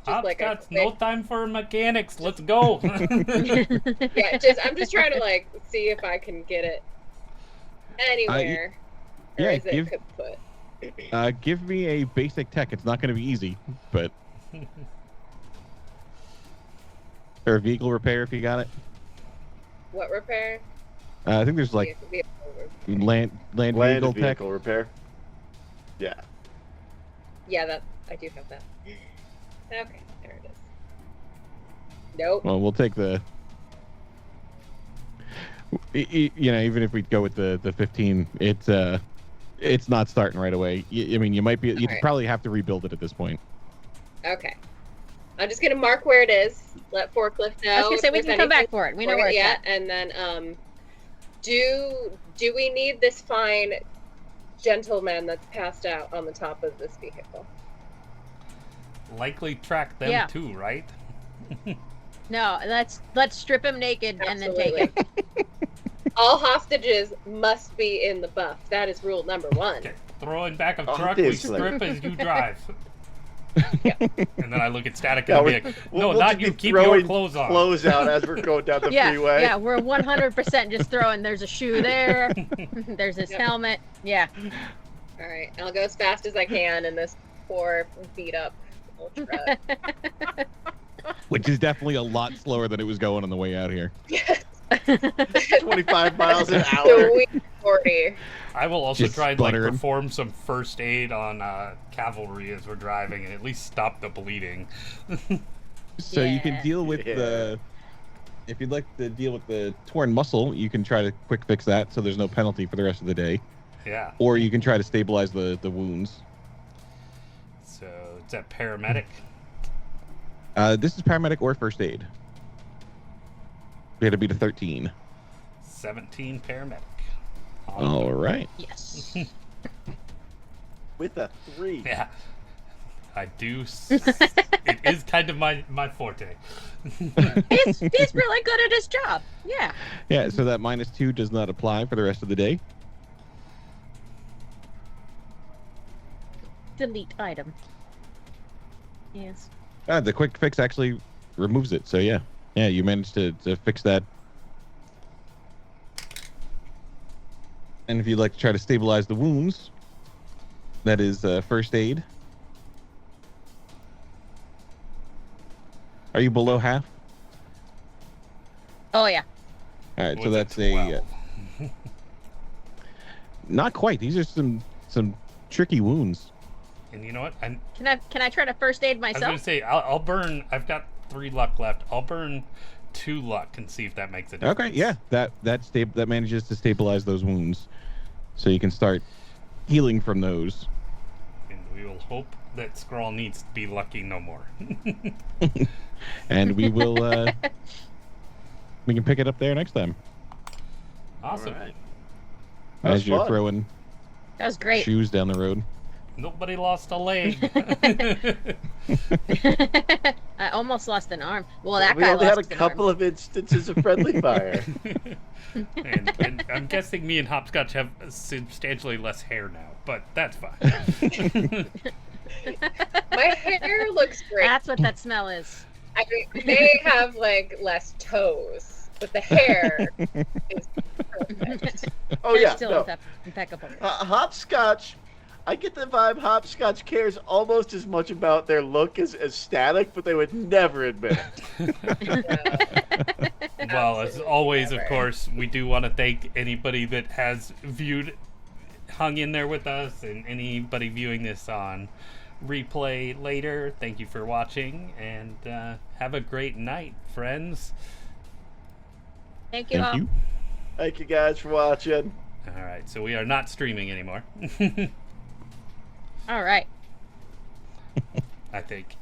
I've like a got quick- no time for mechanics. Let's go. Yeah, I'm just trying to like see if I can get it anywhere. Or yeah, is it kaput? Give me a basic tech. It's not going to be easy, but or vehicle repair if you got it. What repair? I think there's like land vehicle tech. vehicle repair. Yeah. Yeah, that I do have that. Okay, there it is. Nope. Well, we'll take the. You know, even if we go with the 15, it's not starting right away. I mean, you might be. You'd Alright. probably have to rebuild it at this point. Okay. I'm just gonna mark where it is. Let Forklift know. I was gonna say if we there's can come back anything for it. We know where it's yeah, at. and then do we need this fine gentleman that's passed out on the top of this vehicle? Likely track them Yeah. too, right? No, let's strip him naked and then take him. All hostages must be in the buff. That is rule number 1. Okay. Throw in back of truck, we Obviously. strip as you drive. And then I look at Static Yeah, and be we're- like, we'll no, not just you, be keep your throwing clothes on. Clothes out as we're going down the Yeah, freeway. yeah, we're 100% just throwing. There's a shoe there. There's his Yep. helmet. Yeah. All right, I'll go as fast as I can in this poor beat up old truck. Which is definitely a lot slower than it was going on the way out here. 25 miles an hour. Sweet 40. I will also Just try and like sputtering. perform some first aid on cavalry as we're driving and at least stop the bleeding. So you can Yeah. deal with Yeah. the. If you'd like to deal with the torn muscle, you can try to quick fix that, so there's no penalty for the rest of the day. Yeah. Or you can try to stabilize the wounds. So it's that paramedic. This is paramedic or first aid. We had to beat a 13. 17 paramedic. All right. Yes. With a 3. Yeah. I do. It is kind of my forte. He's really good at his job. Yeah. Yeah, so that -2 does not apply for the rest of the day. Delete item. Yes. The quick fix actually removes it. So yeah, you managed to fix that. And if you'd like to try to stabilize the wounds, that is first aid. Are you below half? Oh yeah. All right, so Was it that's a 12? not quite. These are some tricky wounds. And you know what? Can I try to first aid I was myself? gonna say I'll burn. I've got 3 luck left. I'll burn 2 luck and see if that makes a difference. Okay, yeah, that manages to stabilize those wounds, so you can start healing from those. And we will hope that Skrull needs to be lucky no more. And we will we can pick it up there next time. Awesome. Alright. As That's you're fun. throwing That was great. shoes down the road. Nobody lost a leg. I almost lost an arm. Well, that We guy only lost had a an couple of instances of friendly fire. and I'm guessing me and Hopscotch have substantially less hair now, but that's fine. My hair looks arm. great. That's what that smell is. I mean, they have like less toes, but the hair is perfect. Oh They're yeah, still no. impeccable. Hopscotch. I get the vibe Hopscotch cares almost as much about their look as Static, but they would never admit it. Well, as always, of Never. course, we do want to thank anybody that has hung in there with us, and anybody viewing this on replay later. Thank you for watching, and have a great night, friends. Thank you all. Thank you. Thank you guys for watching. All right, so we are not streaming anymore. All right. I think.